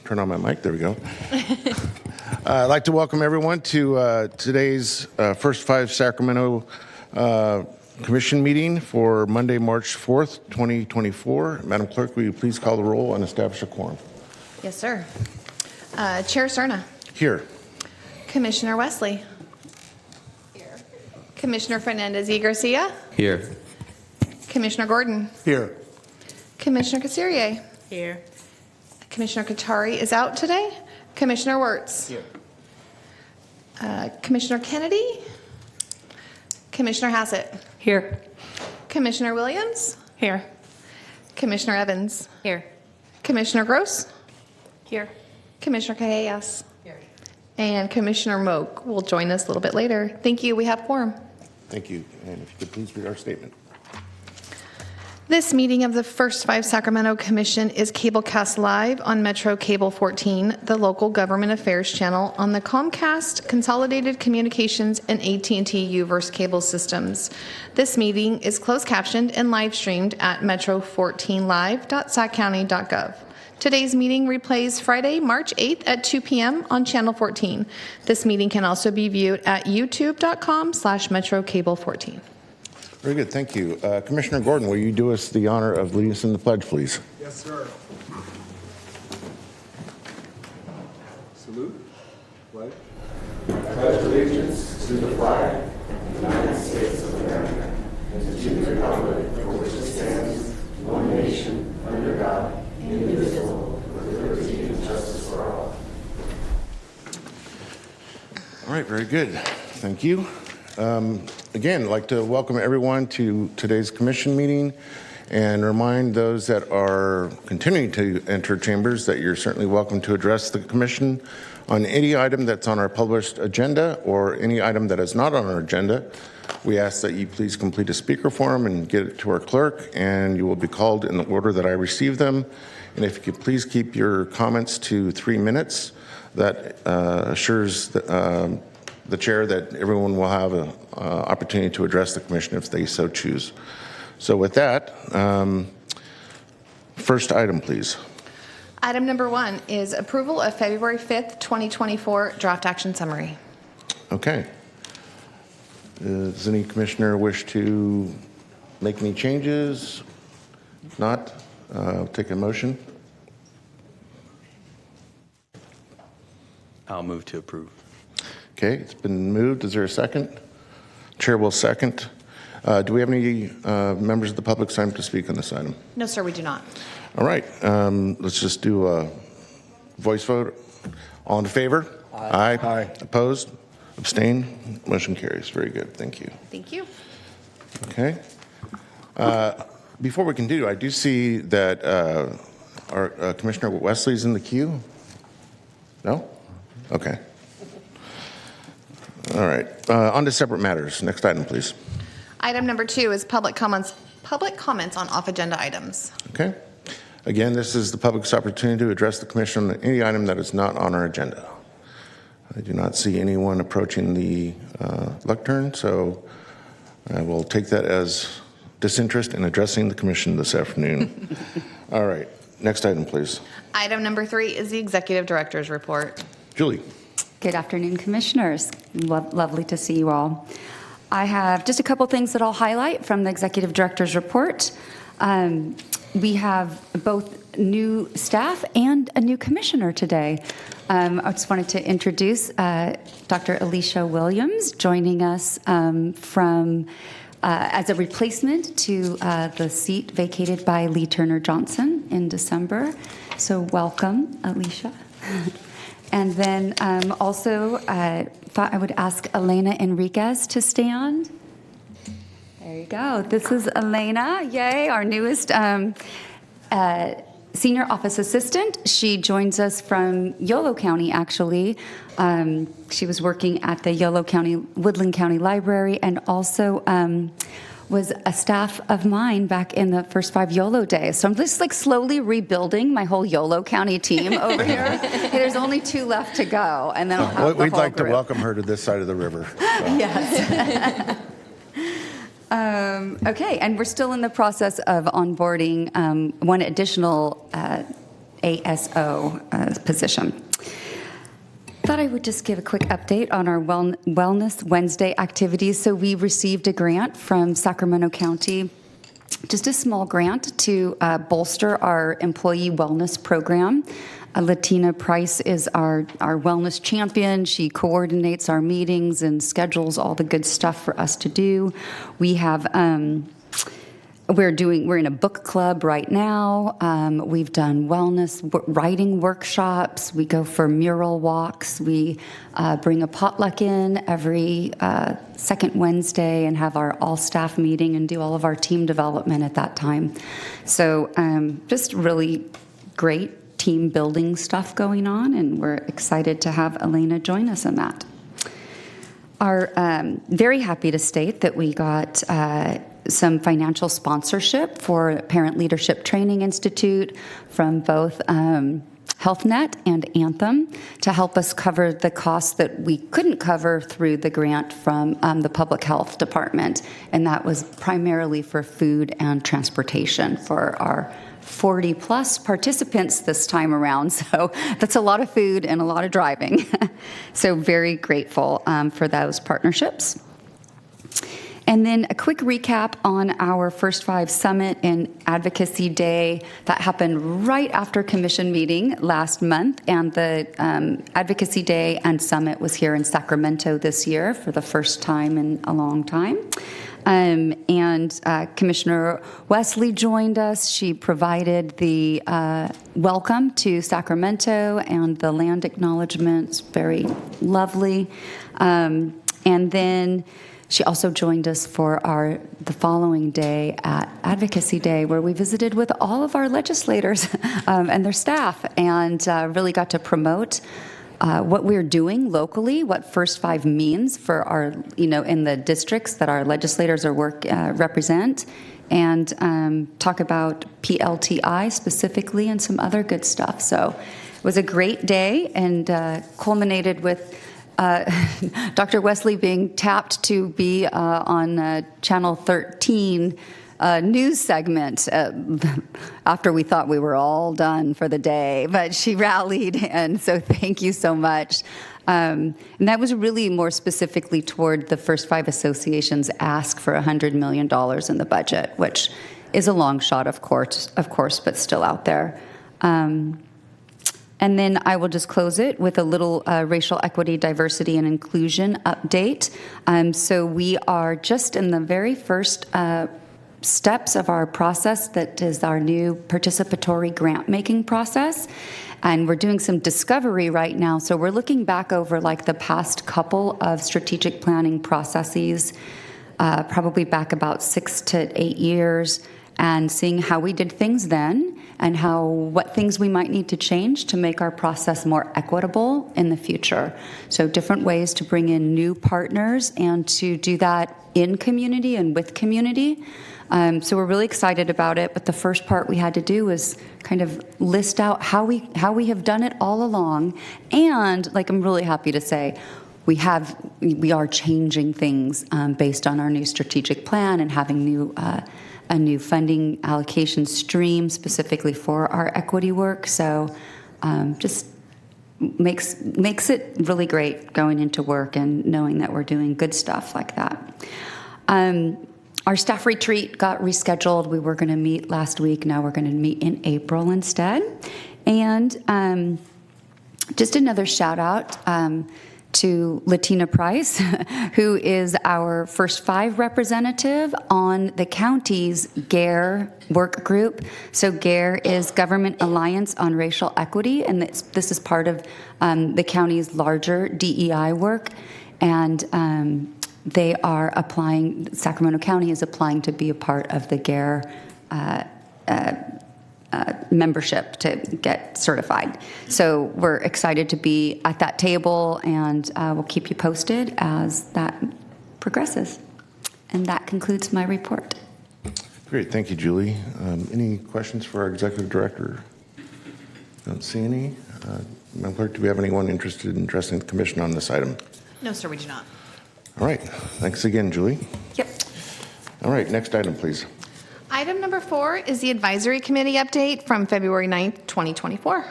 turn on my mic. There we go. I'd like to welcome everyone to today's First5 Sacramento Commission meeting for Monday, March 4th, 2024. Madam Clerk, will you please call the roll and establish a quorum? Yes, sir. Chair Cerna. Here. Commissioner Wesley. Here. Commissioner Fernandez y Garcia. Here. Commissioner Gordon. Here. Commissioner Casirier. Here. Commissioner Katari is out today. Commissioner Wirtz. Here. Commissioner Kennedy. Commissioner Hassett. Here. Commissioner Williams. Here. Commissioner Evans. Here. Commissioner Gross. Here. Commissioner Cajellas. Here. And Commissioner Moak will join us a little bit later. Thank you. We have quorum. Thank you. And if you could please read our statement. This meeting of the First5 Sacramento Commission is cablecast live on Metro Cable 14, the local government affairs channel on the Comcast, Consolidated Communications, and AT&T UVerse cable systems. This meeting is closed captioned and live streamed at metro14live.saccounty.gov. Today's meeting replays Friday, March 8th at 2 p.m. on Channel 14. This meeting can also be viewed at youtube.com/MetroCable14. Very good. Thank you. Commissioner Gordon, will you do us the honor of leading us in the pledge, please? Yes, sir. Salute. Pledge. I pledge allegiance to the flag of the United States of America and to the republic for which it stands, one nation, under God, indivisible, with liberty and justice for all. All right, very good. Thank you. Again, I'd like to welcome everyone to today's commission meeting and remind those that are continuing to enter chambers that you're certainly welcome to address the commission on any item that's on our published agenda or any item that is not on our agenda. We ask that you please complete a speaker form and get it to our clerk, and you will be called in the order that I receive them. And if you could please keep your comments to 3 minutes, that assures the chair that everyone will have an opportunity to address the commission if they so choose. So with that, first item, please. Item number 1 is approval of February 5th, 2024 draft action summary. Okay. Does any commissioner wish to make any changes? If not, take a motion. I'll move to approve. Okay, it's been moved. Is there a second? Chair will second. Do we have any members of the public signed up to speak on this item? No, sir, we do not. All right, let's just do a voice vote. All in favor? Aye. Aye. Opposed? Abstain? Motion carries. Very good. Thank you. Thank you. Okay. Before we continue, I do see that our Commissioner Wesley's in the queue. No? Okay. All right. On to separate matters. Next item, please. Item number 2 is public comments on off-agenda items. Okay. Again, this is the public's opportunity to address the commission on any item that is not on our agenda. I do not see anyone approaching the lectern, so I will take that as disinterest in addressing the commission this afternoon. All right. Next item, please. Item number 3 is the executive director's report. Julie. Good afternoon, commissioners. Lovely to see you all. I have just a couple things that I'll highlight from the executive director's report. We have both new staff and a new commissioner today. I just wanted to introduce Dr. Alicia Williams joining us from as a replacement to the seat vacated by Lee Turner Johnson in December. So welcome, Alicia. And then also thought I would ask Elena Enriquez to stand. There you go. This is Elena, yay, our newest senior office assistant. She joins us from Yolo County, actually. She was working at the Woodland County Library, and also was a staff of mine back in the First5 YOLO days. So I'm just like slowly rebuilding my whole Yolo County team over here. There's only 2 left to go, and then I'll have the We'd whole like group. to welcome her to this side of the river. So. Yes. Okay, and we're still in the process of onboarding one additional ASO position. Thought I would just give a quick update on our Wellness Wednesday activities. So we received a grant from Sacramento County, just a small grant to bolster our employee wellness program. Latina Price is our wellness champion. She coordinates our meetings and schedules all the good stuff for us to do. We have we're in a book club right now. We've done wellness writing workshops. We go for mural walks. We bring a potluck in every second Wednesday and have our all-staff meeting and do all of our team development at that time. So just really great team building stuff going on, and we're excited to have Elena join us in that. Very happy to state that we got some financial sponsorship for Parent Leadership Training Institute from both HealthNet and Anthem to help us cover the costs that we couldn't cover through the grant from the Public Health Department, and that was primarily for food and transportation for our 40-plus participants this time around, so that's a lot of food and a lot of driving. So very grateful for those partnerships. And then a quick recap on our First5 Summit and Advocacy Day. That happened right after commission meeting last month, and the Advocacy Day and Summit was here in Sacramento this year for the first time in a long time. And Commissioner Wesley joined us. She provided the welcome to Sacramento and the land acknowledgments, very lovely. And then she also joined us for the following day at Advocacy Day, where we visited with all of our legislators and their staff, and really got to promote what we're doing locally, what First5 means for our, in the districts that our legislators represent, and talk about PLTI specifically and some other good stuff. So it was a great day, and culminated with Dr. Wesley being tapped to be on Channel 13 news segment after we thought we were all done for the day, but she rallied, and so thank you so much. And that was really more specifically toward the First5 Association's ask for $100 million in the budget, which is a long shot, of course, but still out there. And then I will just close it with a little racial equity, diversity, and inclusion update. So we are just in the very first steps of our process that is our new participatory grant-making process. And we're doing some discovery right now. So we're looking back over like the past couple of strategic planning processes, probably back about 6 to 8 years, and seeing how we did things then and what things we might need to change to make our process more equitable in the future. So different ways to bring in new partners and to do that in community and with community. So we're really excited about it, but the first part we had to do was kind of list out how we have done it all along, and like I'm really happy to say, we are changing things based on our new strategic plan and having a new funding allocation stream specifically for our equity work. So just makes it really great going into work and knowing that we're doing good stuff like that. Our staff retreat got rescheduled. We were going to meet last week. Now we're going to meet in April instead. And just another shout out to Latina Price, who is our First5 representative on the county's GARE work group. So GARE is Government Alliance on Racial Equity, and this is part of the county's larger DEI work. And they are applying, Sacramento County is applying to be a part of the GARE membership to get certified. So we're excited to be at that table, and we'll keep you posted as that progresses. And that concludes my report. Great, thank you, Julie. Any questions for our executive director? Don't see any. Madam Clerk, do we have anyone interested in addressing the commission on this item? No, sir, we do not. All right, thanks again, Julie. Yep. All right, next item, please. Item number 4 is the advisory committee update from February 9th, 2024. All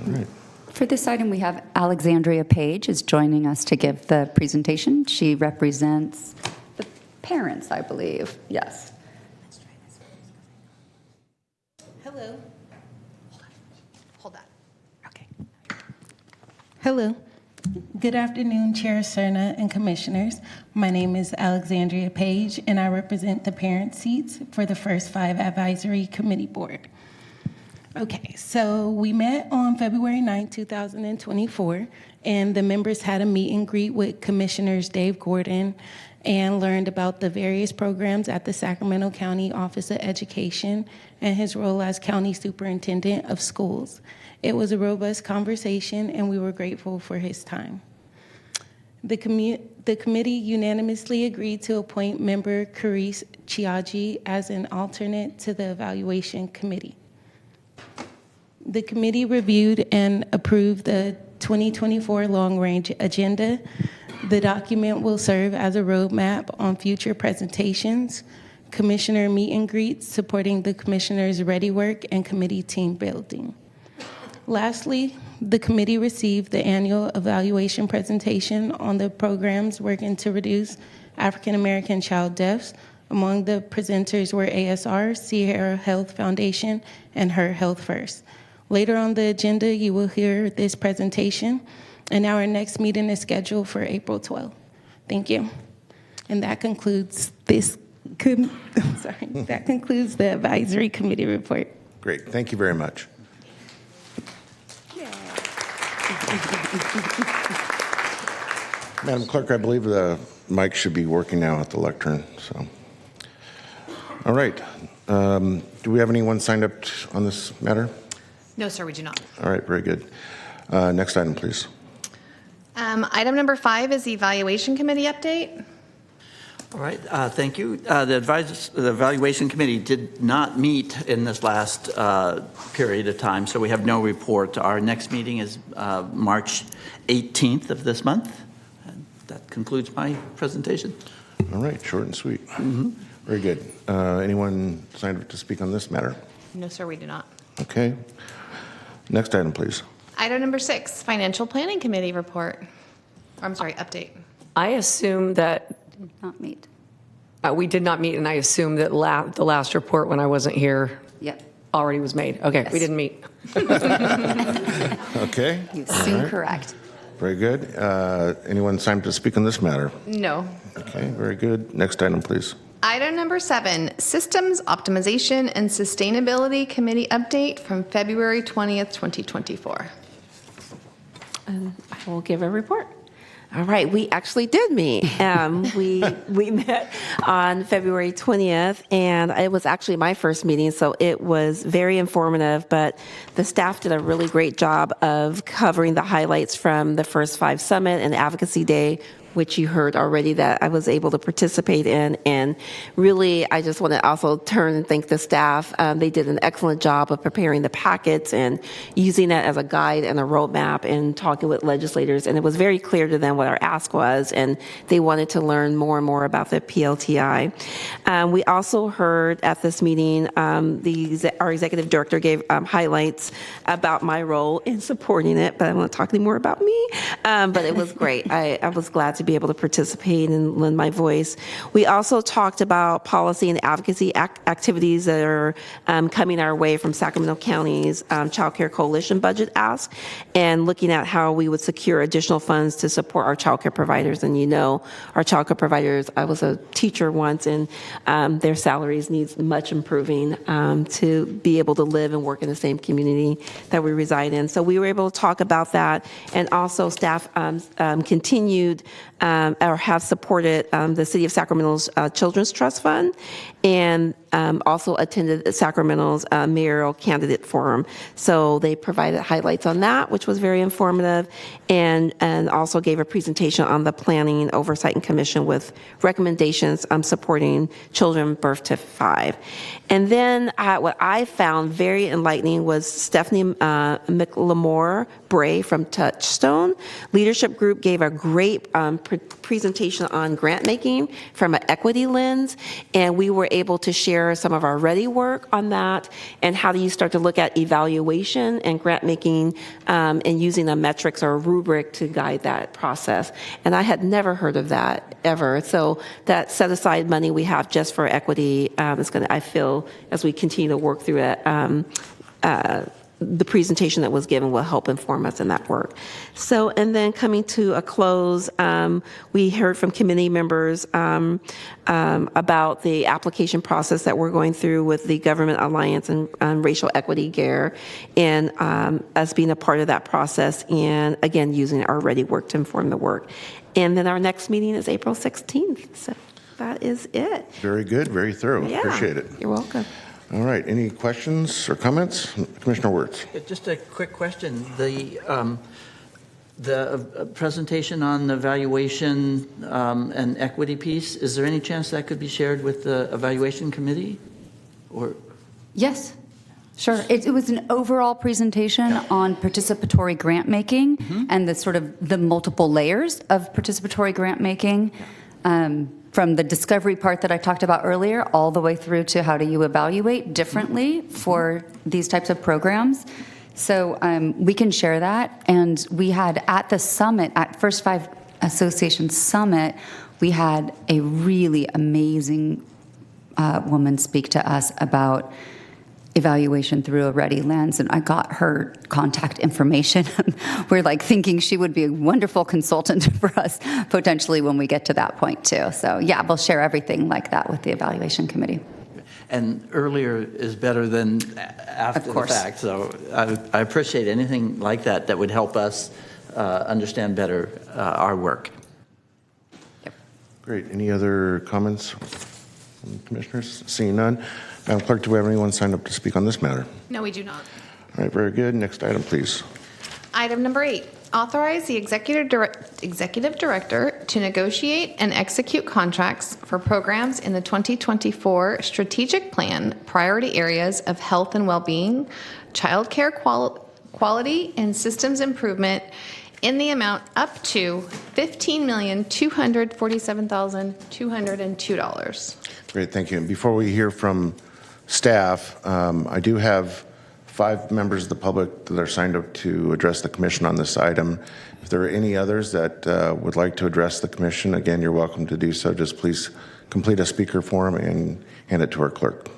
right. For this item, we have Alexandria Page is joining us to give the presentation. She represents the parents, I believe. Yes. Hello. Hold that. Okay. Hello. Good afternoon, Chair Cerna and Commissioners. My name is Alexandria Page, and I represent the parent seats for the First5 Advisory Committee Board. Okay, so we met on February 9, 2024, and the members had a meet and greet with Commissioners Dave Gordon and learned about the various programs at the Sacramento County Office of Education and his role as County Superintendent of Schools. It was a robust conversation, and we were grateful for his time. The committee unanimously agreed to appoint member Carice Chiaggi as an alternate to the Evaluation Committee. The committee reviewed and approved the 2024 long-range agenda. The document will serve as a roadmap on future presentations, commissioner meet and greets supporting the commissioner's ready work and committee team building. Lastly, the committee received the annual evaluation presentation on the programs working to reduce African American child deaths. Among the presenters were ASR, Sierra Health Foundation, and Her Health First. Later on the agenda, you will hear this presentation, and our next meeting is scheduled for April 12th. Thank you. And that concludes that concludes the advisory committee report. Great. Thank you very much. Madam Clerk, I believe the mic should be working now at the lectern. So, all right. Do we have anyone signed up on this matter? No, sir, we do not. All right. Very good. Next item, please. Item number 5 is the evaluation committee update. All right, thank you. The evaluation committee did not meet in this last period of time, so we have no report. Our next meeting is March 18th of this month. And that concludes my presentation. All right. Short and sweet. Very good. Anyone signed up to speak on this matter? No, sir, we do not. Okay. Next item, please. Item number 6, financial planning committee report. Or, I'm sorry, update. I assume that Did not meet. we did not meet, and I assume that the last report when I wasn't here Yep. already was made. Okay, we Yes. didn't meet. Okay. You assume correct. Very good. Anyone signed up to speak on this matter? No. Okay. Very good. Next item, please. Item number 7, Systems Optimization and Sustainability Committee update from February 20th, 2024. I will give a report. All right, we actually did meet. We met on February 20th, and it was actually my first meeting, so it was very informative, but the staff did a really great job of covering the highlights from the First5 Summit and Advocacy Day, which you heard already that I was able to participate in. And really, I just want to also turn and thank the staff. They did an excellent job of preparing the packets and using that as a guide and a roadmap and talking with legislators. And it was very clear to them what our ask was, and they wanted to learn more and more about the PLTI. We also heard at this meeting, our executive director gave highlights about my role in supporting it, but I won't talk any more about me. But it was great. I was glad to be able to participate and lend my voice. We also talked about policy and advocacy activities that are coming our way from Sacramento County's Child Care Coalition budget ask, and looking at how we would secure additional funds to support our child care providers. And you know, our child care providers, I was a teacher once, and their salaries needs much improving to be able to live and work in the same community that we reside in. So we were able to talk about that, and also staff continued or have supported the City of Sacramento's Children's Trust Fund, and also attended Sacramento's mayoral candidate forum. So they provided highlights on that, which was very informative, and also gave a presentation on the Planning, Oversight, and Commission with recommendations supporting children birth to 5. And then what I found very enlightening was Stephanie McLemore Bray from Touchstone Leadership Group gave a great presentation on grant making from an equity lens, and we were able to share some of our ready work on that, and how do you start to look at evaluation and grant making and using a metrics or a rubric to guide that process. And I had never heard of that ever. So that set aside money we have just for equity is going to, I feel, as we continue to work through it, the presentation that was given will help inform us in that work. So, and then coming to a close, we heard from committee members about the application process that we're going through with the Government Alliance and Racial Equity GARE, and us being a part of that process, and again, using our ready work to inform the work. And then our next meeting is April 16th. So that is it. Very good, very thorough. Yeah. Appreciate it. You're welcome. All right, any questions or comments? Commissioner Wirtz. Just a quick question. The presentation on the evaluation and equity piece, is there any chance that could be shared with the evaluation committee? Or Yes, sure. It was an overall presentation on participatory grant making and the sort of the multiple layers of participatory grant making. From the discovery part that I talked about earlier, all the way through to how do you evaluate differently for these types of programs. So we can share that. And we had at the summit, at First5 Association Summit, we had a really amazing woman speak to us about evaluation through a ready lens, and I got her contact information. We're like thinking she would be a wonderful consultant for us potentially when we get to that point too. So yeah, we'll share everything like that with the evaluation committee. And earlier is better than after Of the course. fact. So I appreciate anything like that that would help us understand better our work. Great. Any other comments from commissioners? Seeing none. Madam Clerk, do we have anyone signed up to speak on this matter? No, we do not. All right, very good. Next item, please. Item number 8, authorize the executive director to negotiate and execute contracts for programs in the 2024 strategic plan priority areas of health and well-being, child care quality, and systems improvement in the amount up to $15,247,202. Great, thank you. And before we hear from staff, I do have 5 members of the public that are signed up to address the commission on this item. If there are any others that would like to address the commission, again, you're welcome to do so. Just please complete a speaker form and hand it to our clerk.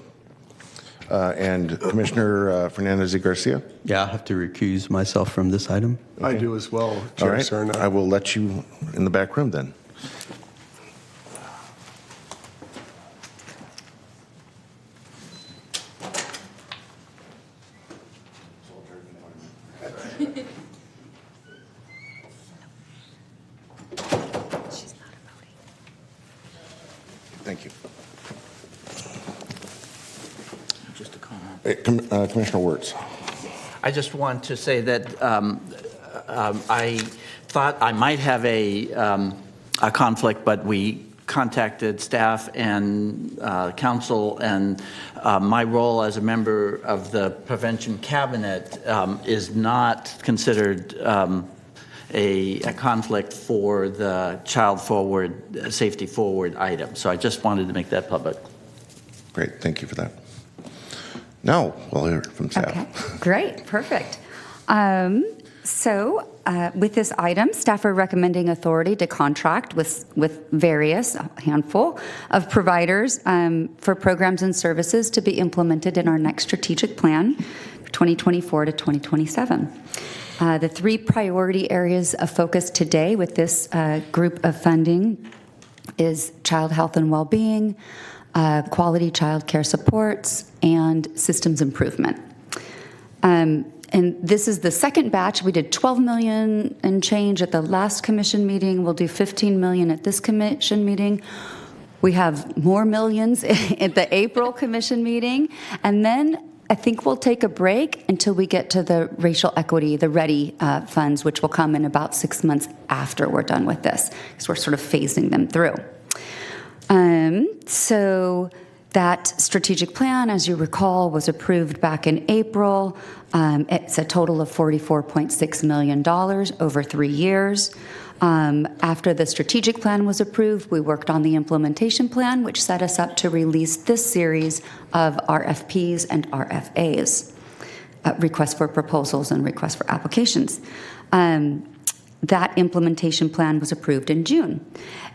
And Commissioner Fernandez y Garcia? Yeah, I have to recuse myself from this item. I do as well, All Chair right, Serna. I will let you in the back room then. Thank you. Just a comment. Commissioner Wirtz. I just want to say that I thought I might have a conflict, but we contacted staff and council, and my role as a member of the prevention cabinet is not considered a conflict for the child forward, safety forward item. So I just wanted to make that public. Great, thank you for that. Now we'll hear from staff. Okay, great, perfect. With this item, staff are recommending authority to contract with various, a handful of providers for programs and services to be implemented in our next strategic plan for 2024 to 2027. The 3 priority areas of focus today with this group of funding is child health and well-being, quality child care supports, and systems improvement. And this is the second batch. We did 12 million and change at the last commission meeting. We'll do 15 million at this commission meeting. We have more millions at the April commission meeting. And then I think we'll take a break until we get to the racial equity, the READY funds, which will come in about 6 months after we're done with this, because we're sort of phasing them through. So That strategic plan, as you recall, was approved back in April. It's a total of $44.6 million over 3 years. After the strategic plan was approved, we worked on the implementation plan, which set us up to release this series of RFPs and RFAs, requests for proposals and requests for applications. That implementation plan was approved in June,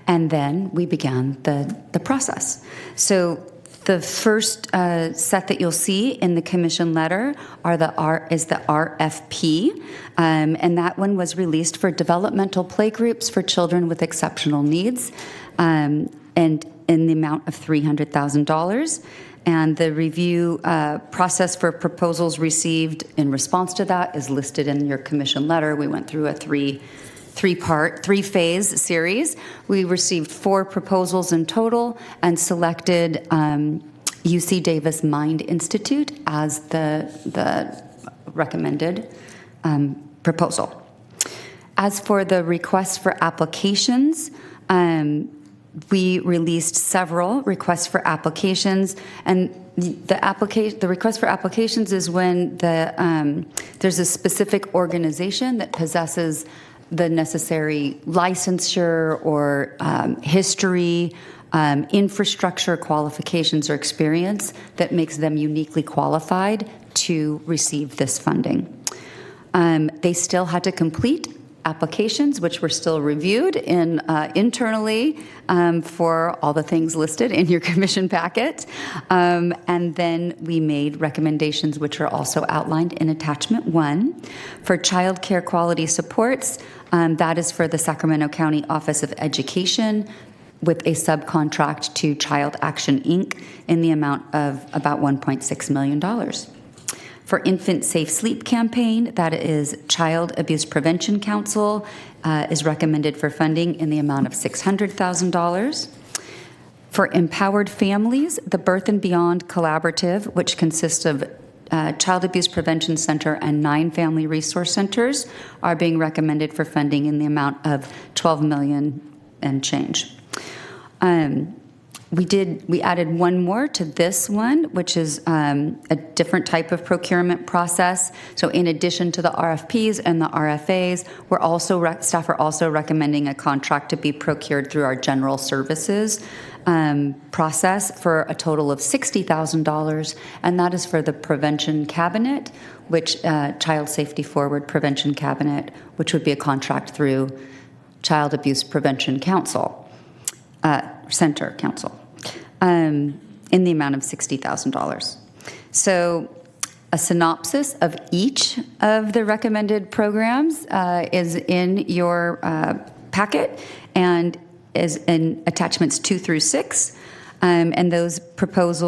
and then we began the process. So the first set that you'll see in the commission letter is the RFP, and that one was released for developmental playgroups for children with exceptional needs, and in the amount of $300,000. And the review process for proposals received in response to that is listed in your commission letter. We went through a three-phase series. We received 4 proposals in total and selected UC Davis Mind Institute as the recommended proposal. As for the requests for applications, we released several requests for applications, and the request for applications is when there's a specific organization that possesses the necessary licensure or history, infrastructure, qualifications, or experience that makes them uniquely qualified to receive this funding. They still had to complete applications, which were still reviewed internally for all the things listed in your commission packet. And then we made recommendations, which are also outlined in attachment 1. For child care quality supports, that is for the Sacramento County Office of Education with a subcontract to Child Action, Inc. in the amount of about $1.6 million. For Infant Safe Sleep Campaign, that is Child Abuse Prevention Council, is recommended for funding in the amount of $600,000. For Empowered Families, the Birth and Beyond Collaborative, which consists of Child Abuse Prevention Center and 9 family resource centers, are being recommended for funding in the amount of $12 million and change. We added one more to this one, which is a different type of procurement process. So in addition to the RFPs and the RFAs, staff are also recommending a contract to be procured through our general services process for a total of $60,000, and that is for the Prevention Cabinet, which Child Safety Forward Prevention Cabinet, which would be a contract through Child Abuse Prevention Council, Center Council. In the amount of $60,000. So a synopsis of each of the recommended programs is in your packet and is in attachments 2 through 6. And those proposed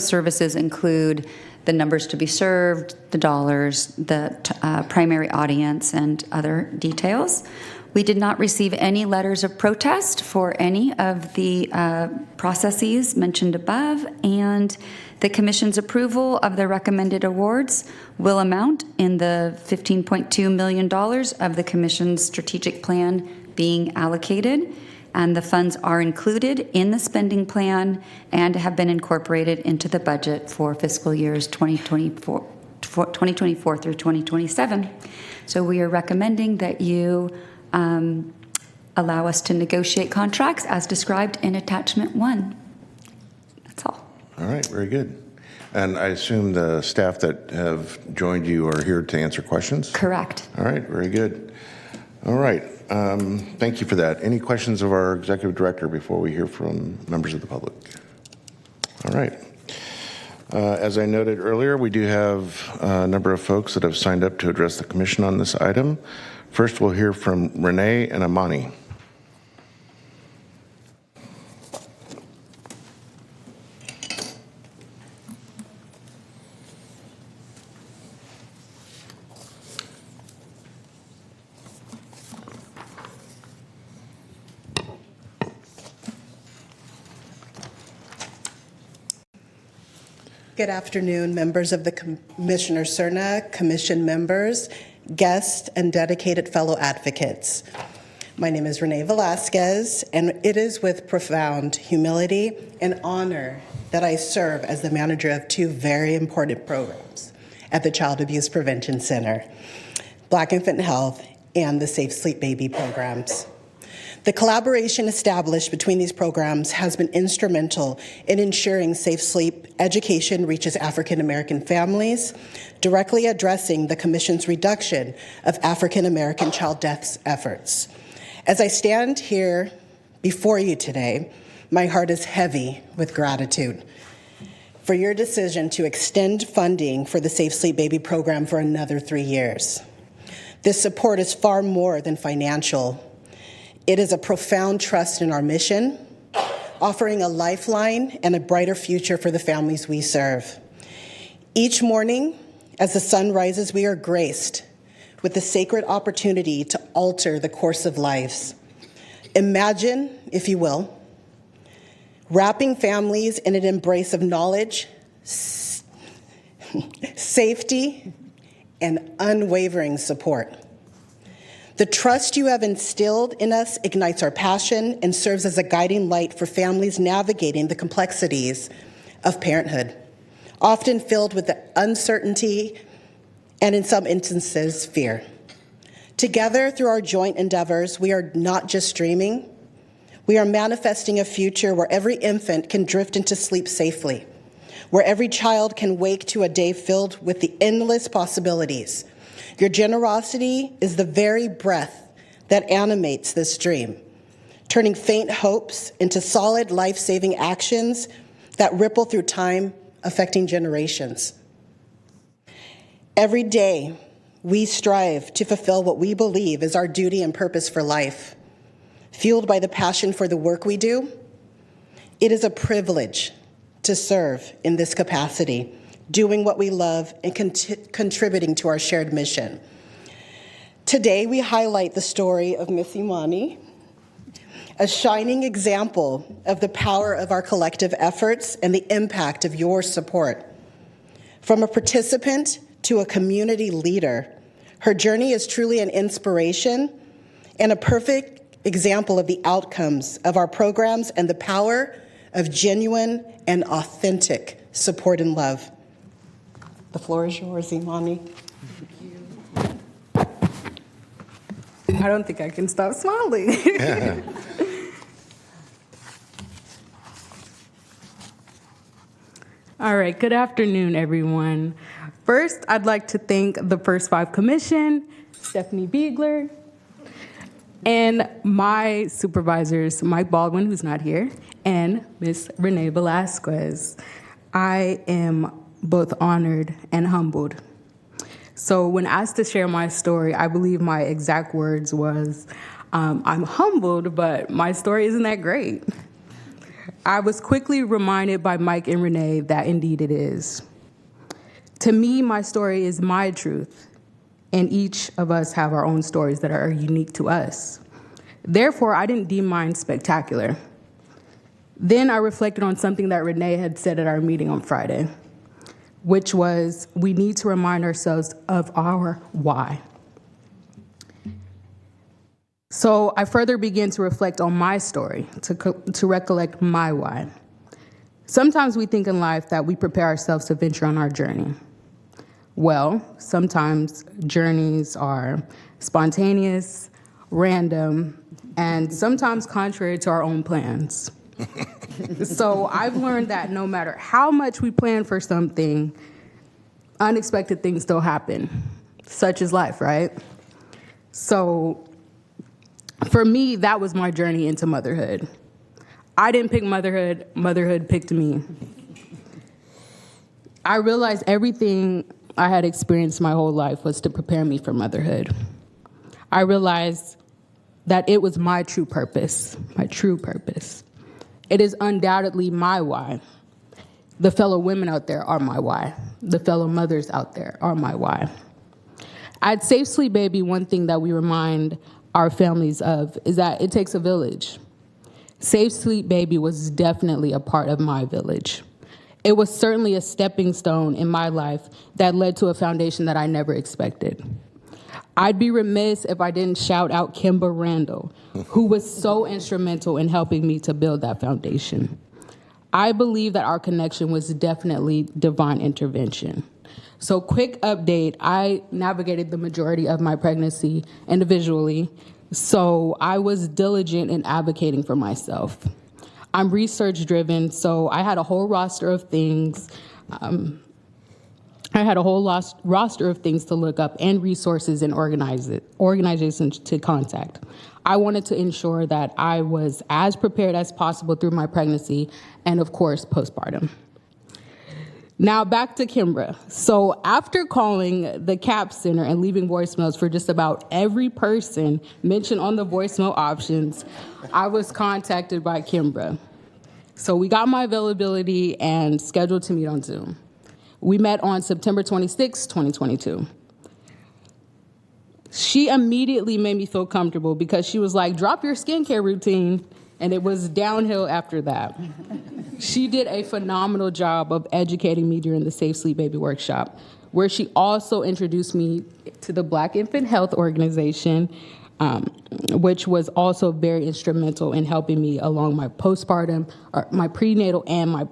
services include the numbers to be served, the dollars, the primary audience, and other details. We did not receive any letters of protest for any of the processes mentioned above, and the Commission's approval of the recommended awards will amount in the $15.2 million of the Commission's strategic plan being allocated, and the funds are included in the spending plan and have been incorporated into the budget for fiscal years 2024 through 2027. So we are recommending that you allow us to negotiate contracts as described in attachment 1. That's all. All right, very good. And I assume the staff that have joined you are here to answer questions? Correct. All right, very good. All right, thank you for that. Any questions of our executive director before we hear from members of the public? All right. As I noted earlier, we do have a number of folks that have signed up to address the commission on this item. First, we'll hear from Renee and Amani. Good afternoon, members of the Commissioner Cerna, commission members, guests, and dedicated fellow advocates. My name is Renee Velasquez, and it is with profound humility and honor that I serve as the manager of two very important programs at the Child Abuse Prevention Center, Black Infant Health and the Safe Sleep Baby programs. The collaboration established between these programs has been instrumental in ensuring safe sleep education reaches African American families, directly addressing the Commission's reduction of African American child deaths efforts. As I stand here before you today, my heart is heavy with gratitude for your decision to extend funding for the Safe Sleep Baby program for another 3 years. This support is far more than financial. It is a profound trust in our mission, offering a lifeline and a brighter future for the families we serve. Each morning, as the sun rises, we are graced with the sacred opportunity to alter the course of lives. Imagine, if you will, wrapping families in an embrace of knowledge, safety, and unwavering support. The trust you have instilled in us ignites our passion and serves as a guiding light for families navigating the complexities of parenthood, often filled with the uncertainty and, in some instances, fear. Together, through our joint endeavors, we are not just dreaming, we are manifesting a future where every infant can drift into sleep safely, where every child can wake to a day filled with the endless possibilities. Your generosity is the very breath that animates this dream, turning faint hopes into solid life-saving actions that ripple through time, affecting generations. Every day, we strive to fulfill what we believe is our duty and purpose for life. Fueled by the passion for the work we do, it is a privilege to serve in this capacity, doing what we love and contributing to our shared mission. Today, we highlight the story of Miss Imani, a shining example of the power of our collective efforts and the impact of your support. From a participant to a community leader, her journey is truly an inspiration and a perfect example of the outcomes of our programs and the power of genuine and authentic support and love. The floor is yours, Imani. I don't think I can stop smiling. All right, good afternoon, everyone. First, I'd like to thank the First5 Commission, Stephanie Biegler, and my supervisors, Mike Baldwin, who's not here, and Ms. Renee Velasquez. I am both honored and humbled. So when asked to share my story, I believe my exact words was, I'm humbled, but my story isn't that great. I was quickly reminded by Mike and Renee that indeed it is. To me, my story is my truth, and each of us have our own stories that are unique to us. Therefore, I didn't deem mine spectacular. Then I reflected on something that Renee had said at our meeting on Friday, which was, we need to remind ourselves of our why. So I further began to reflect on my story, to recollect my why. Sometimes we think in life that we prepare ourselves to venture on our journey. Well, sometimes journeys are spontaneous, random, and sometimes contrary to our own plans. So I've learned that no matter how much we plan for something, unexpected things still happen. Such is life, right? So for me, that was my journey into motherhood. I didn't pick motherhood, motherhood picked me. I realized everything I had experienced my whole life was to prepare me for motherhood. I realized that it was my true purpose, my true purpose. It is undoubtedly my why. The fellow women out there are my why. The fellow mothers out there are my why. At Safe Sleep Baby, one thing that we remind our families of is that it takes a village. Safe Sleep Baby was definitely a part of my village. It was certainly a stepping stone in my life that led to a foundation that I never expected. I'd be remiss if I didn't shout out Kimba Randall, who was so instrumental in helping me to build that foundation. I believe that our connection was definitely divine intervention. So quick update, I navigated the majority of my pregnancy individually, so I was diligent in advocating for myself. I'm research driven, so I had a whole roster of things. Roster of things to look up and resources and organizations to contact. I wanted to ensure that I was as prepared as possible through my pregnancy and, of course, postpartum. Now back to Kimbra. So after calling the CAP Center and leaving voicemails for just about every person mentioned on the voicemail options, I was contacted by Kimbra. So we got my availability and scheduled to meet on Zoom. We met on September 26, 2022. She immediately made me feel comfortable because she was like, drop your skincare routine, and it was downhill after that. She did a phenomenal job of educating me during the Safe Sleep Baby workshop, where she also introduced me to the Black Infant Health Organization, which was also very instrumental in helping me along my postpartum, or my prenatal and my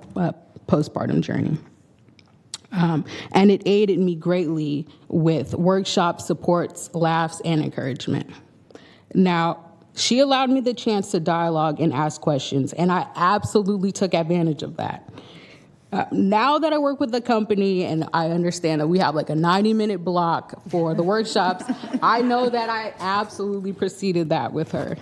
postpartum journey. And it aided me greatly with workshops, supports, laughs, and encouragement. Now, she allowed me the chance to dialogue and ask questions, and I absolutely took advantage of that. Now that I work with the company and I understand that we have like a 90-minute block for the workshops, I know that I absolutely preceded that with her.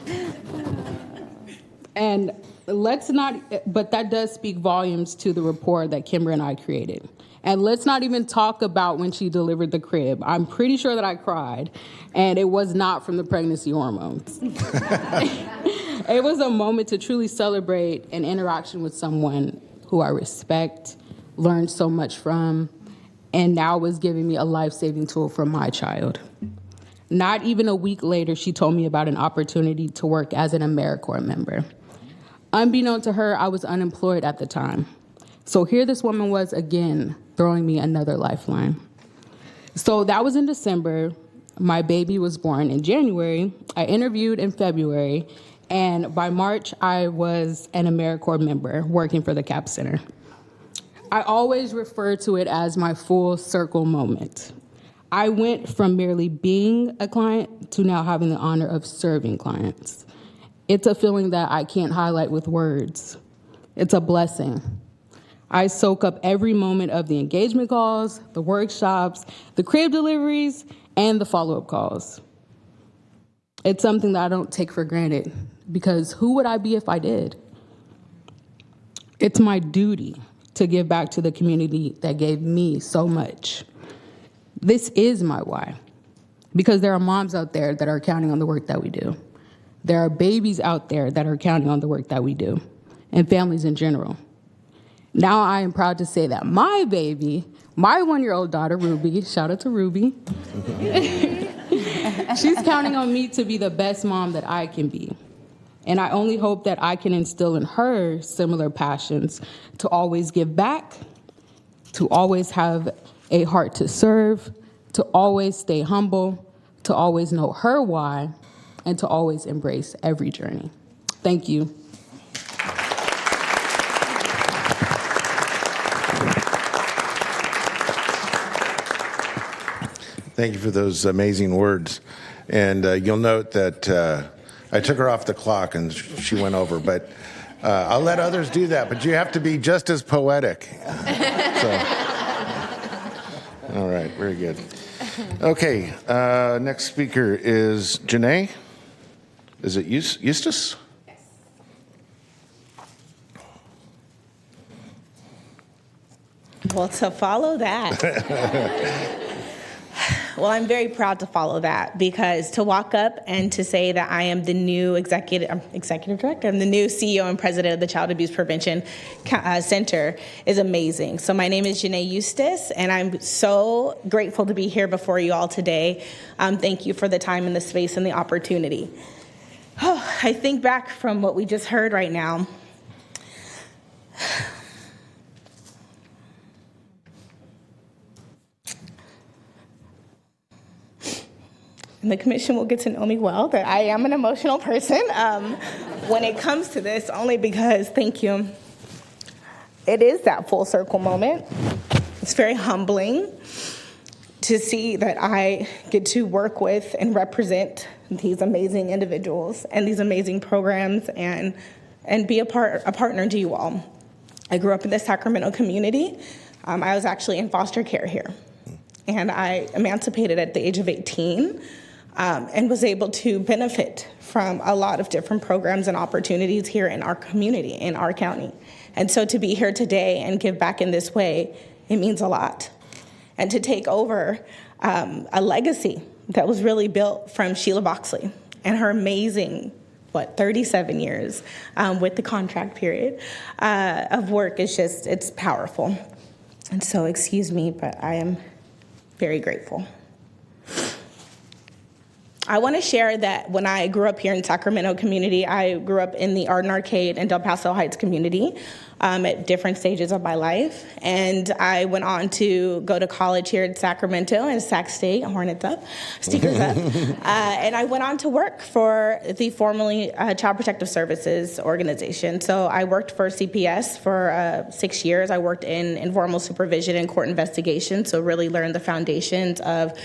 And but that does speak volumes to the rapport that Kimber and I created. And let's not even talk about when she delivered the crib. I'm pretty sure that I cried, and it was not from the pregnancy hormones. It was a moment to truly celebrate an interaction with someone who I respect, learned so much from, and now was giving me a life-saving tool for my child. Not even a week later, she told me about an opportunity to work as an AmeriCorps member. Unbeknown to her, I was unemployed at the time. So here this woman was again, throwing me another lifeline. So that was in December. My baby was born in January. I interviewed in February. And by March, I was an AmeriCorps member working for the CAP Center. I always refer to it as my full circle moment. I went from merely being a client to now having the honor of serving clients. It's a feeling that I can't highlight with words. It's a blessing. I soak up every moment of the engagement calls, the workshops, the crib deliveries, and the follow-up calls. It's something that I don't take for granted, because who would I be if I did? It's my duty to give back to the community that gave me so much. This is my why, because there are moms out there that are counting on the work that we do. There are babies out there that are counting on the work that we do, and families in general. Now I am proud to say that my baby, my 1-year-old daughter, Ruby, shout out to Ruby, she's counting on me to be the best mom that I can be. And I only hope that I can instill in her similar passions to always give back, to always have a heart to serve, to always stay humble, to always know her why, and to always embrace every journey. Thank you. Thank you for those amazing words. And you'll note that I took her off the clock and she went over, but I'll let others do that, but you have to be just as poetic. All right, very good. Okay, next speaker is Janae. Is it Eustace? Yes. Well, to follow that. Well, I'm very proud to follow that, because to walk up and to say that I am the new executive director, I'm the new CEO and president of the Child Abuse Prevention Center is amazing. So my name is Janae Eustace, and I'm so grateful to be here before you all today. Thank you for the time and the space and the opportunity. I think back from what we just heard right now. And the commission will get to know me well, that I am an emotional person when it comes to this, only because, thank you. it is that full circle moment. It's very humbling to see that I get to work with and represent these amazing individuals and these amazing programs and be a partner to you all. I grew up in the Sacramento community. I was actually in foster care here. And I emancipated at the age of 18 and was able to benefit from a lot of different programs and opportunities here in our community, in our county. And so to be here today and give back in this way, it means a lot. And to take over a legacy that was really built from Sheila Boxley and her amazing 37 years with the contract period of work is just, it's powerful. And so, excuse me, but I am very grateful. I want to share that when I grew up here in Sacramento community, I grew up in the Art and Arcade and Del Paso Heights community at different stages of my life. And I went on to go to college here in Sacramento and Sac State, Hornets up, Steakers up. And I went on to work for the formerly Child Protective Services organization. So I worked for CPS for 6 years. I worked in informal supervision and court investigation, so really learned the foundations of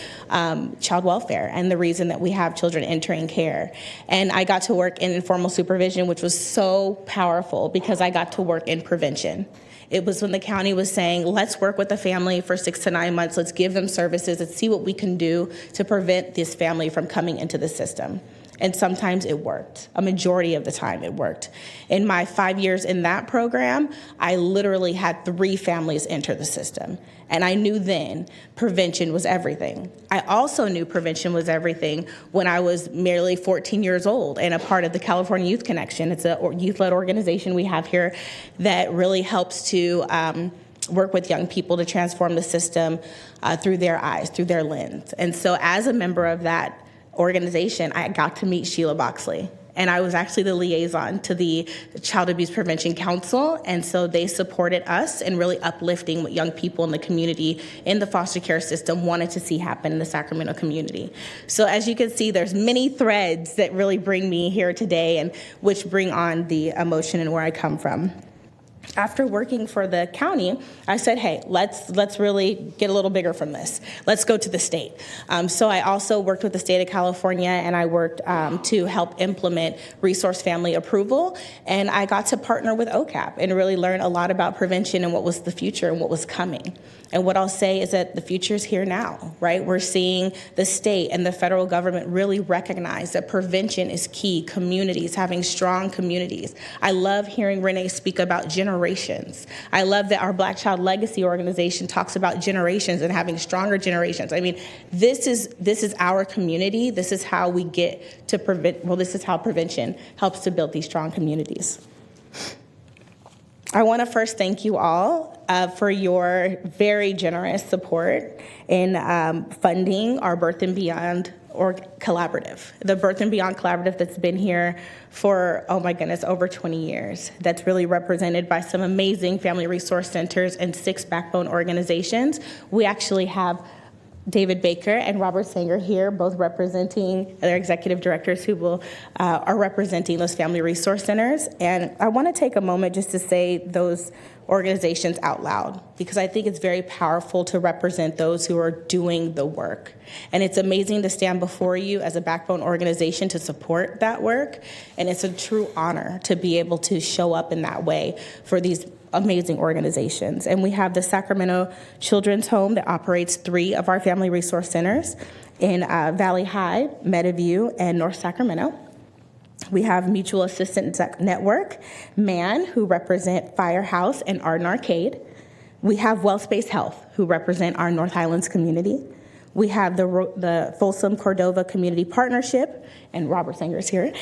child welfare and the reason that we have children entering care. And I got to work in informal supervision, which was so powerful because I got to work in prevention. It was when the county was saying, let's work with the family for 6 to 9 months, let's give them services, let's see what we can do to prevent this family from coming into the system. And sometimes it worked. A majority of the time it worked. In my 5 years in that program, I literally had 3 families enter the system. And I knew then prevention was everything. I also knew prevention was everything when I was merely 14 years old and a part of the California Youth Connection. It's a youth-led organization we have here that really helps to work with young people to transform the system through their eyes, through their lens. And so as a member of that organization, I got to meet Sheila Boxley. And I was actually the liaison to the Child Abuse Prevention Council. And so they supported us in really uplifting what young people in the community in the foster care system wanted to see happen in the Sacramento community. So as you can see, there's many threads that really bring me here today and which bring on the emotion and where I come from. After working for the county, I said, hey, let's really get a little bigger from this. Let's go to the state. So I also worked with the state of California, and I worked to help implement resource family approval. And I got to partner with OCAP and really learn a lot about prevention and what was the future and what was coming. And what I'll say is that the future is here now, right? We're seeing the state and the federal government really recognize that prevention is key. Communities, having strong communities. I love hearing Renee speak about generations. I love that our Black Child Legacy organization talks about generations and having stronger generations. I mean, this is our community. This is how we get to prevent, well, this is how prevention helps to build these strong communities. I want to first thank you all for your very generous support in funding our Birth and Beyond collaborative. The Birth and Beyond collaborative that's been here for, oh my goodness, over 20 years. That's really represented by some amazing family resource centers and 6 backbone organizations. We actually have David Baker and Robert Sanger here, both representing their executive directors who are representing those family resource centers. And I want to take a moment just to say those organizations out loud, because I think it's very powerful to represent those who are doing the work. And it's amazing to stand before you as a backbone organization to support that work. And it's a true honor to be able to show up in that way for these amazing organizations. And we have the Sacramento Children's Home that operates 3 of our family resource centers in Valley High, Meadowview, and North Sacramento. We have Mutual Assistance Network, MAN, who represent Firehouse and Art and Arcade. We have WellSpace Health, who represent our North Highlands community. We have the Folsom Cordova Community Partnership, and Robert Sanger is here,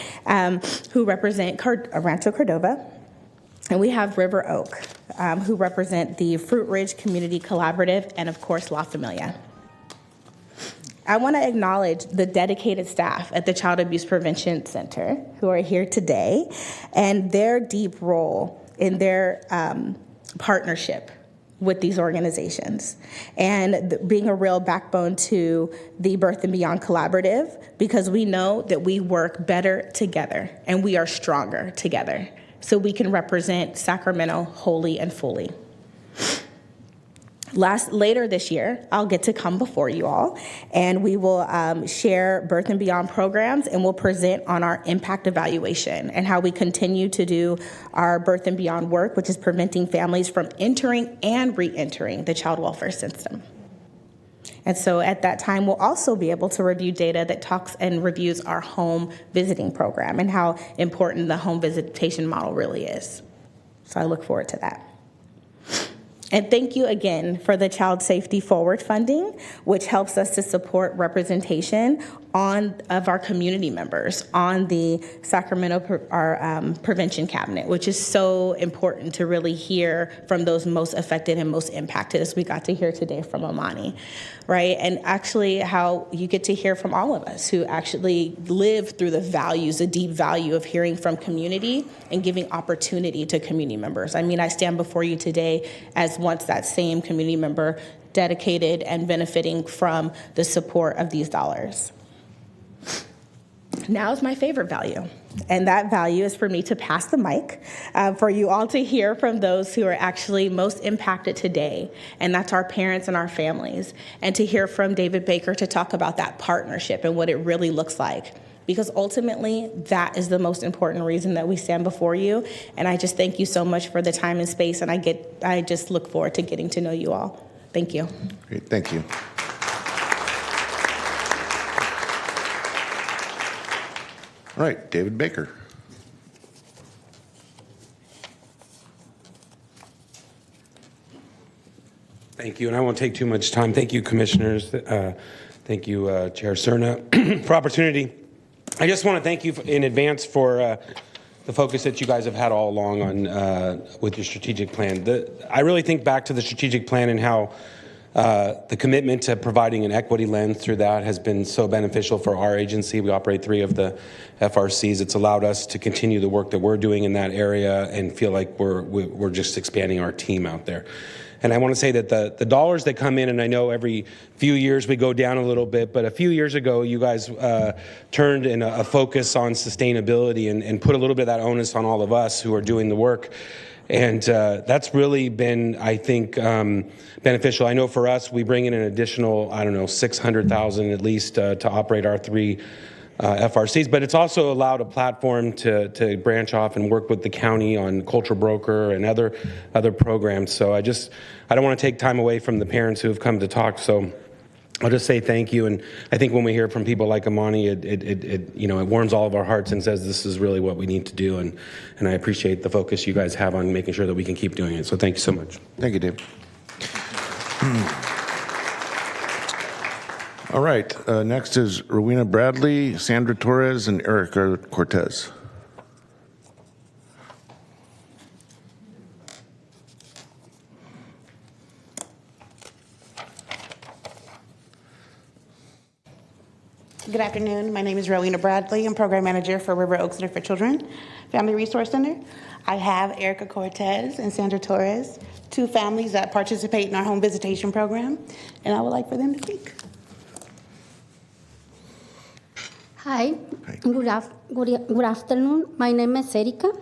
who represent Rancho Cordova. And we have River Oak, who represent the Fruit Ridge Community Collaborative, and of course, La Familia. I want to acknowledge the dedicated staff at the Child Abuse Prevention Center who are here today and their deep role in their partnership with these organizations and being a real backbone to the Birth and Beyond Collaborative, because we know that we work better together and we are stronger together. so we can represent Sacramento wholly and fully. Later this year, I'll get to come before you all, and we will share Birth and Beyond programs, and we'll present on our impact evaluation and how we continue to do our Birth and Beyond work, which is preventing families from entering and re-entering the child welfare system. And so at that time, we'll also be able to review data that talks and reviews our home visiting program and how important the home visitation model really is. So I look forward to that. And thank you again for the Child Safety Forward funding, which helps us to support representation of our community members on the Sacramento Prevention Cabinet, which is so important to really hear from those most affected and most impacted, as we got to hear today from Amani, right? And actually how you get to hear from all of us who actually live through the values, the deep value of hearing from community and giving opportunity to community members. I mean, I stand before you today as once that same community member, dedicated and benefiting from the support of these dollars. Now is my favorite value, and that value is for me to pass the mic for you all to hear from those who are actually most impacted today, and that's our parents and our families, and to hear from David Baker to talk about that partnership and what it really looks like. Because ultimately, that is the most important reason that we stand before you. And I just thank you so much for the time and space, and I just look forward to getting to know you all. Thank you. Great, thank you. All right, David Baker. Thank you, and I won't take too much time. Thank you, commissioners. Thank you, Chair Cerna, for opportunity. I just want to thank you in advance for the focus that you guys have had all along on with your strategic plan. I really think back to the strategic plan and how the commitment to providing an equity lens through that has been so beneficial for our agency. We operate 3 of the FRCs. It's allowed us to continue the work that we're doing in that area and feel like we're just expanding our team out there. And I want to say that the dollars that come in, and I know every few years we go down a little bit, but a few years ago you guys turned in a focus on sustainability and put a little bit of that onus on all of us who are doing the work. And that's really been, I think, beneficial. I know for us, we bring in an additional, $600,000 at least to operate our 3 FRCs, but it's also allowed a platform to branch off and work with the county on Culture Broker and other programs. So I don't want to take time away from the parents who have come to talk. So I'll just say thank you. And I think when we hear from people like Amani, it warms all of our hearts and says this is really what we need to do. And I appreciate the focus you guys have on making sure that we can keep doing it. So thank you so much. Thank you, Dave. All right, next is Rowena Bradley, Sandra Torres, and Erica Cortez. Good afternoon. My name is Rowena Bradley. I'm Program Manager for River Oaks Center for Children Family Resource Center. I have Erica Cortez and Sandra Torres, 2 families that participate in our home visitation program, and I would like for them to speak. Hi. Good afternoon. My name is Erica.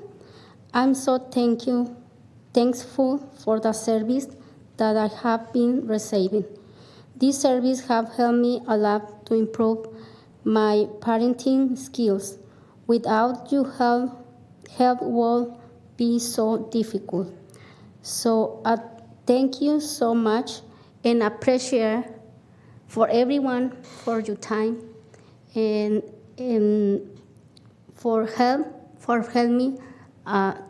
I'm so thankful for the service that I have been receiving. This service have helped me a lot to improve my parenting skills. Without your help will be so difficult. So thank you so much, and appreciate for everyone for your time and for help me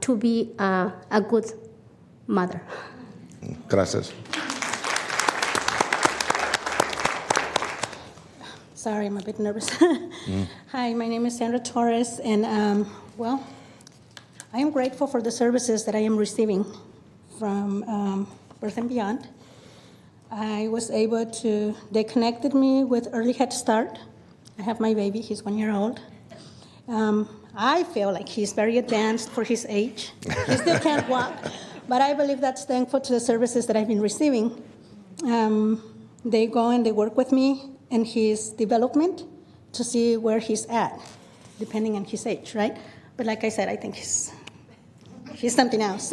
to be a good mother. Gracias. Sorry, I'm a bit nervous. Hi, my name is Sandra Torres, and I am grateful for the services that I am receiving from Birth and Beyond. I was able they connected me with Early Head Start. I have my baby, he's 1 year old. I feel like he's very advanced for his age. He still can't walk, but I believe that's thankful to the services that I've been receiving. They go and they work with me in his development to see where he's at, depending on his age, right? But like I said, I think He's something else.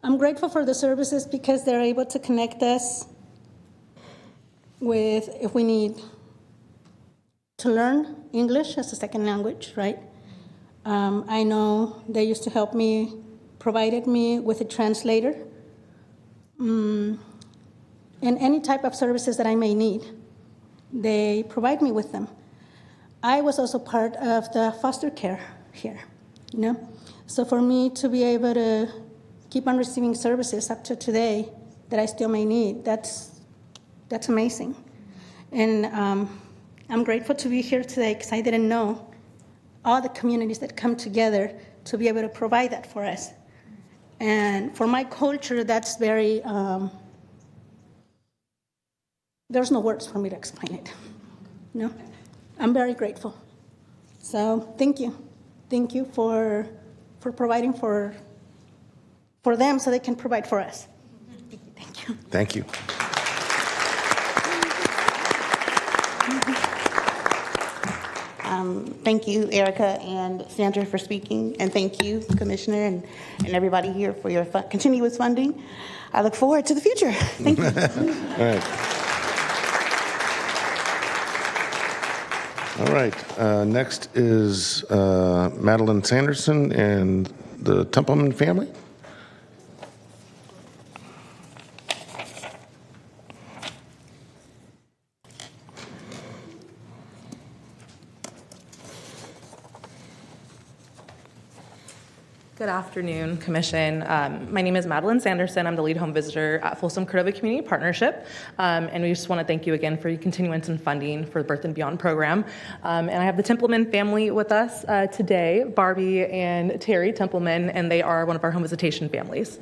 I'm grateful for the services because they're able to connect us with, if we need to learn English as a second language, right? I know they used to help me, provided me with a translator, and any type of services that I may need. They provide me with them. I was also part of the foster care here, you know? So for me to be able to keep on receiving services up to today that I still may need, that's amazing. And I'm grateful to be here today because I didn't know all the communities that come together to be able to provide that for us. And for my culture, that's very, there's no words for me to explain it. No, I'm very grateful. So thank you. Thank you for providing for them so they can provide for us. Thank you. Thank you. Thank you, Erica and Sandra, for speaking, and thank you, Commissioner, and everybody here for your continuous funding. I look forward to the future. Thank you. All right. Next is Madeline Sanderson and the Templeman family. Good afternoon, Commission. My name is Madeline Sanderson. I'm the lead home visitor at Folsom Cordova Community Partnership. And we just want to thank you again for your continuance and funding for the Birth and Beyond program. And I have the Templeman family with us today, Barbie and Terry Templeman, and they are one of our home visitation families.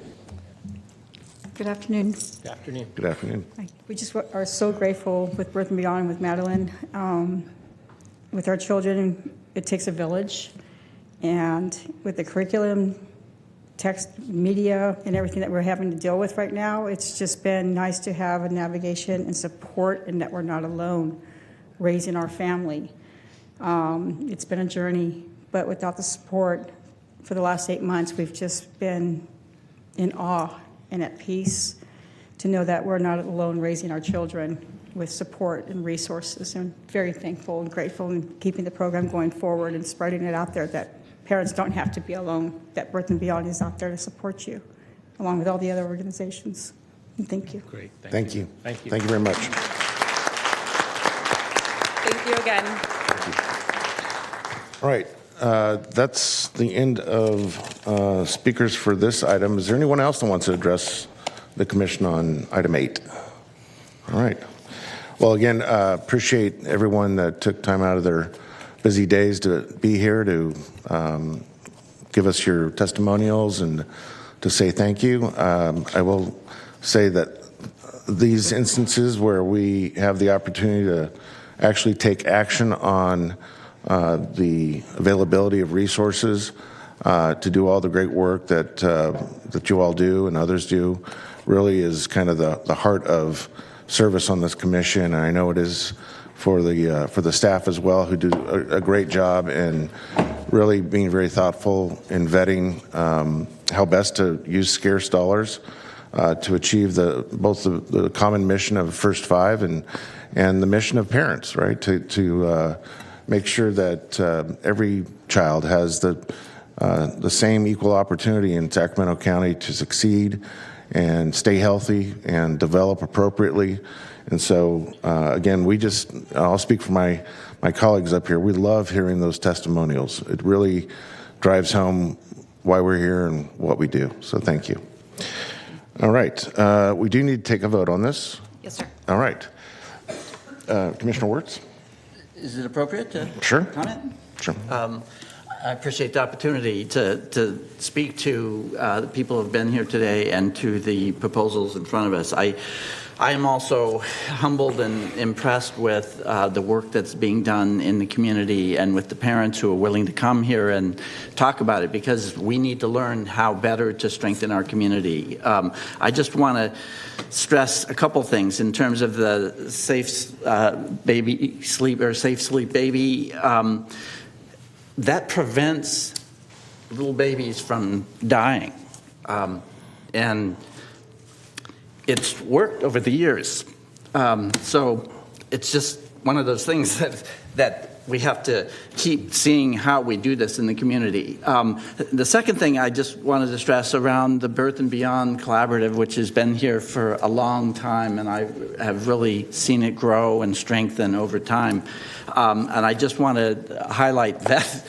Good afternoon. Good afternoon. Good afternoon. We just are so grateful with Birth and Beyond with Madeline. With our children, it takes a village. And with the curriculum, text, media, and everything that we're having to deal with right now, it's just been nice to have a navigation and support and that we're not alone raising our family. It's been a journey, but without the support for the last 8 months, we've just been in awe and at peace to know that we're not alone raising our children with support and resources. I'm very thankful and grateful in keeping the program going forward and spreading it out there that parents don't have to be alone, that Birth and Beyond is out there to support you, along with all the other organizations. And thank you. Great. Thank you. Thank you. Thank you very much. Thank you again. All right. That's the end of speakers for this item. Is there anyone else that wants to address the commission on item 8? All right. Well, again, appreciate everyone that took time out of their busy days to be here to give us your testimonials and to say thank you. I will say that these instances where we have the opportunity to actually take action on the availability of resources to do all the great work that you all do and others do really is kind of the heart of service on this commission. And I know it is for the staff as well, who do a great job in really being very thoughtful in vetting how best to use scarce dollars to achieve both the common mission of First5 and the mission of parents, right? To make sure that every child has the same equal opportunity in Sacramento County to succeed and stay healthy and develop appropriately. And so, again, I'll speak for my colleagues up here. We love hearing those testimonials. It really drives home why we're here and what we do. So thank you. All right. We do need to take a vote on this. Yes, sir. All right. Commissioner Wirtz? Is it appropriate to Sure. comment? Sure. I appreciate the opportunity to speak to the people who have been here today and to the proposals in front of us. I am also humbled and impressed with the work that's being done in the community and with the parents who are willing to come here and talk about it, because we need to learn how better to strengthen our community. I just want to stress a couple things in terms of the safe sleep baby. that prevents little babies from dying. And it's worked over the years. So it's just one of those things that we have to keep seeing how we do this in the community. The second thing I just wanted to stress around the Birth and Beyond Collaborative, which has been here for a long time, and I have really seen it grow and strengthen over time. And I just want to highlight that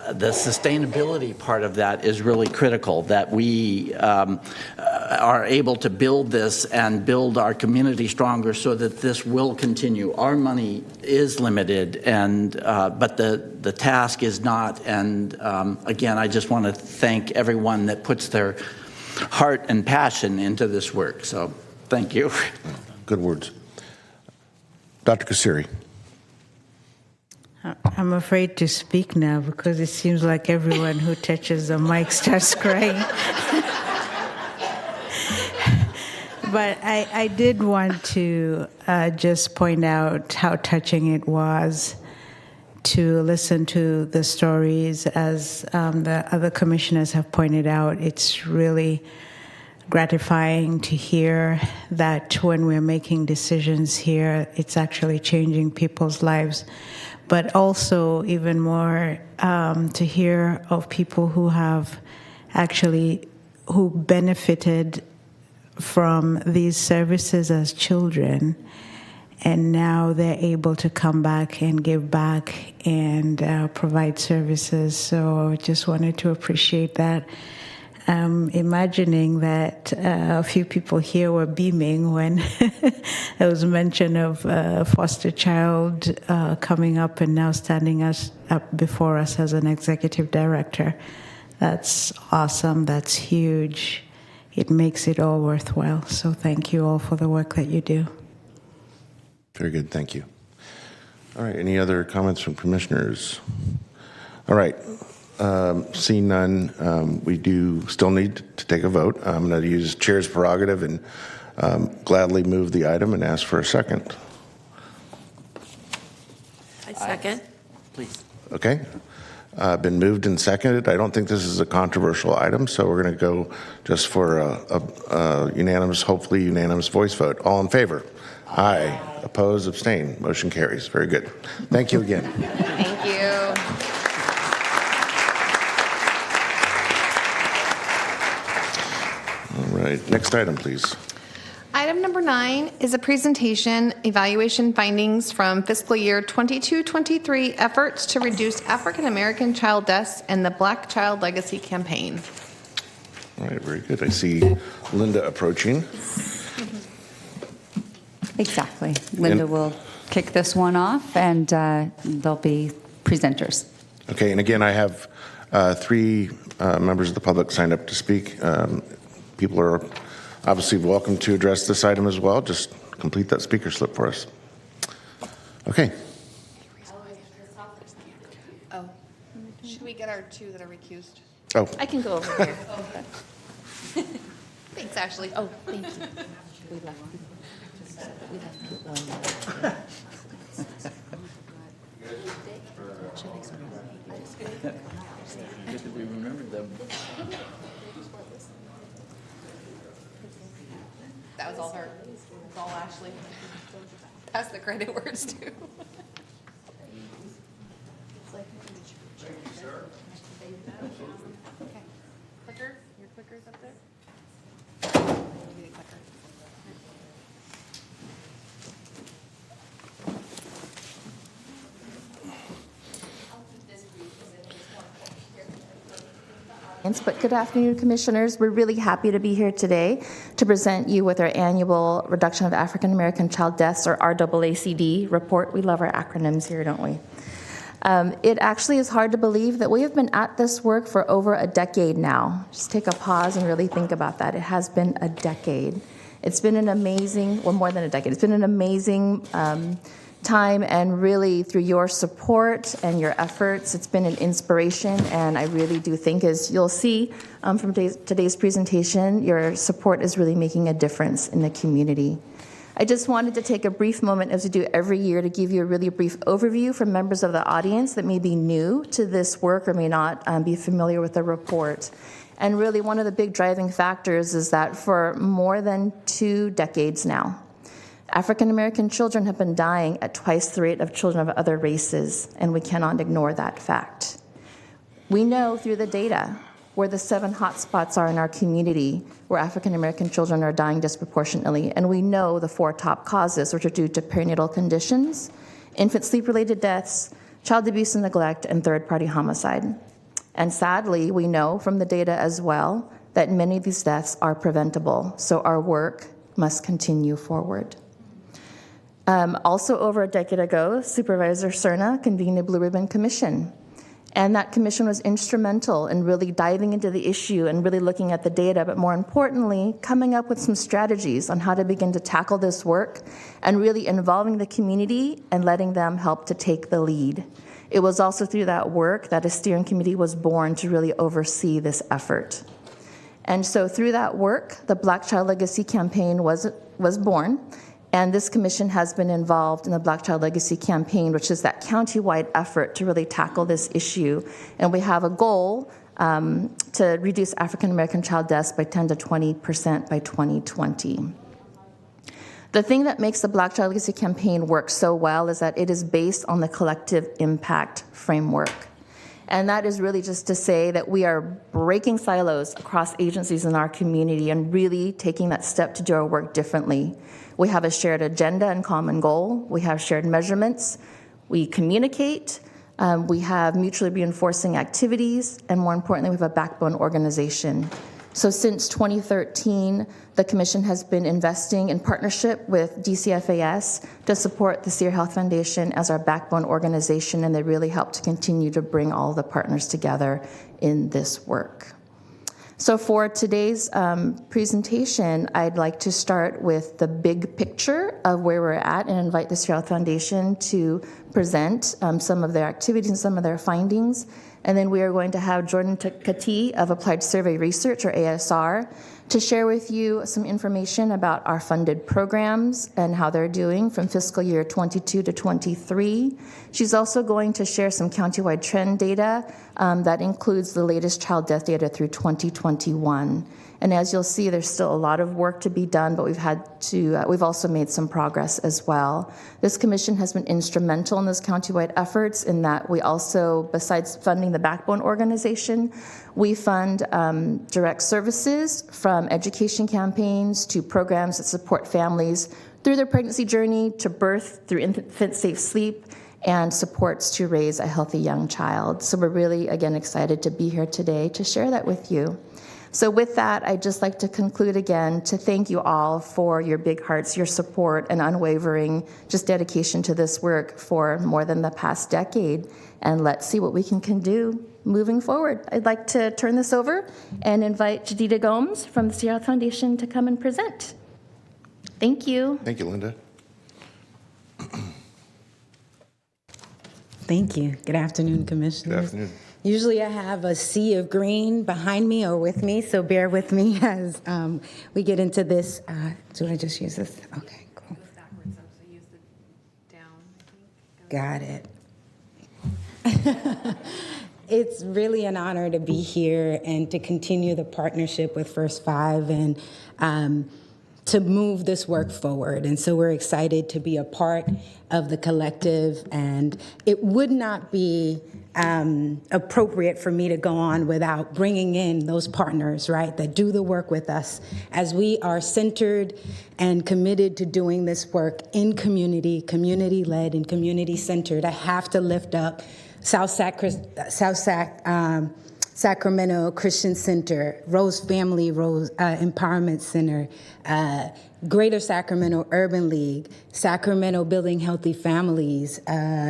the sustainability part of that is really critical, that we are able to build this and build our community stronger so that this will continue. Our money is limited, and but the task is not. And again, I just want to thank everyone that puts their heart and passion into this work. So thank you. Good words. Dr. Kasiri. I'm afraid to speak now because it seems like everyone who touches the mic starts crying. But I did want to just point out how touching it was to listen to the stories. As the other commissioners have pointed out, it's really gratifying to hear that when we're making decisions here, it's actually changing people's lives. But also even more to hear of people who have who benefited from these services as children, and now they're able to come back and give back and provide services. So I just wanted to appreciate that. Imagining that a few people here were beaming when there was mention of a foster child coming up and now standing up before us as an executive director. That's awesome. That's huge. It makes it all worthwhile. So thank you all for the work that you do. Very good. Thank you. All right. Any other comments from commissioners? All right. Seeing none, we do still need to take a vote. I'm going to use chair's prerogative and gladly move the item and ask for a second. I second. Please. Okay. Been moved and seconded. I don't think this is a controversial item, so we're going to go just for a unanimous, hopefully unanimous voice vote. All in favor? Aye. Oppose, abstain. Motion carries. Very good. Thank you again. Thank you. All right. Next item, please. Item number 9 is a presentation, evaluation findings from fiscal year 22-23 efforts to reduce African American child deaths and the Black Child Legacy Campaign. All right, very good. I see Linda approaching. Exactly. Linda will kick this one off, and there'll be presenters. Okay, and again, I have 3 members of the public signed up to speak. People are obviously welcome to address this item as well. Just complete that speaker slip for us. Okay. Oh, should we get our 2 that are recused? Oh. I can go over here. Thanks, Ashley. Oh, thank you. We remember them. That was all her. It's all Ashley. Pass the credit where it's due. Okay. Clicker? Your clicker's up there? Give me the clicker. But good afternoon, Commissioners. We're really happy to be here today to present you with our annual Reduction of African American Child Deaths, or RAACD, report. We love our acronyms here, don't we? It actually is hard to believe that we have been at this work for over a decade now. Just take a pause and really think about that. It has been a decade. It's been an amazing, well, more than a decade. It's been an amazing time, and really through your support and your efforts, it's been an inspiration. And I really do think, as you'll see from today's presentation, your support is really making a difference in the community. I just wanted to take a brief moment, as we do every year, to give you a really brief overview for members of the audience that may be new to this work or may not be familiar with the report. And really, one of the big driving factors is that for more than 2 decades now, African American children have been dying at twice the rate of children of other races, and we cannot ignore that fact. We know through the data where the 7 hotspots are in our community where African American children are dying disproportionately, and we know the 4 top causes, which are due to perinatal conditions, infant sleep-related deaths, child abuse and neglect, and third-party homicide. And sadly, we know from the data as well that many of these deaths are preventable, so our work must continue forward. Also, over a decade ago, Supervisor Cerna convened a Blue Ribbon Commission. And that commission was instrumental in really diving into the issue and really looking at the data, but more importantly, coming up with some strategies on how to begin to tackle this work and really involving the community and letting them help to take the lead. It was also through that work that a steering committee was born to really oversee this effort. And so through that work, the Black Child Legacy Campaign was born. And this commission has been involved in the Black Child Legacy Campaign, which is that county-wide effort to really tackle this issue. And we have a goal to reduce African American child deaths by 10 to 20% by 2020. The thing that makes the Black Child Legacy Campaign work so well is that it is based on the collective impact framework. And that is really just to say that we are breaking silos across agencies in our community and really taking that step to do our work differently. We have a shared agenda and common goal. We have shared measurements. We communicate. We have mutually reinforcing activities. And more importantly, we have a backbone organization. So since 2013, the Commission has been investing in partnership with DCFAS to support the Seer Health Foundation as our backbone organization, and they really help to continue to bring all the partners together in this work. So for today's presentation, I'd like to start with the big picture of where we're at and invite the Seer Health Foundation to present some of their activities and some of their findings. And then we are going to have Jordan Kati of Applied Survey Research, or ASR, to share with you some information about our funded programs and how they're doing from fiscal year 22 to 23. She's also going to share some countywide trend data that includes the latest child death data through 2021. And as you'll see, there's still a lot of work to be done, but we've also made some progress as well. This commission has been instrumental in those countywide efforts in that we also, besides funding the backbone organization, we fund direct services from education campaigns to programs that support families through their pregnancy journey to birth, through infant safe sleep, and supports to raise a healthy young child. So we're really, again, excited to be here today to share that with you. So with that, I'd just like to conclude again to thank you all for your big hearts, your support, and unwavering just dedication to this work for more than the past decade. And let's see what we can do moving forward. I'd like to turn this over and invite Jadida Gomes from the Seer Health Foundation to come and present. Thank you. Thank you, Linda. Thank you. Good afternoon, Commissioners. Good afternoon. Usually I have a sea of green behind me or with me, so bear with me as we get into this. Do I just use this? Okay, cool. Got it. It's really an honor to be here and to continue the partnership with First5 and to move this work forward. And so we're excited to be a part of the collective, and it would not be appropriate for me to go on without bringing in those partners, right, that do the work with us as we are centered and committed to doing this work in community, community-led and community-centered. I have to lift up Sacramento Christian Center, Rose Family Empowerment Center, Greater Sacramento Urban League, Sacramento Building Healthy Families,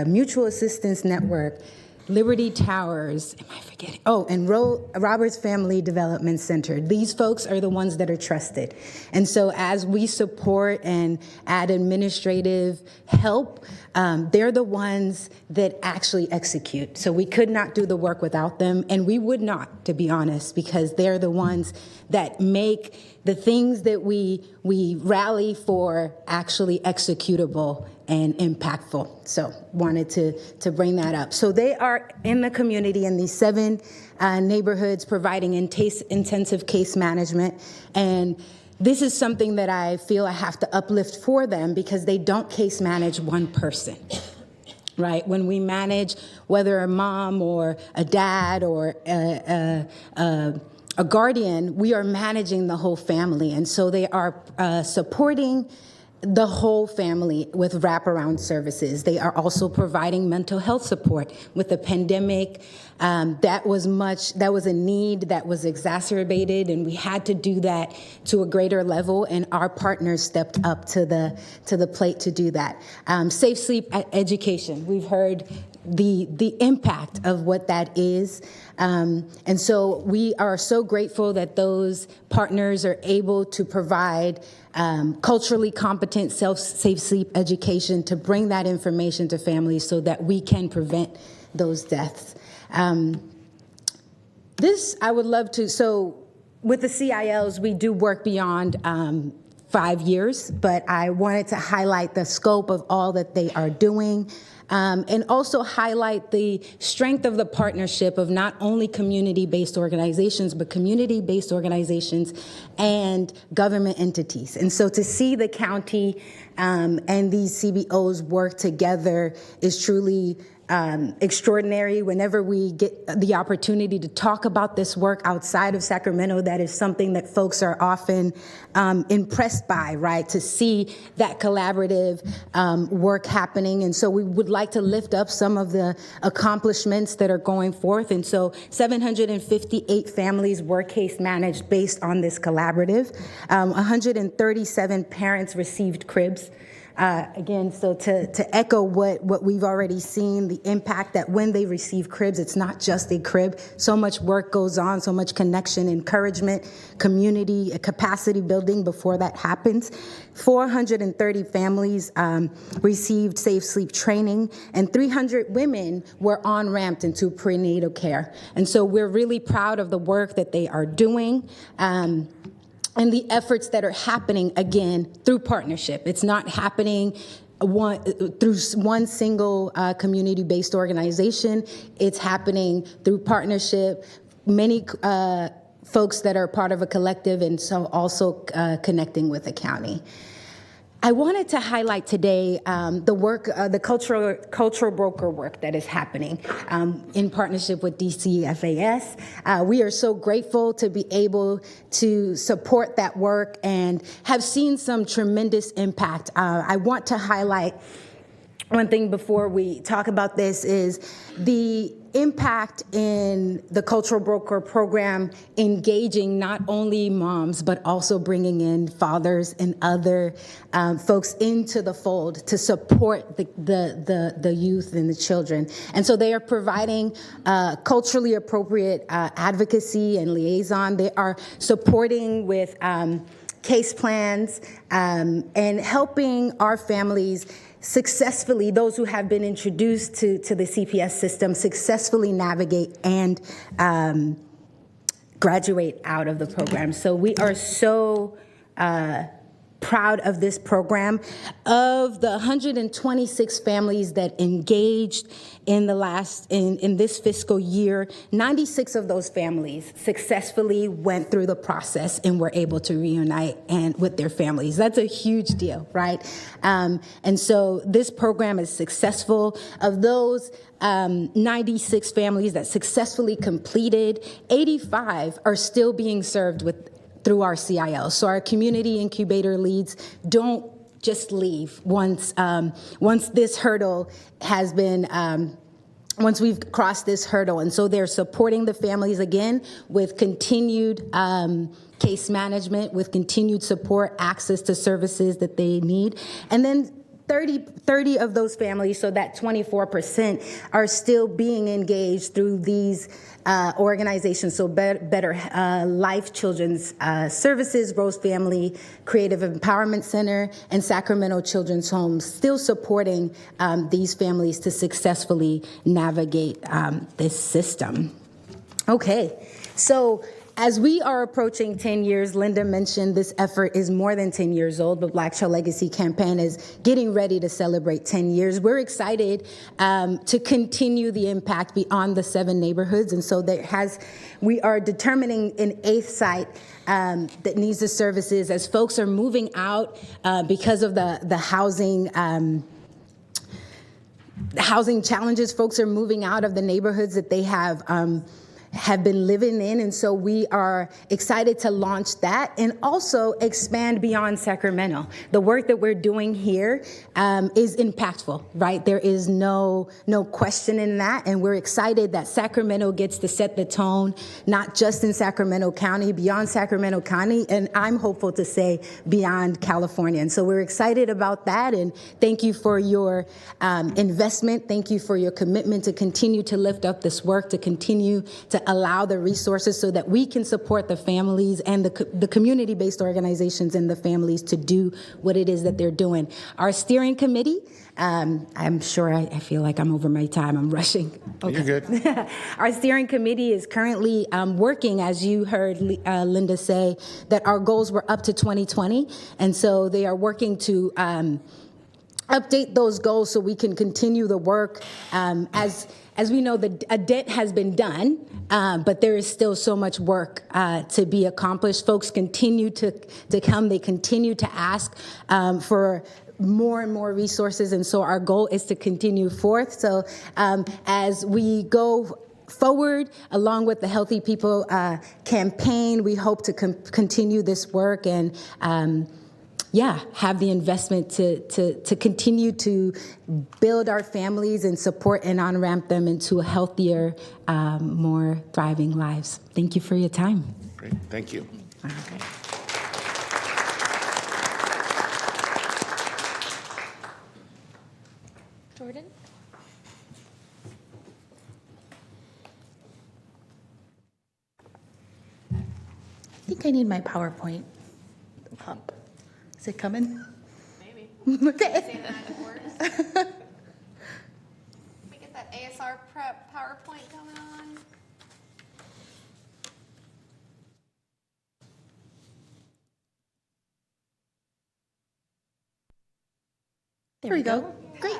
Mutual Assistance Network, Liberty Towers, am I forgetting? Oh, and Roberts Family Development Center. These folks are the ones that are trusted. And so as we support and add administrative help, they're the ones that actually execute. So we could not do the work without them, and we would not, to be honest, because they're the ones that make the things that we rally for actually executable and impactful. So wanted to bring that up. So they are in the community in these 7 neighborhoods providing intensive case management. And this is something that I feel I have to uplift for them because they don't case manage one person. Right? When we manage, whether a mom or a dad or a guardian, we are managing the whole family. And so they are supporting the whole family with wraparound services. They are also providing mental health support. With the pandemic, that was a need that was exacerbated, and we had to do that to a greater level, and our partners stepped up to the plate to do that. Safe sleep education. We've heard the impact of what that is. And so we are so grateful that those partners are able to provide culturally competent safe sleep education to bring that information to families so that we can prevent those deaths. This I would love to, so with the CILs, we do work beyond 5 years, but I wanted to highlight the scope of all that they are doing. And also highlight the strength of the partnership of not only community-based organizations, but community-based organizations and government entities. And so to see the county and these CBOs work together is truly extraordinary. Whenever we get the opportunity to talk about this work outside of Sacramento, that is something that folks are often impressed by, right? To see that collaborative work happening. And so we would like to lift up some of the accomplishments that are going forth. And so 758 families were case managed based on this collaborative. 137 parents received cribs. Again, so to echo what we've already seen, the impact that when they receive cribs, it's not just a crib. So much work goes on, so much connection, encouragement, community, capacity building before that happens. 430 families received safe sleep training, and 300 women were on-ramped into prenatal care. And so we're really proud of the work that they are doing. And the efforts that are happening, again, through partnership. It's not happening through one single community-based organization. It's happening through partnership, many folks that are part of a collective, and so also connecting with the county. I wanted to highlight today the work, the cultural broker work that is happening in partnership with DCFAS. We are so grateful to be able to support that work and have seen some tremendous impact. I want to highlight one thing before we talk about this is the impact in the cultural broker program engaging not only moms but also bringing in fathers and other folks into the fold to support the youth and the children. And so they are providing culturally appropriate advocacy and liaison. They are supporting with case plans and helping our families successfully, those who have been introduced to the CPS system, successfully navigate and graduate out of the program. So we are so proud of this program. Of the 126 families that engaged in this fiscal year, 96 of those families successfully went through the process and were able to reunite with their families. That's a huge deal, right? And so this program is successful. Of those 96 families that successfully completed, 85 are still being served through our CIL. So our community incubator leads don't just leave once this hurdle has been, once we've crossed this hurdle. And so they're supporting the families again with continued case management, with continued support, access to services that they need. And then 30 of those families, so that 24% are still being engaged through these organizations. So Better Life Children's Services, Rose Family Creative Empowerment Center, and Sacramento Children's Homes, still supporting these families to successfully navigate this system. Okay, so as we are approaching 10 years, Linda mentioned this effort is more than 10 years old, but Black Child Legacy Campaign is getting ready to celebrate 10 years. We're excited to continue the impact beyond the 7 neighborhoods. And so we are determining an 8th site that needs the services as folks are moving out because of the housing challenges. Folks are moving out of the neighborhoods that they have been living in, and so we are excited to launch that and also expand beyond Sacramento. The work that we're doing here is impactful, right? There is no question in that, and we're excited that Sacramento gets to set the tone, not just in Sacramento County, beyond Sacramento County, and I'm hopeful to say beyond California. And so we're excited about that, and thank you for your investment. Thank you for your commitment to continue to lift up this work, to continue to allow the resources so that we can support the families and the community-based organizations and the families to do what it is that they're doing. Our steering committee, I'm sure I feel like I'm over my time. I'm rushing. Okay. You're good. Our steering committee is currently working, as you heard Linda say, that our goals were up to 2020. And so they are working to update those goals so we can continue the work. As we know, a debt has been done, but there is still so much work to be accomplished. Folks continue to come. They continue to ask for more and more resources, and so our goal is to continue forth. So as we go forward, along with the Healthy People campaign, we hope to continue this work and have the investment to continue to build our families and support and on-ramp them into healthier, more thriving lives. Thank you for your time. Great, thank you. Okay. Jordan? I think I need my PowerPoint up. Is it coming? Maybe. Okay. Let me get that ASR prep PowerPoint going on. There we go. Great.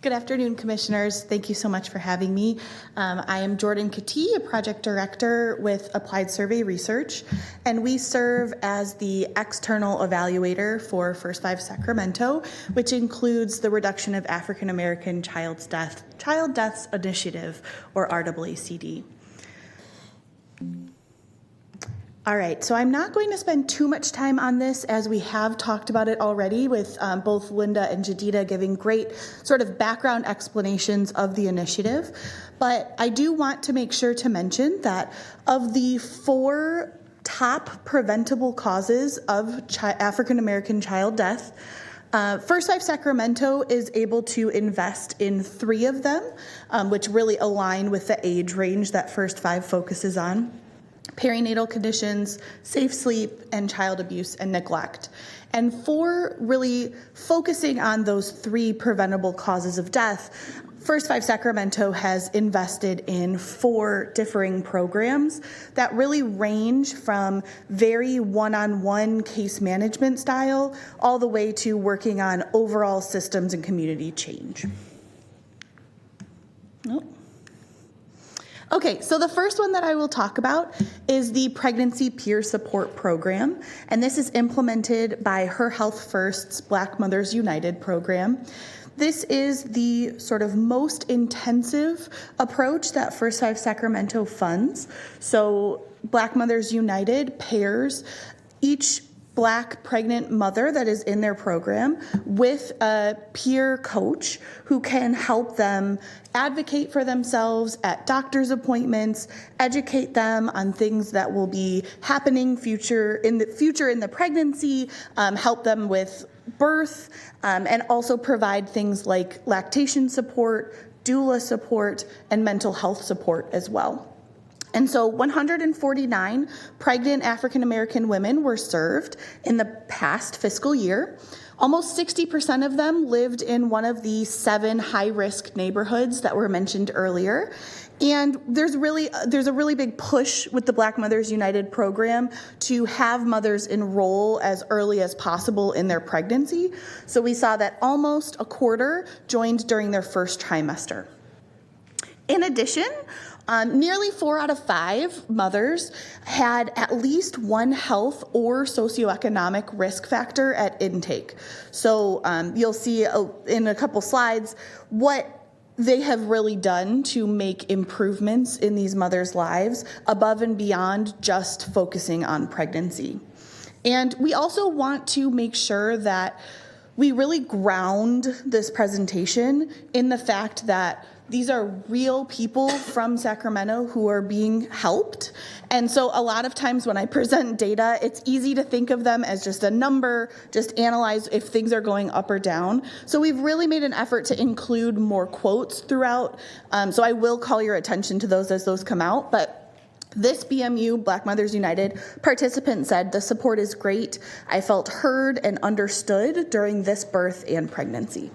Good afternoon, Commissioners. Thank you so much for having me. I am Jordan Kati, a project director with Applied Survey Research, and we serve as the external evaluator for First5 Sacramento, which includes the Reduction of African American Child Deaths Initiative, or RAACD. All right, so I'm not going to spend too much time on this as we have talked about it already with both Linda and Jadida giving great sort of background explanations of the initiative. But I do want to make sure to mention that of the 4 top preventable causes of African American child death, First5 Sacramento is able to invest in 3 of them, which really align with the age range that First5 focuses on: perinatal conditions, safe sleep, and child abuse and neglect. And for really focusing on those 3 preventable causes of death, First5 Sacramento has invested in 4 differing programs that really range from very one-on-one case management style all the way to working on overall systems and community change. Okay, so the first one that I will talk about is the Pregnancy Peer Support Program, and this is implemented by Her Health First's Black Mothers United program. This is the sort of most intensive approach that First5 Sacramento funds. So Black Mothers United pairs each Black pregnant mother that is in their program with a peer coach who can help them advocate for themselves at doctor's appointments, educate them on things that will be happening in the pregnancy, help them with birth, and also provide things like lactation support, doula support, and mental health support as well. And so 149 pregnant African American women were served in the past fiscal year. Almost 60% of them lived in one of the 7 high-risk neighborhoods that were mentioned earlier. And there's a really big push with the Black Mothers United program to have mothers enroll as early as possible in their pregnancy. So we saw that almost a quarter joined during their first trimester. In addition, nearly 4 out of 5 mothers had at least one health or socioeconomic risk factor at intake. So you'll see in a couple slides what they have really done to make improvements in these mothers' lives above and beyond just focusing on pregnancy. And we also want to make sure that we really ground this presentation in the fact that these are real people from Sacramento who are being helped. And so a lot of times when I present data, it's easy to think of them as just a number, just analyze if things are going up or down. So we've really made an effort to include more quotes throughout. So I will call your attention to those as those come out. But this BMU, Black Mothers United, participant said, "The support is great. I felt heard and understood during this birth and pregnancy."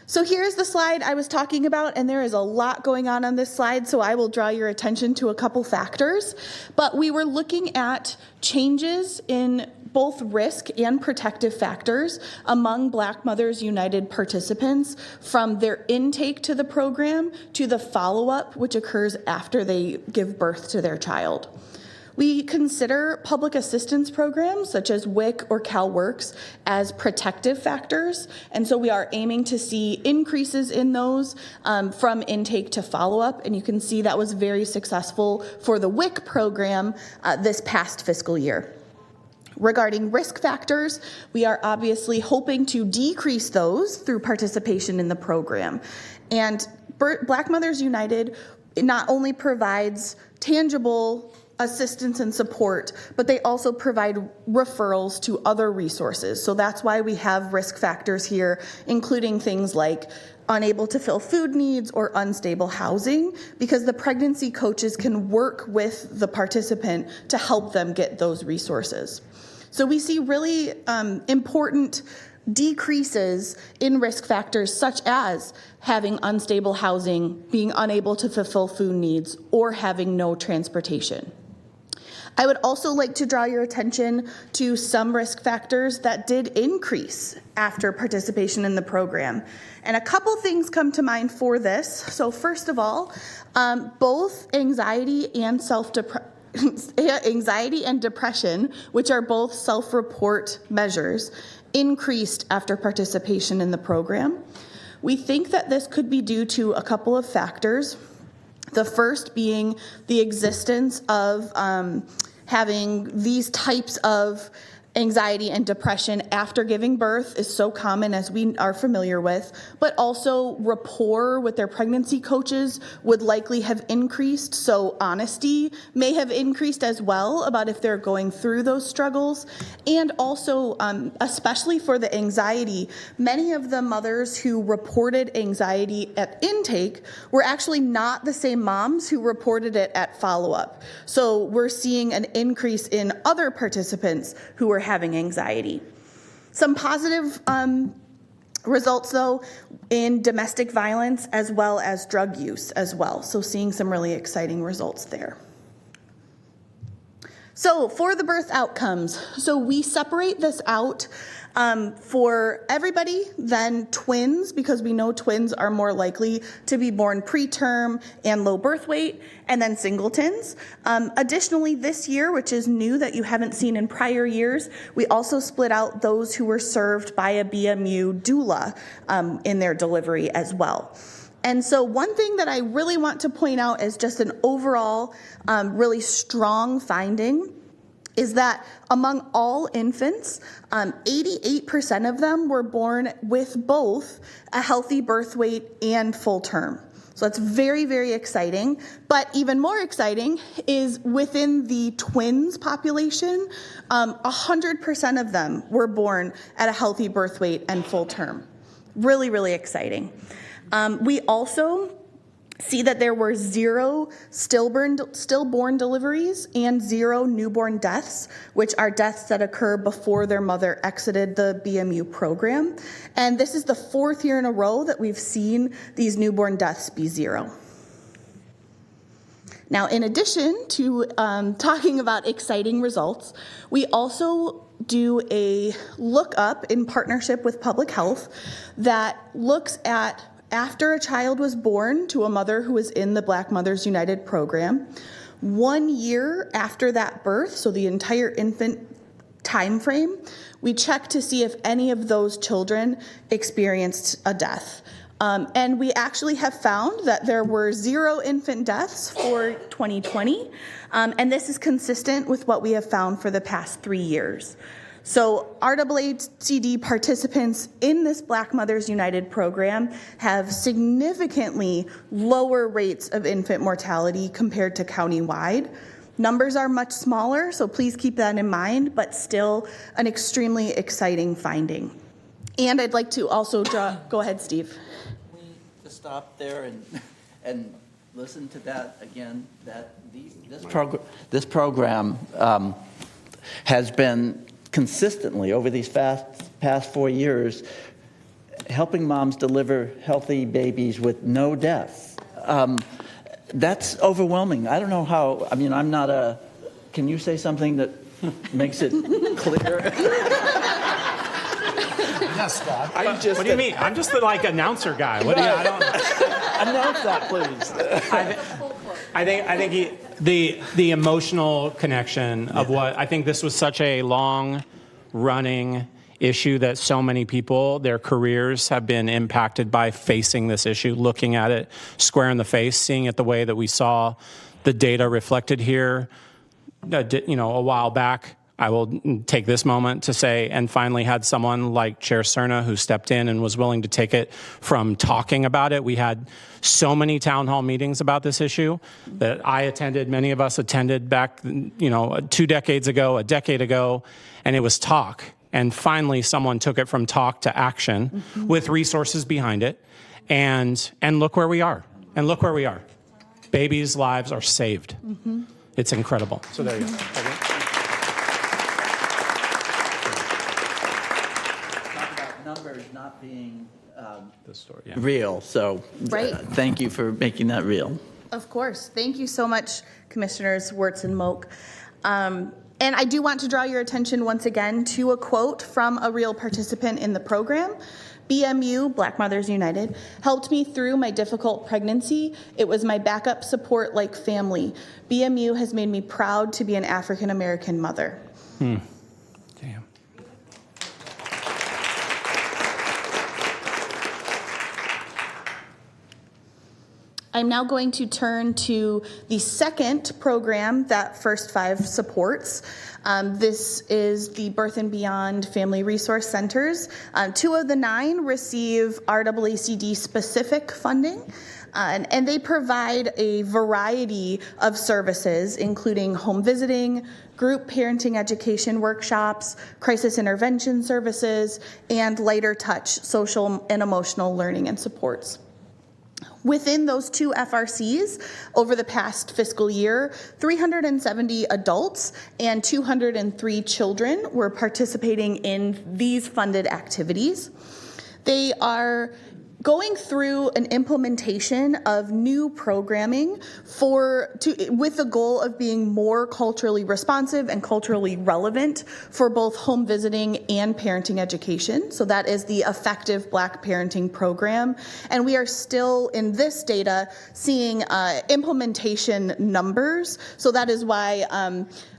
So here's the slide I was talking about, and there is a lot going on this slide, so I will draw your attention to a couple factors. But we were looking at changes in both risk and protective factors among Black Mothers United participants from their intake to the program to the follow-up, which occurs after they give birth to their child. We consider public assistance programs such as WIC or CalWORKS as protective factors, and so we are aiming to see increases in those from intake to follow-up, and you can see that was very successful for the WIC program this past fiscal year. Regarding risk factors, we are obviously hoping to decrease those through participation in the program. And Black Mothers United not only provides tangible assistance and support, but they also provide referrals to other resources. So that's why we have risk factors here, including things like unable to fill food needs or unstable housing, because the pregnancy coaches can work with the participant to help them get those resources. So we see really important decreases in risk factors such as having unstable housing, being unable to fulfill food needs, or having no transportation. I would also like to draw your attention to some risk factors that did increase after participation in the program. And a couple things come to mind for this. So first of all, both anxiety and depression, which are both self-report measures, increased after participation in the program. We think that this could be due to a couple of factors. The first being the existence of having these types of anxiety and depression after giving birth is so common, as we are familiar with, but also rapport with their pregnancy coaches would likely have increased, so honesty may have increased as well about if they're going through those struggles. And also, especially for the anxiety, many of the mothers who reported anxiety at intake were actually not the same moms who reported it at follow-up. So we're seeing an increase in other participants who were having anxiety. Some positive results, though, in domestic violence as well as drug use as well. So seeing some really exciting results there. So for the birth outcomes, so we separate this out for everybody, then twins, because we know twins are more likely to be born preterm and low birth weight, and then singletons. Additionally, this year, which is new that you haven't seen in prior years, we also split out those who were served by a BMU doula in their delivery as well. And so one thing that I really want to point out as just an overall really strong finding is that among all infants, 88% of them were born with both a healthy birth weight and full term. So that's very, very exciting. But even more exciting is within the twins population, 100% of them were born at a healthy birth weight and full term. Really, really exciting. We also see that there were 0 stillborn deliveries and 0 newborn deaths, which are deaths that occur before their mother exited the BMU program. And this is the 4th year in a row that we've seen these newborn deaths be 0. Now, in addition to talking about exciting results, we also do a look-up in partnership with Public Health that looks at after a child was born to a mother who was in the Black Mothers United program, 1 year after that birth, so the entire infant time frame, we check to see if any of those children experienced a death. And we actually have found that there were 0 infant deaths for 2020, and this is consistent with what we have found for the past 3 years. So RAACD participants in this Black Mothers United program have significantly lower rates of infant mortality compared to countywide. Numbers are much smaller, so please keep that in mind, but still an extremely exciting finding. And I'd like to also go ahead, Steve. To stop there and listen to that again, that this program has been consistently over these past 4 years helping moms deliver healthy babies with no deaths. That's overwhelming. I don't know how, I mean, I'm not a, can you say something that makes it clear? Yes, Scott. What do you mean? I'm just the announcer guy. What do you? I don't announce that, please. I think the emotional connection of what I think this was such a long running issue that so many people, their careers have been impacted by facing this issue, looking at it square in the face, seeing it the way that we saw the data reflected here, a while back. I will take this moment to say, and finally had someone like Chair Cerna who stepped in and was willing to take it from talking about it. We had so many town hall meetings about this issue that I attended, many of us attended back, 2 decades ago, a decade ago, and it was talk. And finally, someone took it from talk to action with resources behind it. And look where we are. And look where we are. Babies' lives are saved. It's incredible. So there you go. Numbers not being the story, real. So Right. Thank you for making that real. Of course. Thank you so much, Commissioners Wirtz and Moak. And I do want to draw your attention once again to a quote from a real participant in the program. BMU, Black Mothers United, helped me through my difficult pregnancy. It was my backup support like family. BMU has made me proud to be an African American mother. Damn. I'm now going to turn to the second program that First5 supports. This is the Birth and Beyond Family Resource Centers. 2 of the 9 receive RAACD specific funding, and they provide a variety of services, including home visiting, group parenting education workshops, crisis intervention services, and lighter touch social and emotional learning and supports. Within those 2 FRCs, over the past fiscal year, 370 adults and 203 children were participating in these funded activities. They are going through an implementation of new programming with the goal of being more culturally responsive and culturally relevant for both home visiting and parenting education. So that is the Effective Black Parenting Program. And we are still in this data seeing implementation numbers. So that is why,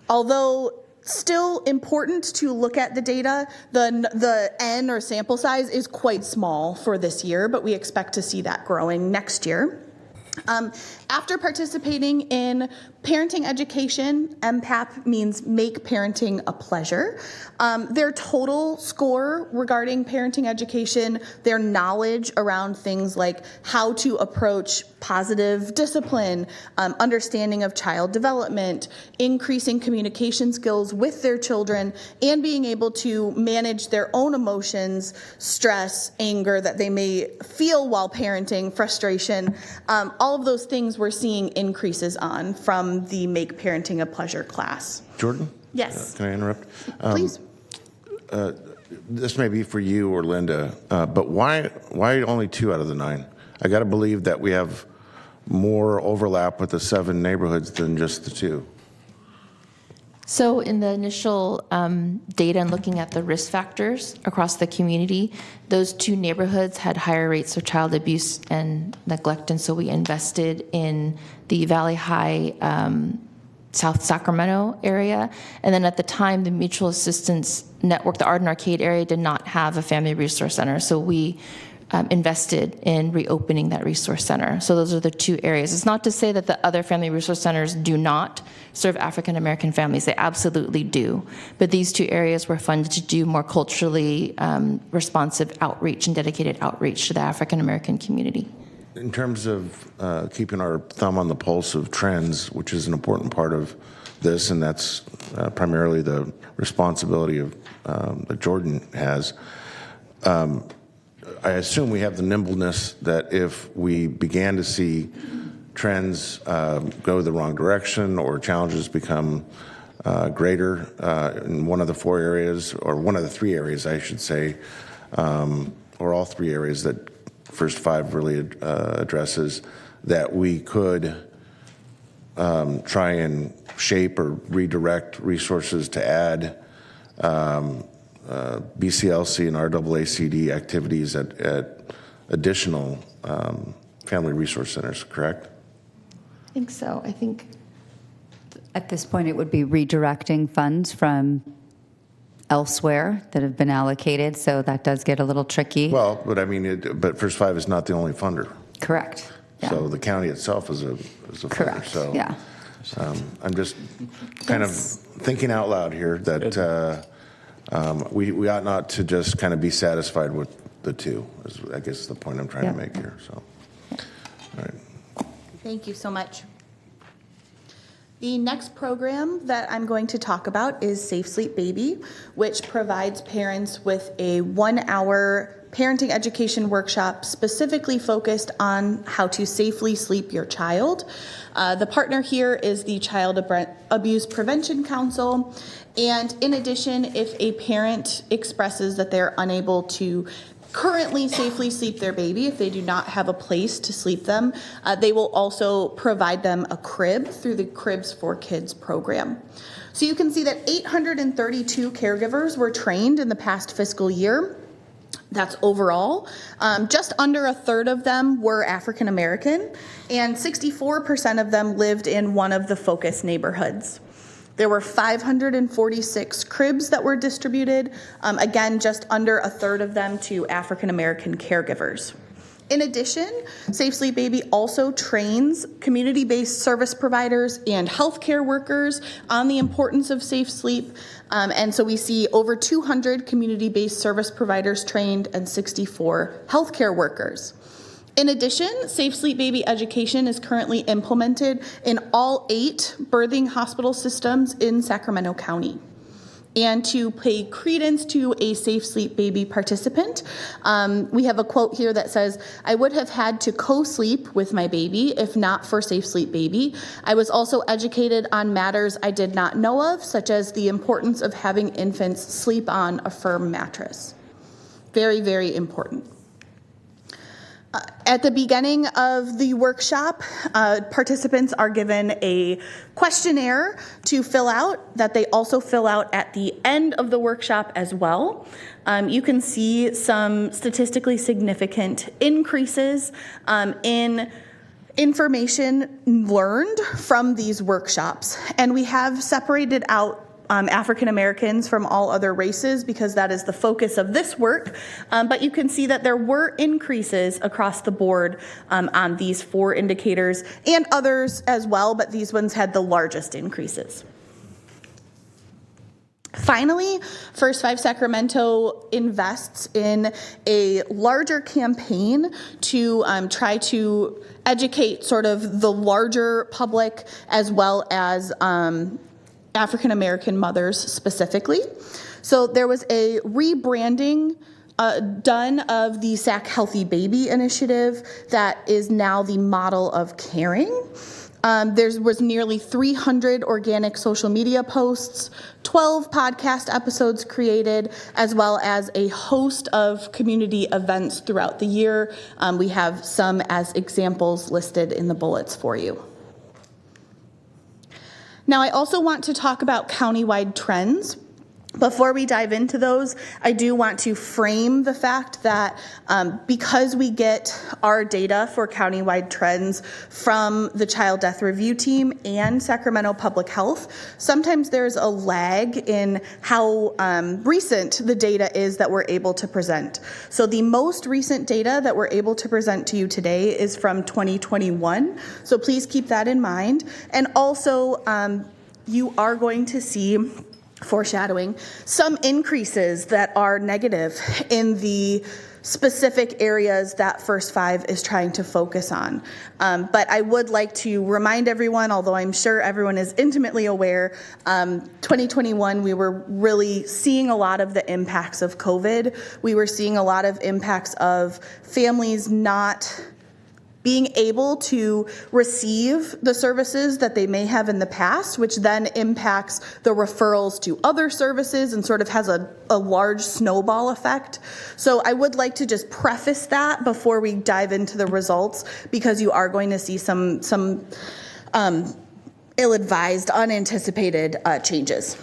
although still important to look at the data, the N or sample size is quite small for this year, but we expect to see that growing next year. After participating in Parenting education, MPAP, means make parenting a pleasure. Their total score regarding parenting education, their knowledge around things like how to approach positive discipline, understanding of child development, increasing communication skills with their children, and being able to manage their own emotions, stress, anger that they may feel while parenting, frustration, all of those things we're seeing increases on from the Make Parenting a Pleasure class. Jordan? Yes. Can I interrupt? Please. This may be for you or Linda, but why only 2 out of the 9? I got to believe that we have more overlap with the 7 neighborhoods than just the 2. So in the initial data and looking at the risk factors across the community, those 2 neighborhoods had higher rates of child abuse and neglect, and so we invested in the Valley High South Sacramento area. And then at the time, the Mutual Assistance Network, the Arden Arcade area, did not have a family resource center, so we invested in reopening that resource center. So those are the 2 areas. It's not to say that the other family resource centers do not serve African American families. They absolutely do. But these 2 areas were funded to do more culturally responsive outreach and dedicated outreach to the African American community. In terms of keeping our thumb on the pulse of trends, which is an important part of this, and that's primarily the responsibility of that Jordan has, I assume we have the nimbleness that if we began to see trends go the wrong direction or challenges become greater in one of the 4 areas, or one of the 3 areas, I should say, or all 3 areas that First5 really addresses, that we could try and shape or redirect resources to add BCLC and RAACD activities at additional family resource centers, correct? I think so. I think At this point, it would be redirecting funds from elsewhere that have been allocated, so that does get a little tricky. Well, but I mean, but First5 is not the only funder. Correct. Yeah. So the county itself is a Correct. funder. So Yeah. I'm just kind of thinking out loud here that we ought not to just kind of be satisfied with the 2, is, I guess, is the point I'm trying to make here. So, all right. Thank you so much. The next program that I'm going to talk about is Safe Sleep Baby, which provides parents with a 1-hour parenting education workshop specifically focused on how to safely sleep your child. The partner here is the Child Abuse Prevention Council. And in addition, if a parent expresses that they're unable to currently safely sleep their baby, if they do not have a place to sleep them, they will also provide them a crib through the Cribs for Kids program. So you can see that 832 caregivers were trained in the past fiscal year. That's overall. Just under a third of them were African American, and 64% of them lived in one of the focus neighborhoods. There were 546 cribs that were distributed, again, just under a third of them to African American caregivers. In addition, Safe Sleep Baby also trains community-based service providers and healthcare workers on the importance of safe sleep. And so we see over 200 community-based service providers trained and 64 healthcare workers. In addition, Safe Sleep Baby education is currently implemented in all 8 birthing hospital systems in Sacramento County. And to pay credence to a Safe Sleep Baby participant, we have a quote here that says, "I would have had to co-sleep with my baby if not for Safe Sleep Baby. I was also educated on matters I did not know of, such as the importance of having infants sleep on a firm mattress." Very, very important. At the beginning of the workshop, participants are given a questionnaire to fill out that they also fill out at the end of the workshop as well. You can see some statistically significant increases in information learned from these workshops. And we have separated out African Americans from all other races because that is the focus of this work. But you can see that there were increases across the board on these 4 indicators and others as well, but these ones had the largest increases. Finally, First5 Sacramento invests in a larger campaign to try to educate sort of the larger public as well as African American mothers specifically. So there was a rebranding done of the Sac Healthy Baby initiative that is now the model of caring. There was nearly 300 organic social media posts, 12 podcast episodes created, as well as a host of community events throughout the year. We have some as examples listed in the bullets for you. Now, I also want to talk about countywide trends. Before we dive into those, I do want to frame the fact that because we get our data for countywide trends from the Child Death Review Team and Sacramento Public Health, sometimes there's a lag in how recent the data is that we're able to present. So the most recent data that we're able to present to you today is from 2021. So please keep that in mind. And also, you are going to see foreshadowing, some increases that are negative in the specific areas that First5 is trying to focus on. But I would like to remind everyone, although I'm sure everyone is intimately aware, 2021, we were really seeing a lot of the impacts of COVID. We were seeing a lot of impacts of families not being able to receive the services that they may have in the past, which then impacts the referrals to other services and sort of has a large snowball effect. So I would like to just preface that before we dive into the results, because you are going to see some ill-advised, unanticipated changes.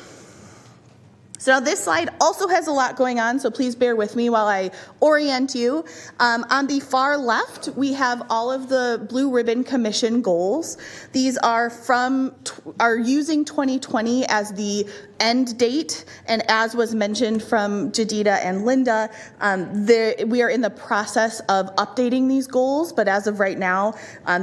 So now this slide also has a lot going on, so please bear with me while I orient you. On the far left, we have all of the Blue Ribbon Commission goals. These are using 2020 as the end date, and as was mentioned from Jadida and Linda, we are in the process of updating these goals, but as of right now,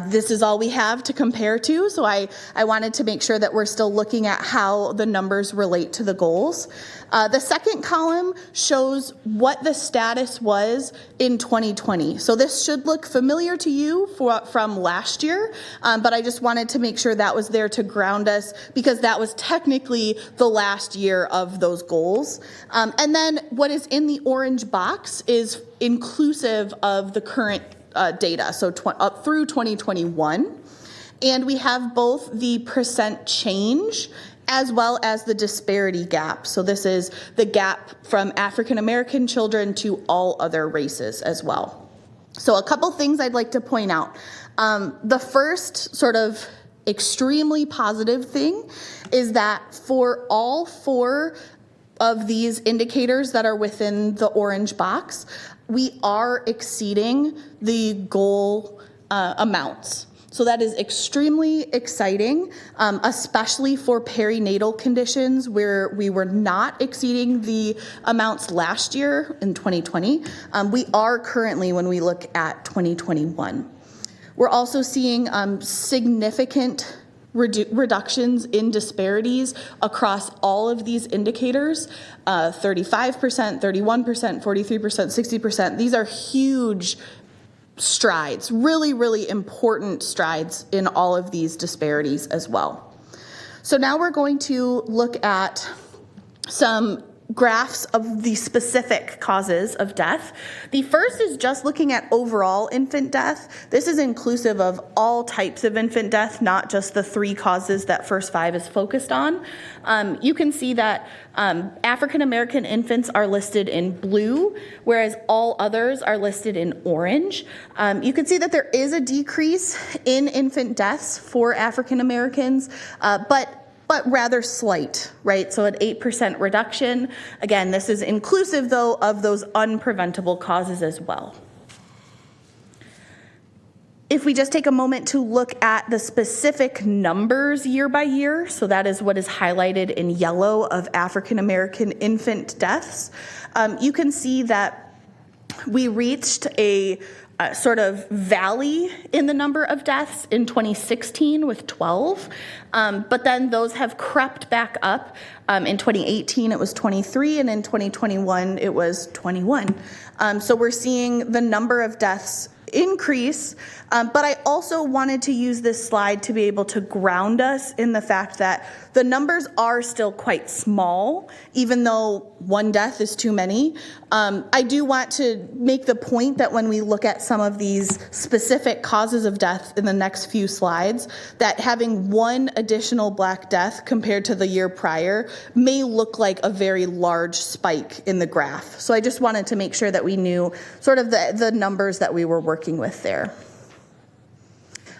this is all we have to compare to, so I wanted to make sure that we're still looking at how the numbers relate to the goals. The second column shows what the status was in 2020. So this should look familiar to you from last year, but I just wanted to make sure that was there to ground us, because that was technically the last year of those goals. And then what is in the orange box is inclusive of the current data, so up through 2021. And we have both the percent change as well as the disparity gap. So this is the gap from African American children to all other races as well. So a couple things I'd like to point out. The first sort of extremely positive thing is that for all 4 of these indicators that are within the orange box, we are exceeding the goal amounts. So that is extremely exciting, especially for perinatal conditions where we were not exceeding the amounts last year in 2020. We are currently when we look at 2021. We're also seeing significant reductions in disparities across all of these indicators, 35%, 31%, 43%, 60%. These are huge strides, really, really important strides in all of these disparities as well. So now we're going to look at some graphs of the specific causes of death. The first is just looking at overall infant death. This is inclusive of all types of infant death, not just the 3 causes that First5 is focused on. You can see that African American infants are listed in blue, whereas all others are listed in orange. You can see that there is a decrease in infant deaths for African Americans, but rather slight, right? So an 8% reduction. Again, this is inclusive, though, of those unpreventable causes as well. If we just take a moment to look at the specific numbers year by year, so that is what is highlighted in yellow of African American infant deaths, you can see that we reached a sort of valley in the number of deaths in 2016 with 12, but then those have crept back up. In 2018 it was 23, and in 2021 it was 21. So we're seeing the number of deaths increase, but I also wanted to use this slide to be able to ground us in the fact that the numbers are still quite small, even though one death is too many. I do want to make the point that when we look at some of these specific causes of death in the next few slides, that having one additional Black death compared to the year prior may look like a very large spike in the graph. So I just wanted to make sure that we knew sort of the numbers that we were working with there.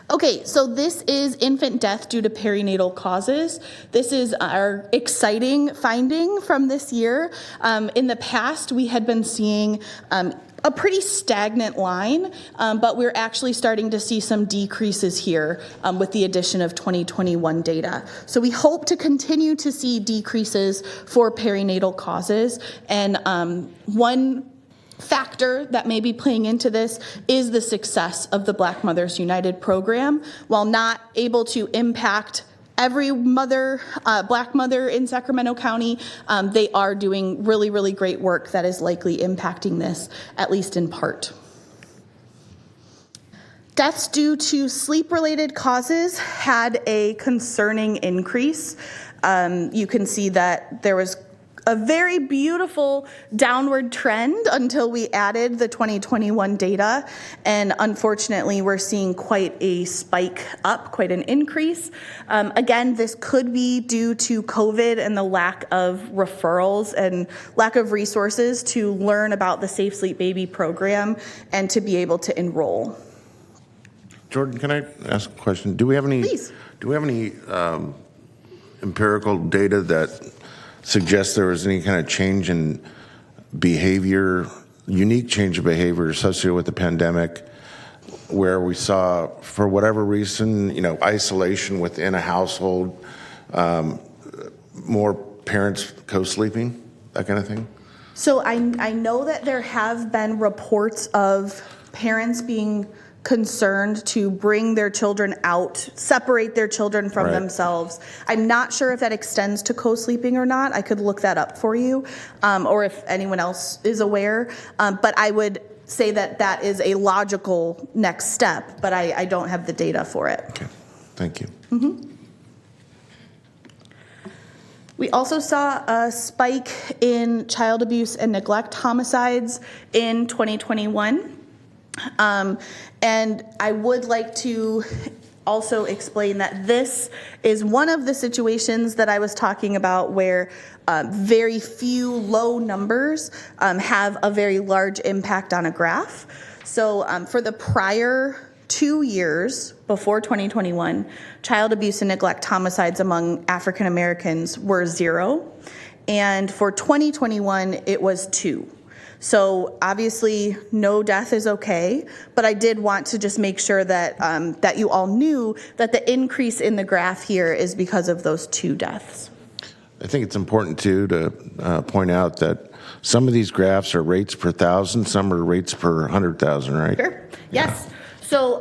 Okay, so this is infant death due to perinatal causes. This is our exciting finding from this year. In the past, we had been seeing a pretty stagnant line, but we're actually starting to see some decreases here with the addition of 2021 data. So we hope to continue to see decreases for perinatal causes. And one factor that may be playing into this is the success of the Black Mothers United program. While not able to impact every mother, Black mother in Sacramento County, they are doing really, really great work that is likely impacting this, at least in part. Deaths due to sleep-related causes had a concerning increase. You can see that there was a very beautiful downward trend until we added the 2021 data. And unfortunately, we're seeing quite a spike up, quite an increase. Again, this could be due to COVID and the lack of referrals and lack of resources to learn about the Safe Sleep Baby program and to be able to enroll. Jordan, can I ask a question? Do we have any? Please. Do we have any empirical data that suggests there was any kind of change in behavior, unique change of behavior associated with the pandemic, where we saw, for whatever reason, isolation within a household, more parents co-sleeping, that kind of thing? So I know that there have been reports of parents being concerned to bring their children out, separate their children from themselves. I'm not sure if that extends to co-sleeping or not. I could look that up for you, or if anyone else is aware. But I would say that that is a logical next step, but I don't have the data for it. Okay, thank you. Mm-hmm. We also saw a spike in child abuse and neglect homicides in 2021. And I would like to also explain that this is one of the situations that I was talking about where very few low numbers have a very large impact on a graph. So for the prior 2 years before 2021, child abuse and neglect homicides among African Americans were 0. And for 2021, it was 2. So obviously no death is okay, but I did want to just make sure that that you all knew that the increase in the graph here is because of those 2 deaths. I think it's important too to point out that some of these graphs are rates per 1,000, some are rates per 100,000, right? Sure. Yes. So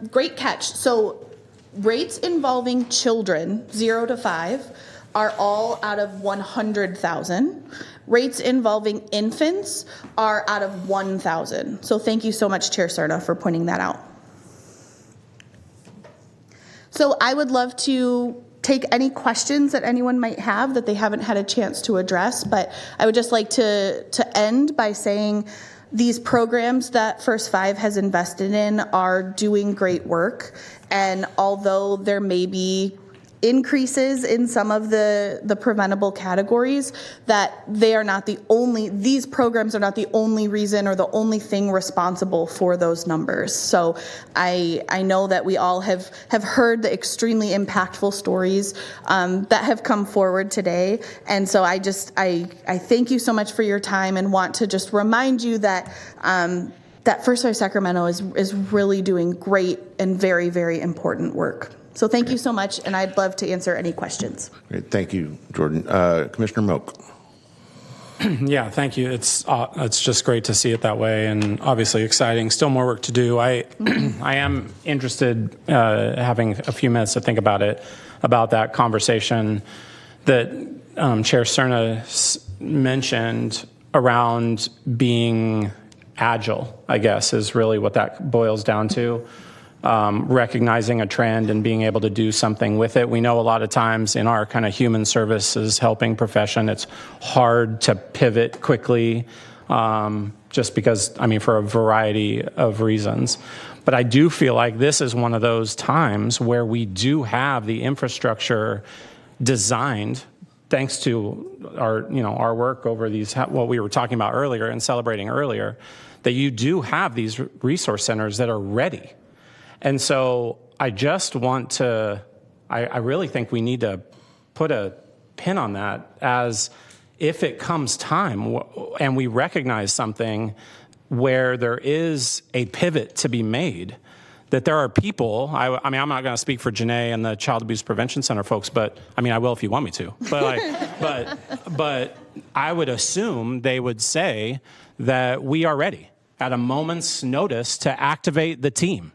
great catch. So rates involving children 0 to 5 are all out of 100,000. Rates involving infants are out of 1,000. So thank you so much, Chair Cerna, for pointing that out. So I would love to take any questions that anyone might have that they haven't had a chance to address, but I would just like to end by saying these programs that First5 has invested in are doing great work, and although there may be increases in some of the preventable categories, that they are not the only, these programs are not the only reason or the only thing responsible for those numbers. So I know that we all have heard the extremely impactful stories that have come forward today. And so I thank you so much for your time and want to just remind you that that First 5 Sacramento is really doing great and very, very important work. So thank you so much, and I'd love to answer any questions. Great. Thank you, Jordan. Commissioner Milk. Yeah, thank you. It's just great to see it that way, and obviously exciting. Still more work to do. I am interested, having a few minutes to think about it, about that conversation that Chair Cerna mentioned around being agile, I guess, is really what that boils down to. Recognizing a trend and being able to do something with it. We know a lot of times in our kind of human services helping profession, it's hard to pivot quickly, just because, I mean, for a variety of reasons. But I do feel like this is one of those times where we do have the infrastructure designed, thanks to our work over these, what we were talking about earlier and celebrating earlier, that you do have these resource centers that are ready. And so I just want to, I really think we need to put a pin on that, as if it comes time and we recognize something where there is a pivot to be made, that there are people, I mean, I'm not going to speak for Janae and the Child Abuse Prevention Center folks, but I mean, I will if you want me to. But I would assume they would say that we are ready at a moment's notice to activate the team.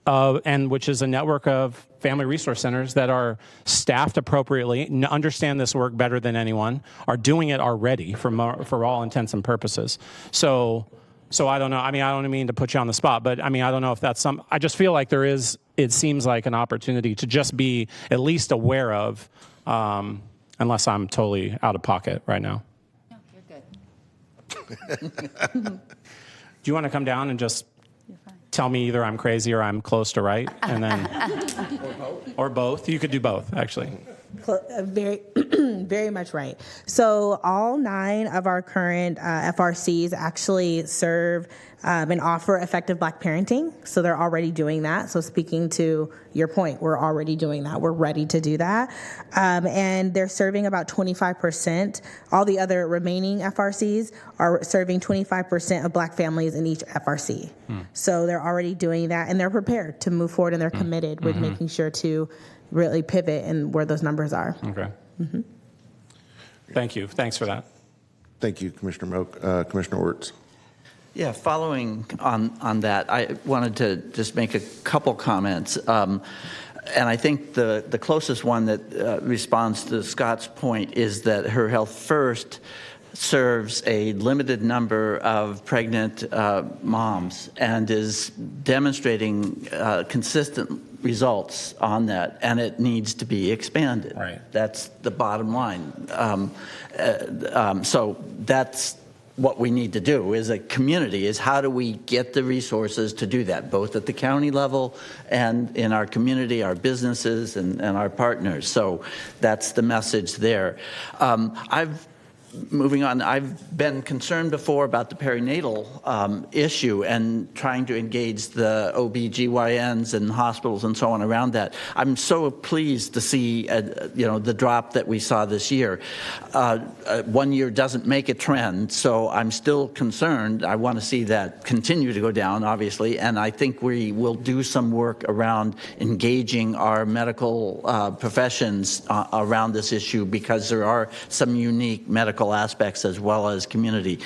And which is a network of family resource centers that are staffed appropriately, understand this work better than anyone, are doing it already for all intents and purposes. So I don't know. I mean, I don't mean to put you on the spot, but I mean, I don't know if that's I just feel like it seems like an opportunity to just be at least aware of, unless I'm totally out of pocket right now. No, you're good. Do you want to come down and just tell me either I'm crazy or I'm close to right, and then or both. You could do both, actually. Very, very much right. So all 9 of our current FRCs actually serve and offer effective Black parenting. So they're already doing that. So speaking to your point, we're already doing that. We're ready to do that. And they're serving about 25%. All the other remaining FRCs are serving 25% of Black families in each FRC. So they're already doing that, and they're prepared to move forward, and they're committed with making sure to really pivot and where those numbers are. Okay. Thank you. Thanks for that. Thank you, Commissioner Milk. Commissioner Wirtz. Yeah, following on that, I wanted to just make a couple comments. And I think the closest one that responds to Scott's point is that Her Health First serves a limited number of pregnant moms and is demonstrating consistent results on that, and it needs to be expanded. Right. That's the bottom line. So that's what we need to do as a community, is how do we get the resources to do that, both at the county level and in our community, our businesses, and our partners. So that's the message there. Moving on, I've been concerned before about the perinatal issue and trying to engage the OB/GYNs and hospitals and so on around that. I'm so pleased to see, the drop that we saw this year. 1 year doesn't make a trend, so I'm still concerned. I want to see that continue to go down, obviously, and I think we will do some work around engaging our medical professions around this issue, because there are some unique medical aspects as well as community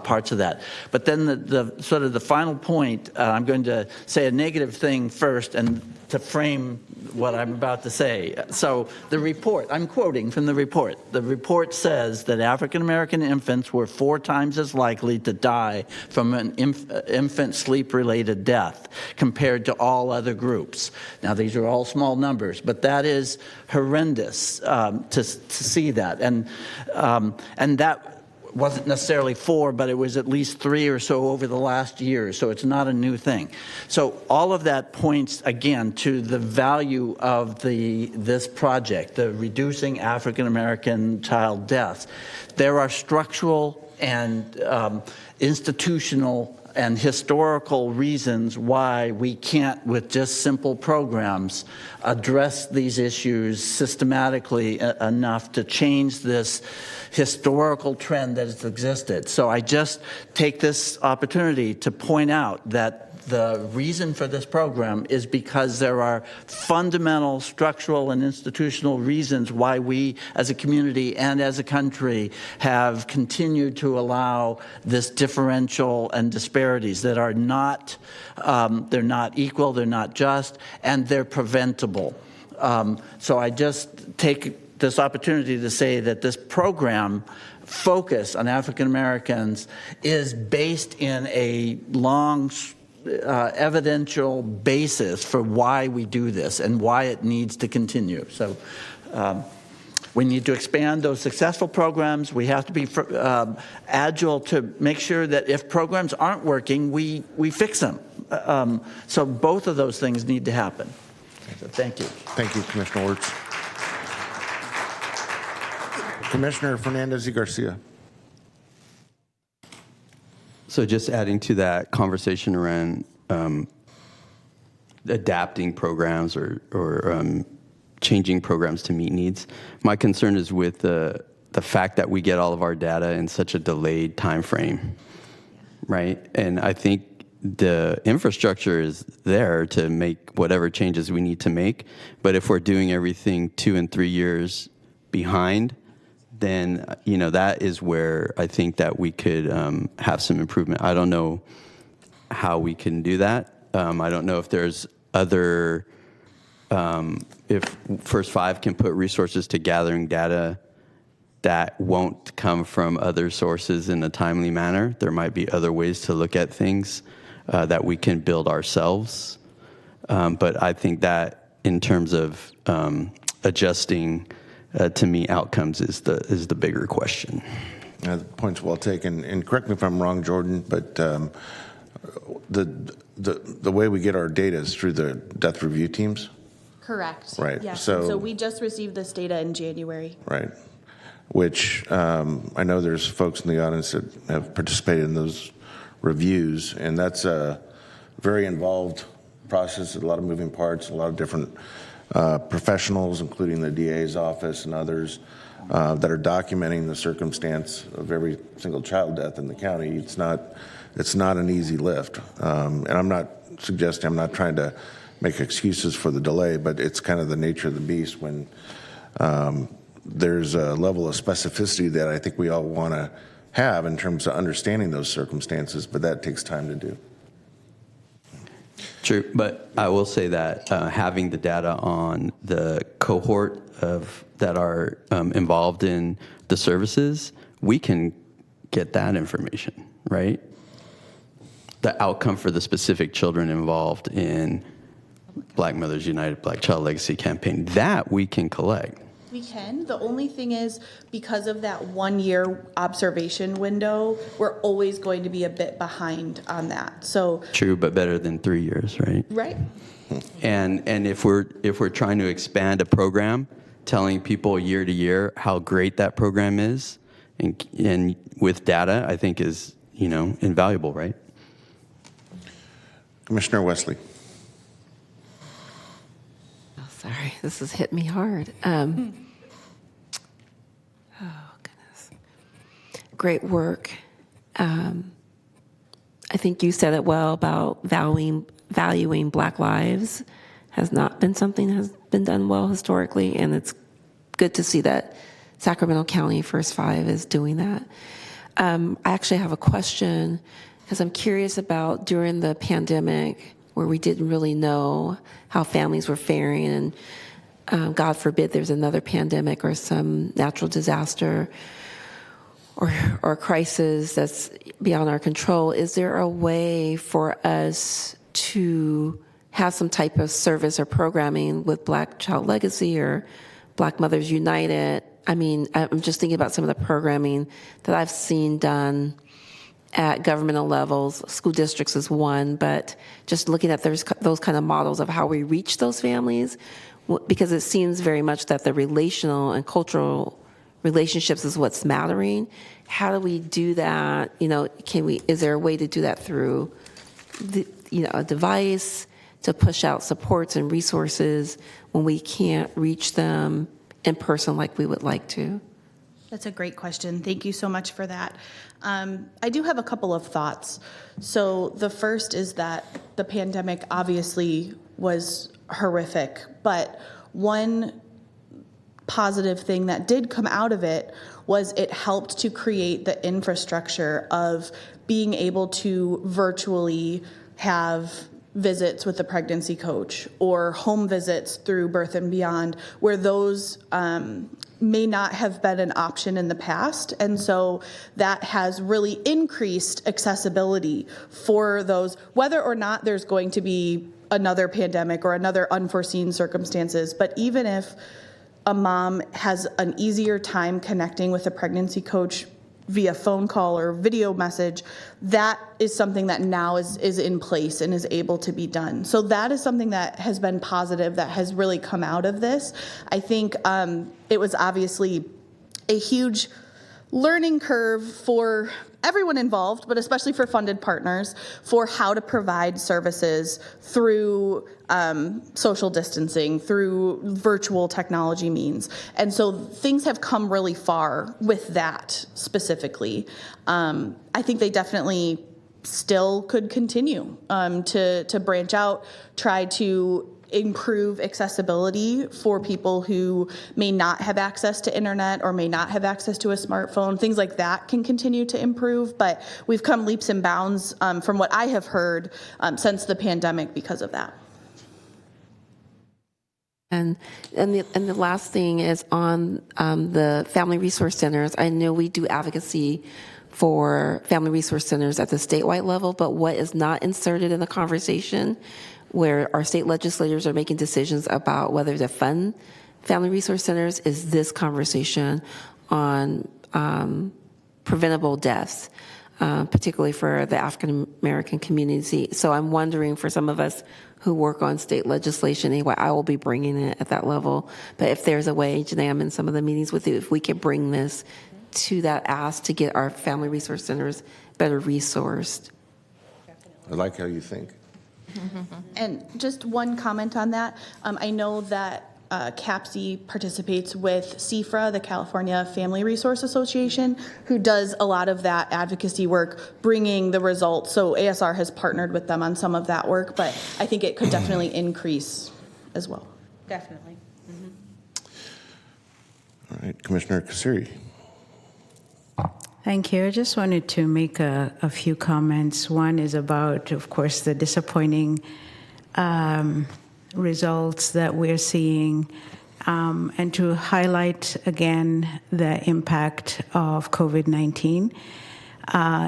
parts of that. But then the sort of the final point, I'm going to say a negative thing first and to frame what I'm about to say. So the report, I'm quoting from the report. The report says that African American infants were 4 times as likely to die from an infant sleep-related death compared to all other groups. Now, these are all small numbers, but that is horrendous to see that. And that wasn't necessarily 4, but it was at least 3 or so over the last year, so it's not a new thing. So all of that points, again, to the value of this project, the reducing African American child deaths. There are structural and institutional and historical reasons why we can't, with just simple programs, address these issues systematically enough to change this historical trend that has existed. So I just take this opportunity to point out that the reason for this program is because there are fundamental structural and institutional reasons why we as a community and as a country have continued to allow this differential and disparities that are not, they're not equal, they're not just, and they're preventable. So I just take this opportunity to say that this program focus on African Americans is based in a long evidential basis for why we do this and why it needs to continue. So we need to expand those successful programs. We have to be agile to make sure that if programs aren't working, we fix them. So both of those things need to happen. So thank you. Thank you, Commissioner Wirtz. Commissioner Fernandez y Garcia. So just adding to that conversation around adapting programs or changing programs to meet needs, my concern is with the fact that we get all of our data in such a delayed time frame, right? And I think the infrastructure is there to make whatever changes we need to make, but if we're doing everything 2 and 3 years behind, then that is where I think that we could have some improvement. I don't know how we can do that. I don't know if there's other, if First5 can put resources to gathering data that won't come from other sources in a timely manner. There might be other ways to look at things that we can build ourselves. But I think that in terms of adjusting to meet outcomes is the bigger question. The point's well taken, and correct me if I'm wrong, Jordan, but the way we get our data is through the death review teams. Correct. Right. Yeah. So we just received this data in January. Right. Which I know there's folks in the audience that have participated in those reviews, and that's a very involved process, a lot of moving parts, a lot of different professionals, including the DA's office and others, that are documenting the circumstance of every single child death in the county. It's not an easy lift, and I'm not trying to make excuses for the delay, but it's kind of the nature of the beast when there's a level of specificity that I think we all want to have in terms of understanding those circumstances, but that takes time to do. True, but I will say that having the data on the cohort that are involved in the services, we can get that information, right? The outcome for the specific children involved in Black Mothers United, Black Child Legacy Campaign, that we can collect. We can. The only thing is, because of that 1 year observation window, we're always going to be a bit behind on that. So True, but better than 3 years, right? right. And if we're trying to expand a program, telling people year to year how great that program is, and with data, I think is invaluable, right? Commissioner Wesley. Sorry, this has hit me hard. Oh, goodness. Great work. I think you said it well about valuing Black lives has not been something that has been done well historically, and it's good to see that Sacramento County First5 is doing that. I actually have a question because I'm curious about during the pandemic where we didn't really know how families were faring, and God forbid there's another pandemic or some natural disaster or crisis that's beyond our control. Is there a way for us to have some type of service or programming with Black Child Legacy or Black Mothers United? I mean, I'm just thinking about some of the programming that I've seen done at governmental levels. School districts is one, but just looking at those kind of models of how we reach those families, because it seems very much that the relational and cultural relationships is what's mattering. How do we do that? Is there a way to do that through a device to push out supports and resources when we can't reach them in person like we would like to? That's a great question. Thank you so much for that. I do have a couple of thoughts. So the first is that the pandemic obviously was horrific, but one positive thing that did come out of it was it helped to create the infrastructure of being able to virtually have visits with the pregnancy coach or home visits through Birth and Beyond, where those may not have been an option in the past. And so that has really increased accessibility for those, whether or not there's going to be another pandemic or another unforeseen circumstances. But even if a mom has an easier time connecting with a pregnancy coach via phone call or video message, that is something that now is in place and is able to be done. So that is something that has been positive, that has really come out of this. I think it was obviously a huge learning curve for everyone involved, but especially for funded partners, for how to provide services through social distancing, through virtual technology means. And so things have come really far with that specifically. I think they definitely still could continue to branch out, try to improve accessibility for people who may not have access to internet or may not have access to a smartphone. Things like that can continue to improve, but we've come leaps and bounds from what I have heard since the pandemic because of that. And the last thing is on the Family Resource Centers. I know we do advocacy for Family Resource Centers at the statewide level, but what is not inserted in the conversation, where our state legislators are making decisions about whether to fund Family Resource Centers, is this conversation on preventable deaths, particularly for the African American community. So I'm wondering, for some of us who work on state legislation anyway, I will be bringing it at that level. But if there's a way, Janae, I'm in some of the meetings with you, if we could bring this to that ask to get our Family Resource Centers better resourced. I like how you think. And just one comment on that. I know that CAPSI participates with CFRA, the California Family Resource Association, who does a lot of that advocacy work, bringing the results. So ASR has partnered with them on some of that work, but I think it could definitely increase as well. Definitely. All right, Commissioner Kasiri. Thank you. I just wanted to make a few comments. One is about, of course, the disappointing results that we're seeing, and to highlight again the impact of COVID-19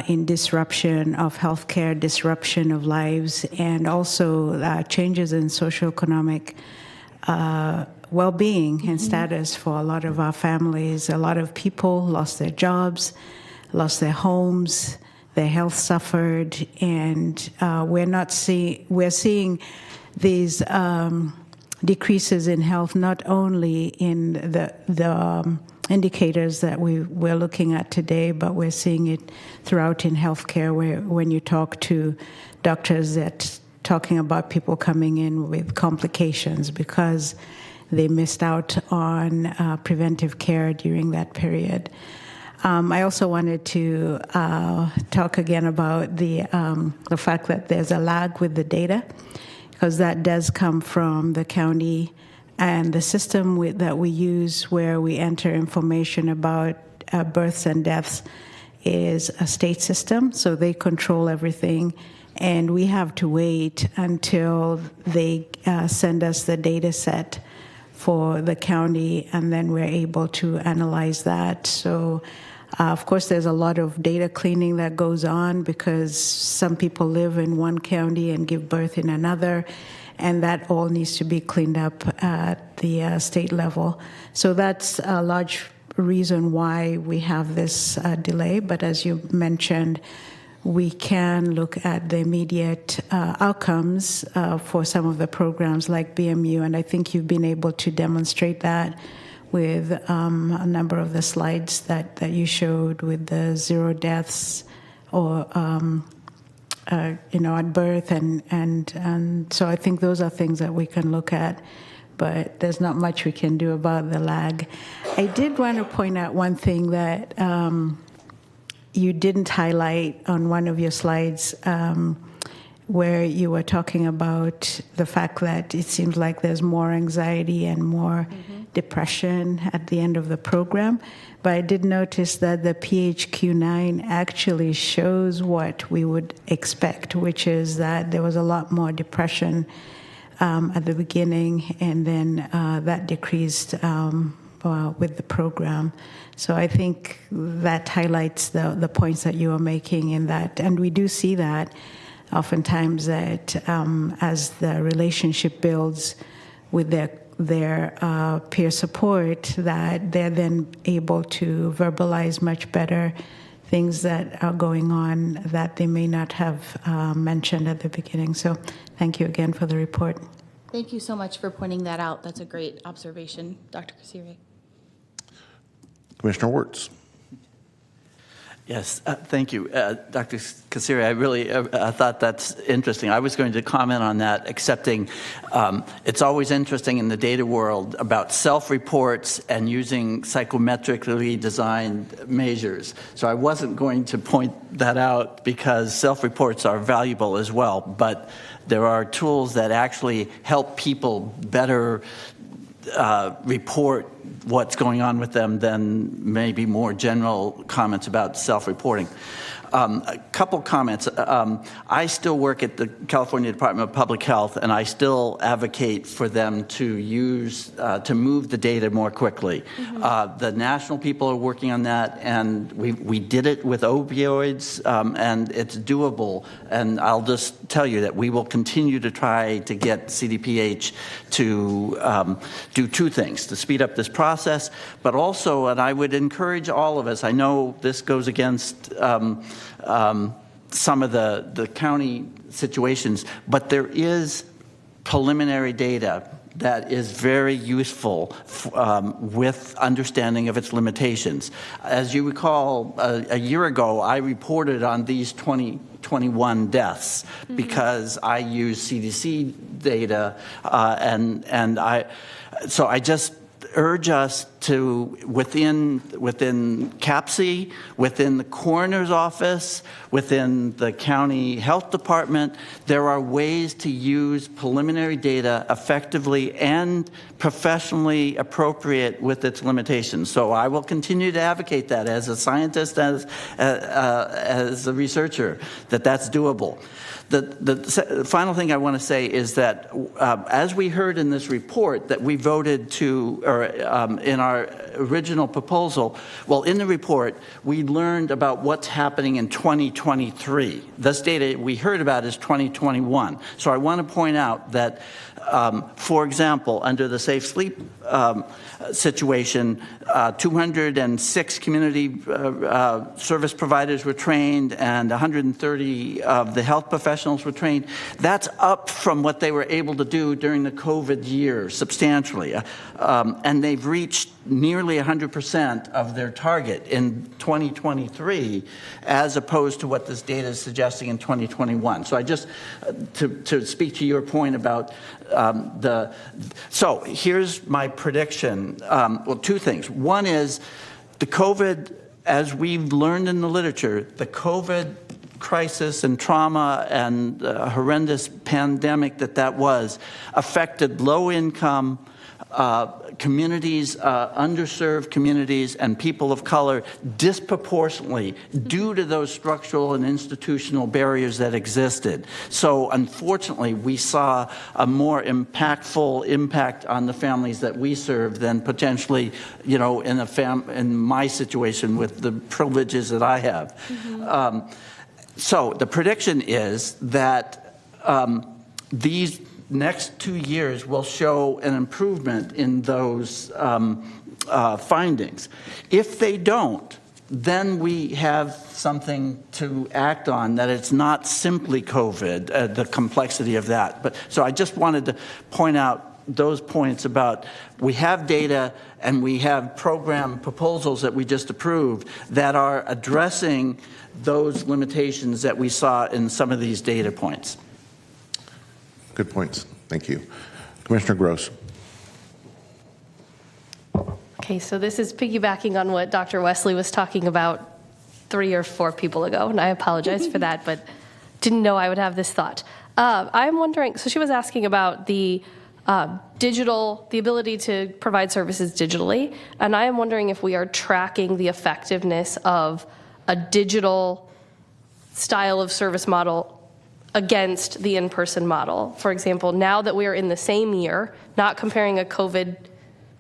in disruption of healthcare, disruption of lives, and also changes in socioeconomic well-being and status for a lot of our families. A lot of people lost their jobs, lost their homes, their health suffered, and we're seeing these decreases in health not only in the indicators that we're looking at today, but we're seeing it throughout in healthcare, where when you talk to doctors that talking about people coming in with complications because they missed out on preventive care during that period. I also wanted to talk again about the fact that there's a lag with the data, because that does come from the county and the system that we use where we enter information about births and deaths is a state system, so they control everything. And we have to wait until they send us the data set for the county, and then we're able to analyze that. So, of course, there's a lot of data cleaning that goes on because some people live in one county and give birth in another, and that all needs to be cleaned up at the state level. So that's a large reason why we have this delay. But as you mentioned, we can look at the immediate outcomes for some of the programs like BMU, and I think you've been able to demonstrate that with a number of the slides that you showed with the 0 deaths or at birth, and so I think those are things that we can look at, but there's not much we can do about the lag. I did want to point out one thing that you didn't highlight on one of your slides, where you were talking about the fact that it seems like there's more anxiety and more depression at the end of the program. But I did notice that the PHQ-9 actually shows what we would expect, which is that there was a lot more depression at the beginning, and then that decreased with the program. So I think that highlights the points that you are making in that. And we do see that oftentimes that as the relationship builds with their peer support, that they're then able to verbalize much better things that are going on that they may not have mentioned at the beginning. So thank you again for the report. Thank you so much for pointing that out. That's a great observation, Dr. Kasiri. Commissioner Wirtz. Yes, thank you. Dr. Kasiri, I really thought that's interesting. I was going to comment on that, accepting it's always interesting in the data world about self-reports and using psychometrically designed measures. So I wasn't going to point that out because self-reports are valuable as well, but there are tools that actually help people better report what's going on with them than maybe more general comments about self-reporting. A couple comments. I still work at the California Department of Public Health, and I still advocate for them to use, to move the data more quickly. The national people are working on that, and we did it with opioids, and it's doable. And I'll just tell you that we will continue to try to get CDPH to do two things, to speed up this process, but also, and I would encourage all of us, I know this goes against some of the county situations, but there is preliminary data that is very useful with understanding of its limitations. As you recall, a year ago, I reported on these 2021 deaths because I use CDC data, so I just urge us to, within CAPC, within the coroner's office, within the county health department, there are ways to use preliminary data effectively and professionally appropriate with its limitations. So I will continue to advocate that as a scientist, as a researcher, that's doable. The final thing I want to say is that as we heard in this report that we voted to, or in our original proposal, well, in the report, we learned about what's happening in 2023. This data we heard about is 2021. So I want to point out that, for example, under the Safe Sleep situation, 206 community service providers were trained and 130 of the health professionals were trained. That's up from what they were able to do during the COVID year substantially. And they've reached nearly 100% of their target in 2023, as opposed to what this data is suggesting in 2021. So I just, to speak to your point about so here's my prediction. Well, two things. One is the COVID, as we've learned in the literature, the COVID crisis and trauma and horrendous pandemic that was affected low-income communities, underserved communities, and people of color disproportionately due to those structural and institutional barriers that existed. So unfortunately, we saw a more impactful impact on the families that we serve than potentially, you know, in my situation with the privileges that I have. So the prediction is that these next 2 years will show an improvement in those findings. If they don't, then we have something to act on, that it's not simply COVID, the complexity of that. But so I just wanted to point out those points about we have data and we have program proposals that we just approved that are addressing those limitations that we saw in some of these data points. Good points. Thank you. Commissioner Gross. Okay, so this is piggybacking on what Dr. Wesley was talking about 3 or 4 people ago, and I apologize for that, but didn't know I would have this thought. I'm wondering, so she was asking about the the ability to provide services digitally, and I am wondering if we are tracking the effectiveness of a digital style of service model against the in-person model. For example, now that we are in the same year, not comparing a COVID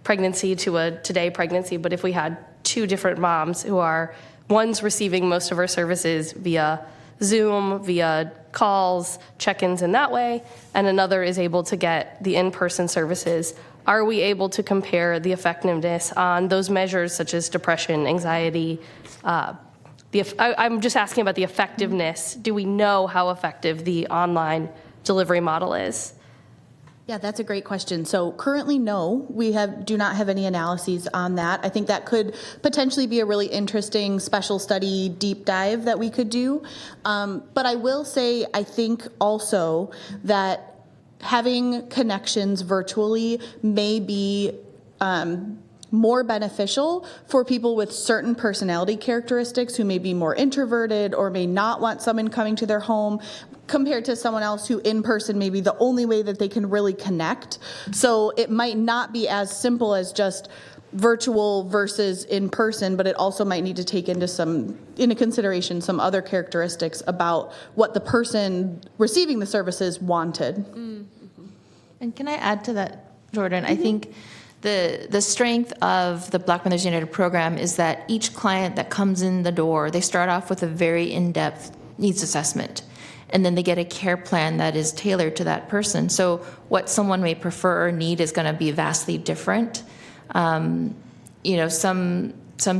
pregnancy to a today pregnancy, but if we had 2 different moms who are, one's receiving most of our services via Zoom, via calls, check-ins in that way, and another is able to get the in-person services, are we able to compare the effectiveness on those measures such as depression, anxiety? I'm just asking about the effectiveness. Do we know how effective the online delivery model is? Yeah, that's a great question. So currently, no, we do not have any analyses on that. I think that could potentially be a really interesting special study deep dive that we could do. But I will say, I think also that having connections virtually may be more beneficial for people with certain personality characteristics who may be more introverted or may not want someone coming to their home, compared to someone else who in person may be the only way that they can really connect. So it might not be as simple as just virtual versus in person, but it also might need to take into consideration some other characteristics about what the person receiving the services wanted. Mm-hmm. And can I add to that, Jordan? I think the strength of the Black Mothers United program is that each client that comes in the door, they start off with a very in-depth needs assessment. And then they get a care plan that is tailored to that person. So what someone may prefer or need is going to be vastly different. Some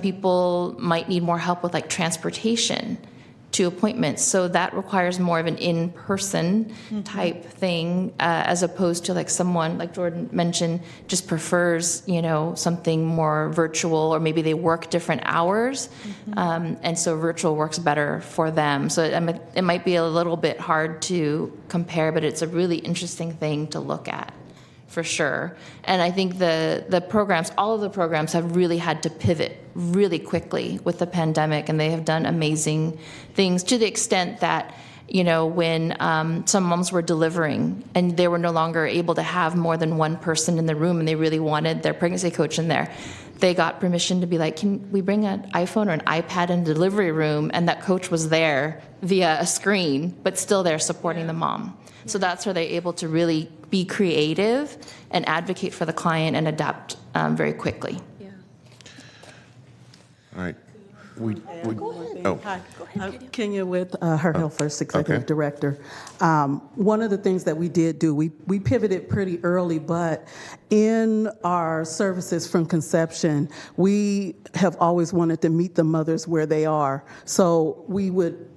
people might need more help with like transportation to appointments. So that requires more of an in-person type thing, as opposed to like someone, like Jordan mentioned, just prefers, something more virtual, or maybe they work different hours. And so virtual works better for them. So it might be a little bit hard to compare, but it's a really interesting thing to look at, for sure. And I think all of the programs have really had to pivot really quickly with the pandemic, and they have done amazing things to the extent that, when some moms were delivering and they were no longer able to have more than one person in the room and they really wanted their pregnancy coach in there, they got permission to be like, can we bring an iPhone or an iPad in the delivery room? And that coach was there via a screen, but still there supporting the mom. So that's where they're able to really be creative and advocate for the client and adapt very quickly. All right. Hi, go ahead. Kenya with Her Health First Executive Director. One of the things that we did do, we pivoted pretty early, but in our services from conception, we have always wanted to meet the mothers where they are. So we would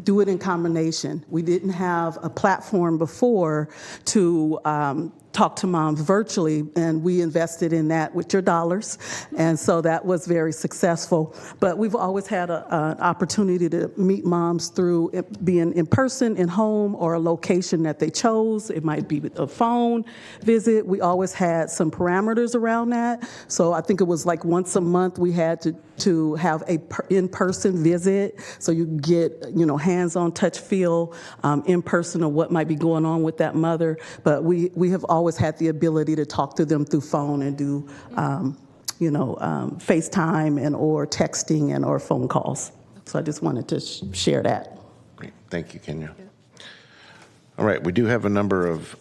do it in combination. We didn't have a platform before to talk to moms virtually, and we invested in that with your dollars, and so that was very successful. But we've always had an opportunity to meet moms through being in person, in home, or a location that they chose. It might be a phone visit. We always had some parameters around that. So I think it was like once a month we had to have a in-person visit, so you get hands-on touch feel in person of what might be going on with that mother. But we have always had the ability to talk to them through phone and do FaceTime and or texting and or phone calls. So I just wanted to share that. Great. Thank you, Kenya. All right, we do have a number of,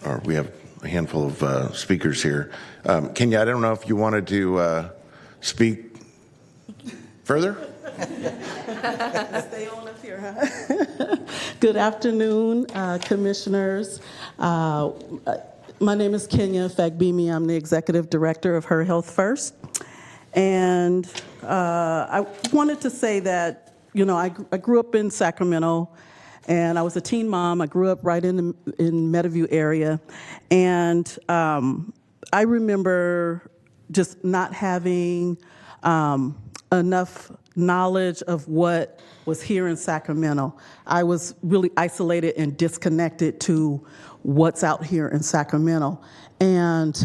or we have a handful of speakers here. Kenya, I don't know if you wanted to speak further? Stay on up here, huh? Good afternoon, commissioners. My name is Kenya Fagbimi. I'm the executive director of Her Health First. And I wanted to say that, I grew up in Sacramento, And I was a teen mom. I grew up right in Meadowview area. And I remember just not having enough knowledge of what was here in Sacramento. I was really isolated and disconnected to what's out here in Sacramento. And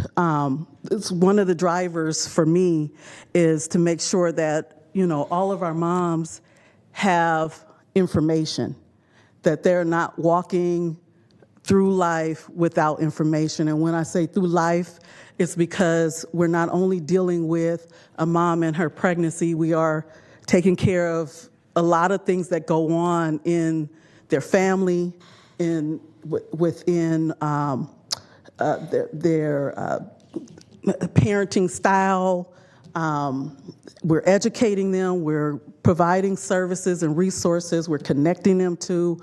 it's one of the drivers for me is to make sure that, all of our moms have information, that they're not walking through life without information. And when I say through life, it's because we're not only dealing with a mom and her pregnancy, we are taking care of a lot of things that go on in their family, within their parenting style. We're educating them, we're providing services and resources, we're connecting them to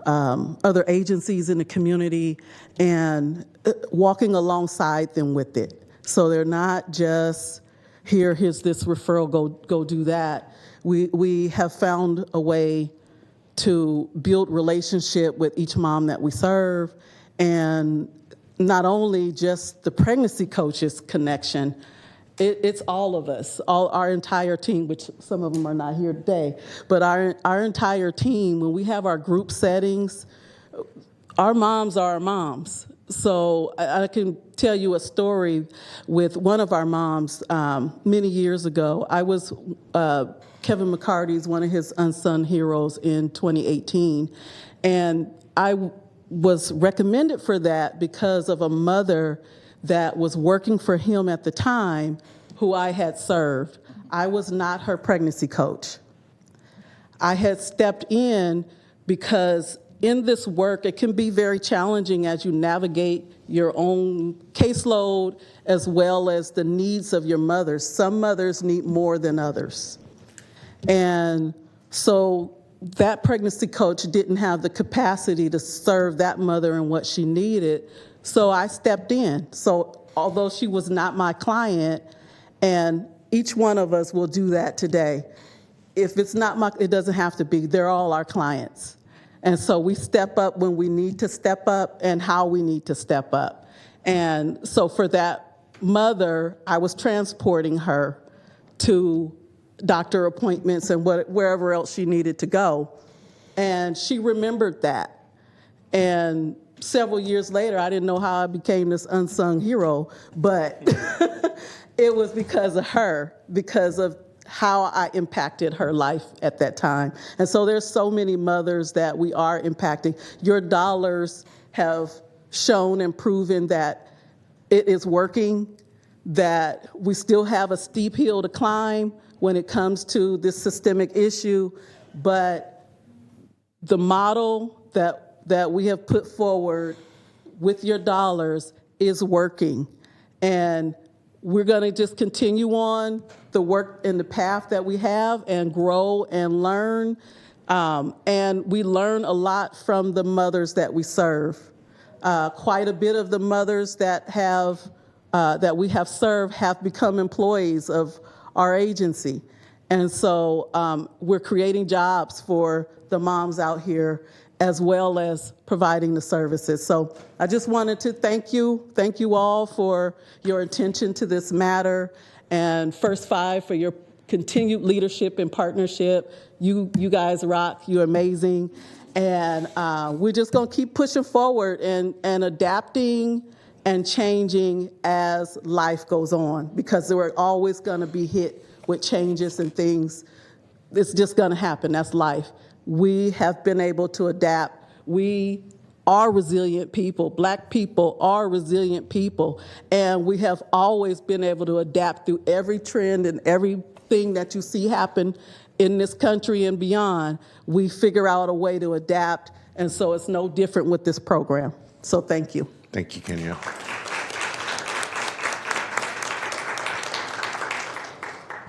other agencies in the community and walking alongside them with it. So they're not just, here's this referral, go do that. We have found a way to build relationship with each mom that we serve, and not only just the pregnancy coaches connection, it's all of us, our entire team, which some of them are not here today, but our entire team, when we have our group settings, our moms are our moms. So I can tell you a story with one of our moms many years ago. I was Kevin McCarty's one of his unsung heroes in 2018, and I was recommended for that because of a mother that was working for him at the time who I had served. I was not her pregnancy coach. I had stepped in because in this work, it can be very challenging as you navigate your own caseload as well as the needs of your mothers. Some mothers need more than others. And so that pregnancy coach didn't have the capacity to serve that mother and what she needed. So I stepped in. So although she was not my client, and each one of us will do that today. If it's not it doesn't have to be, they're all our clients. And so we step up when we need to step up and how we need to step up. And so for that mother, I was transporting her to doctor appointments and wherever else she needed to go. And she remembered that. And several years later, I didn't know how I became this unsung hero, but it was because of her, because of how I impacted her life at that time. And so there's so many mothers that we are impacting. Your dollars have shown and proven that it is working, that we still have a steep hill to climb when it comes to this systemic issue, but the model that we have put forward with your dollars is working. And we're going to just continue on the work and the path that we have and grow and learn. And we learn a lot from the mothers that we serve. Quite a bit of the mothers that we have served have become employees of our agency. And so we're creating jobs for the moms out here as well as providing the services. So I just wanted to thank you all for your attention to this matter, and First5 for your continued leadership and partnership. You guys rock, you're amazing. And we're just gonna keep pushing forward and adapting and changing as life goes on, because we're always gonna be hit with changes and things. It's just gonna happen, that's life. We have been able to adapt. We are resilient people. Black people are resilient people. And we have always been able to adapt through every trend and everything that you see happen in this country and beyond. We figure out a way to adapt. And so it's no different with this program. So thank you. Thank you, Kenya.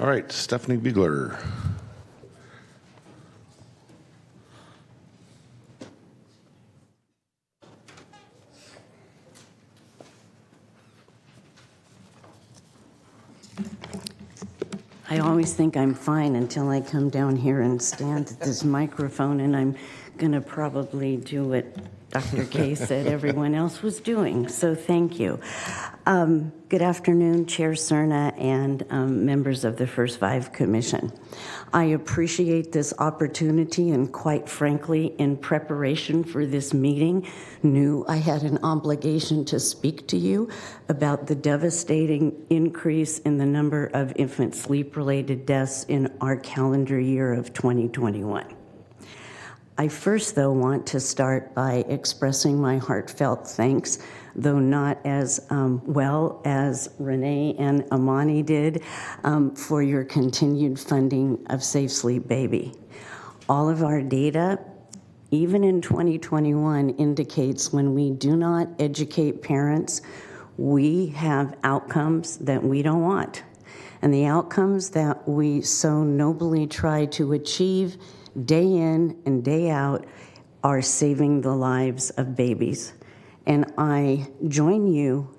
All right, Stephanie Biegler. I always think I'm fine until I come down here and stand at this microphone, and I'm going to probably do what Dr. Kay said everyone else was doing, so thank you. Good afternoon, Chair Cerna and members of the First5 Commission. I appreciate this opportunity, and quite frankly, in preparation for this meeting, knew I had an obligation to speak to you about the devastating increase in the number of infant sleep-related deaths in our calendar year of 2021. I first, though, want to start by expressing my heartfelt thanks, though not as well as Renee and Amani did, for your continued funding of Safe Sleep Baby. All of our data, even in 2021, indicates when we do not educate parents, we have outcomes that we don't want. And the outcomes that we so nobly try to achieve day in and day out are saving the lives of babies. And I join you,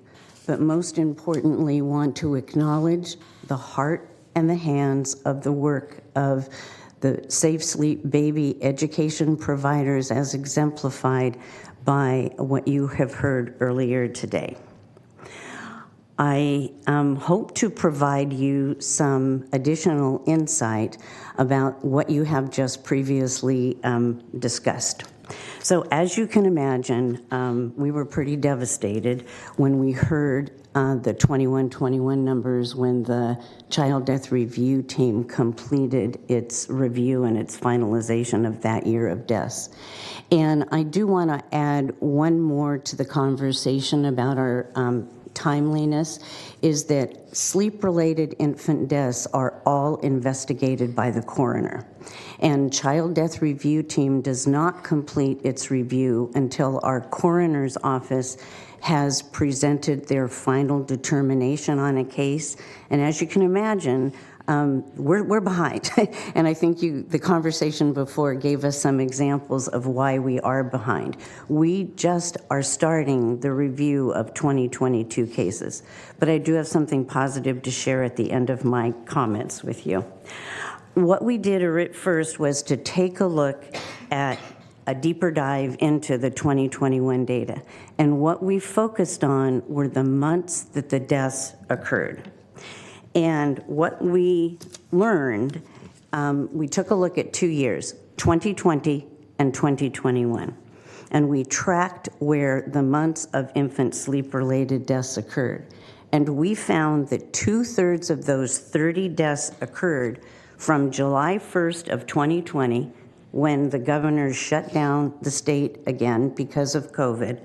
but most importantly want to acknowledge the heart and the hands of the work of the Safe Sleep Baby education providers as exemplified by what you have heard earlier today. I hope to provide you some additional insight about what you have just previously discussed. So as you can imagine, we were pretty devastated when we heard the 2121 numbers when the Child Death Review Team completed its review and its finalization of that year of deaths. And I do want to add one more to the conversation about our timeliness, is that sleep-related infant deaths are all investigated by the coroner. And Child Death Review Team does not complete its review until our coroner's office has presented their final determination on a case. And as you can imagine, we're behind. And I think the conversation before gave us some examples of why we are behind. We just are starting the review of 2022 cases. But I do have something positive to share at the end of my comments with you. What we did at first was to take a look at a deeper dive into the 2021 data. And what we focused on were the months that the deaths occurred. And what we learned, we took a look at 2 years, 2020 and 2021. And we tracked where the months of infant sleep-related deaths occurred. And we found that 2/3 of those 30 deaths occurred from July 1st of 2020, when the governor shut down the state again because of COVID,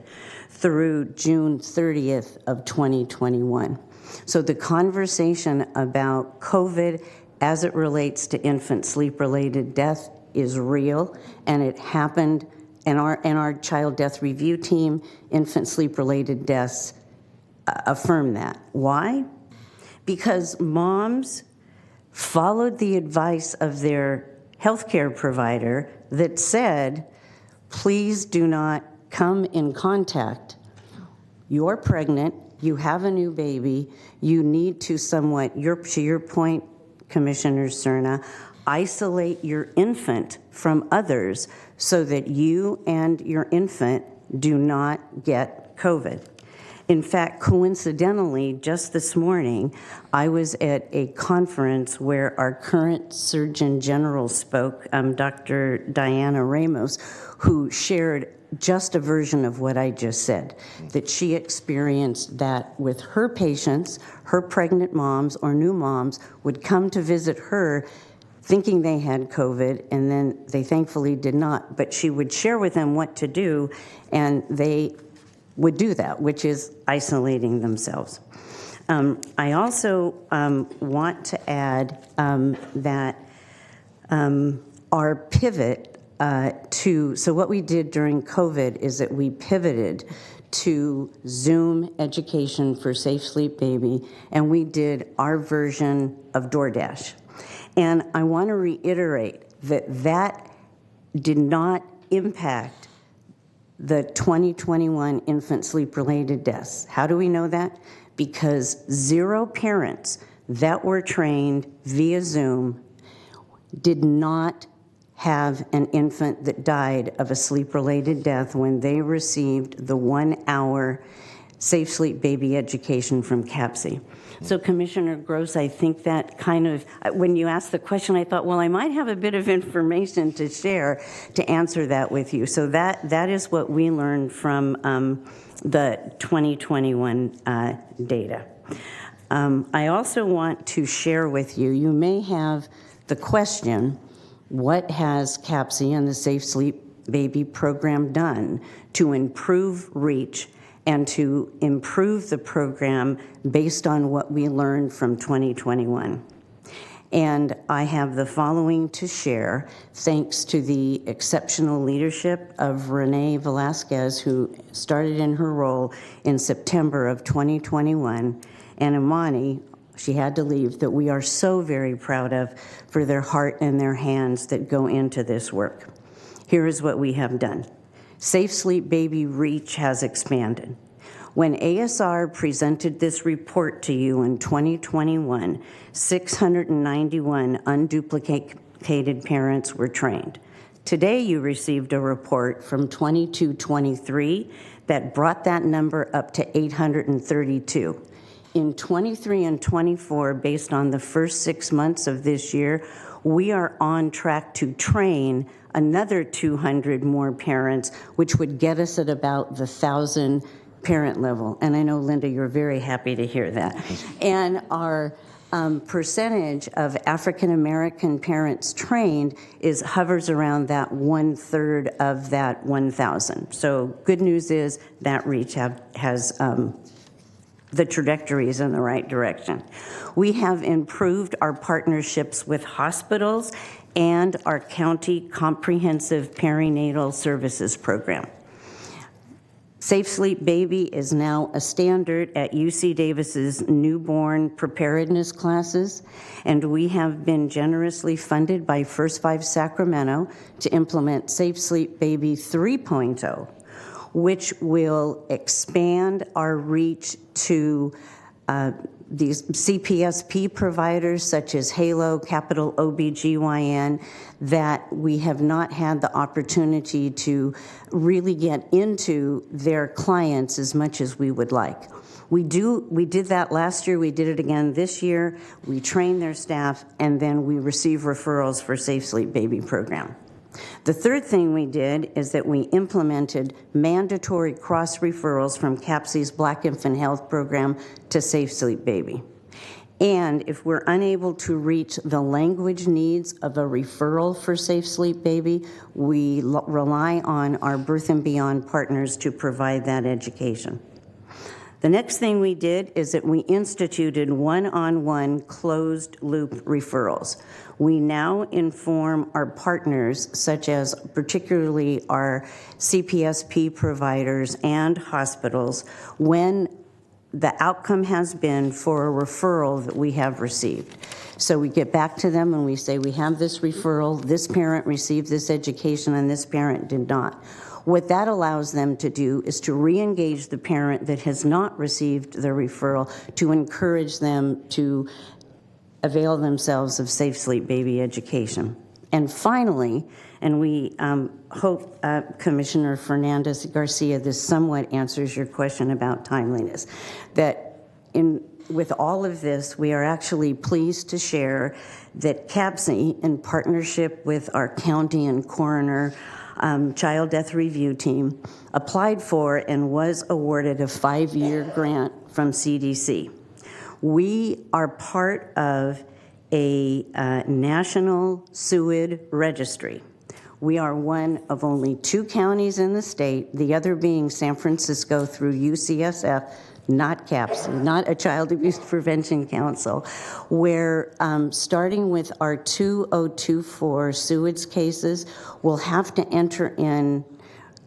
through June 30th of 2021. So the conversation about COVID as it relates to infant sleep-related death is real, and it happened in our Child Death Review Team. Infant sleep-related deaths affirm that. Why? Because moms followed the advice of their healthcare provider that said, please do not come in contact. You're pregnant, you have a new baby, you need to somewhat, to your point, Commissioner Cerna, isolate your infant from others so that you and your infant do not get COVID. In fact, coincidentally, just this morning, I was at a conference where our current Surgeon General spoke, Dr. Diana Ramos, who shared just a version of what I just said, that she experienced that with her patients, her pregnant moms or new moms would come to visit her thinking they had COVID, and then they thankfully did not, but she would share with them what to do, and they would do that, which is isolating themselves. I also want to add that our pivot so what we did during COVID is that we pivoted to Zoom education for Safe Sleep Baby, and we did our version of DoorDash. And I want to reiterate that that did not impact the 2021 infant sleep-related deaths. How do we know that? Because 0 parents that were trained via Zoom did not have an infant that died of a sleep-related death when they received the 1-hour Safe Sleep Baby education from CAPSI. So Commissioner Gross, I think that kind of, when you asked the question, I thought, well, I might have a bit of information to share to answer that with you. So that is what we learned from the 2021 data. I also want to share with you, you may have the question, what has CAPSI and the Safe Sleep Baby program done to improve reach and to improve the program based on what we learned from 2021? And I have the following to share, thanks to the exceptional leadership of Renee Velasquez, who started in her role in September of 2021, and Imani, she had to leave, that we are so very proud of for their heart and their hands that go into this work. Here is what we have done. Safe Sleep Baby reach has expanded. When ASR presented this report to you in 2021, 691 unduplicated parents were trained. Today you received a report from 2223 that brought that number up to 832. In 23 and 24, based on the first 6 months of this year, we are on track to train another 200 more parents, which would get us at about the 1,000 parent level. And I know, Linda, you're very happy to hear that. And our percentage of African American parents trained hovers around that 1/3 of that 1,000. So good news is that reach has the trajectory is in the right direction. We have improved our partnerships with hospitals and our county comprehensive perinatal services program. Safe Sleep Baby is now a standard at UC Davis's newborn preparedness classes, and we have been generously funded by First5 Sacramento to implement Safe Sleep Baby 3.0, which will expand our reach to these CPSP providers such as Halo, Capital OBGYN, that we have not had the opportunity to really get into their clients as much as we would like. We did that last year, we did it again this year, we train their staff, and then we receive referrals for Safe Sleep Baby program. The third thing we did is that we implemented mandatory cross referrals from CAPSI's Black Infant Health Program to Safe Sleep Baby. And if we're unable to reach the language needs of a referral for Safe Sleep Baby, we rely on our Birth and Beyond partners to provide that education. The next thing we did is that we instituted one-on-one closed-loop referrals. We now inform our partners, such as particularly our CPSP providers and hospitals, when the outcome has been for a referral that we have received. So we get back to them and we say, we have this referral, this parent received this education and this parent did not. What that allows them to do is to re-engage the parent that has not received the referral, to encourage them to avail themselves of Safe Sleep Baby education. And finally, and we hope, Commissioner Fernandez Garcia, this somewhat answers your question about timeliness, that with all of this, we are actually pleased to share that CAPSI, in partnership with our county and coroner child death review team, applied for and was awarded a 5-year grant from CDC. We are part of a national SUID registry. We are one of only 2 counties in the state, the other being San Francisco through UCSF, not CAPSI, not a Child Abuse Prevention Council, where starting with our 2024 SUIDS cases, we'll have to enter in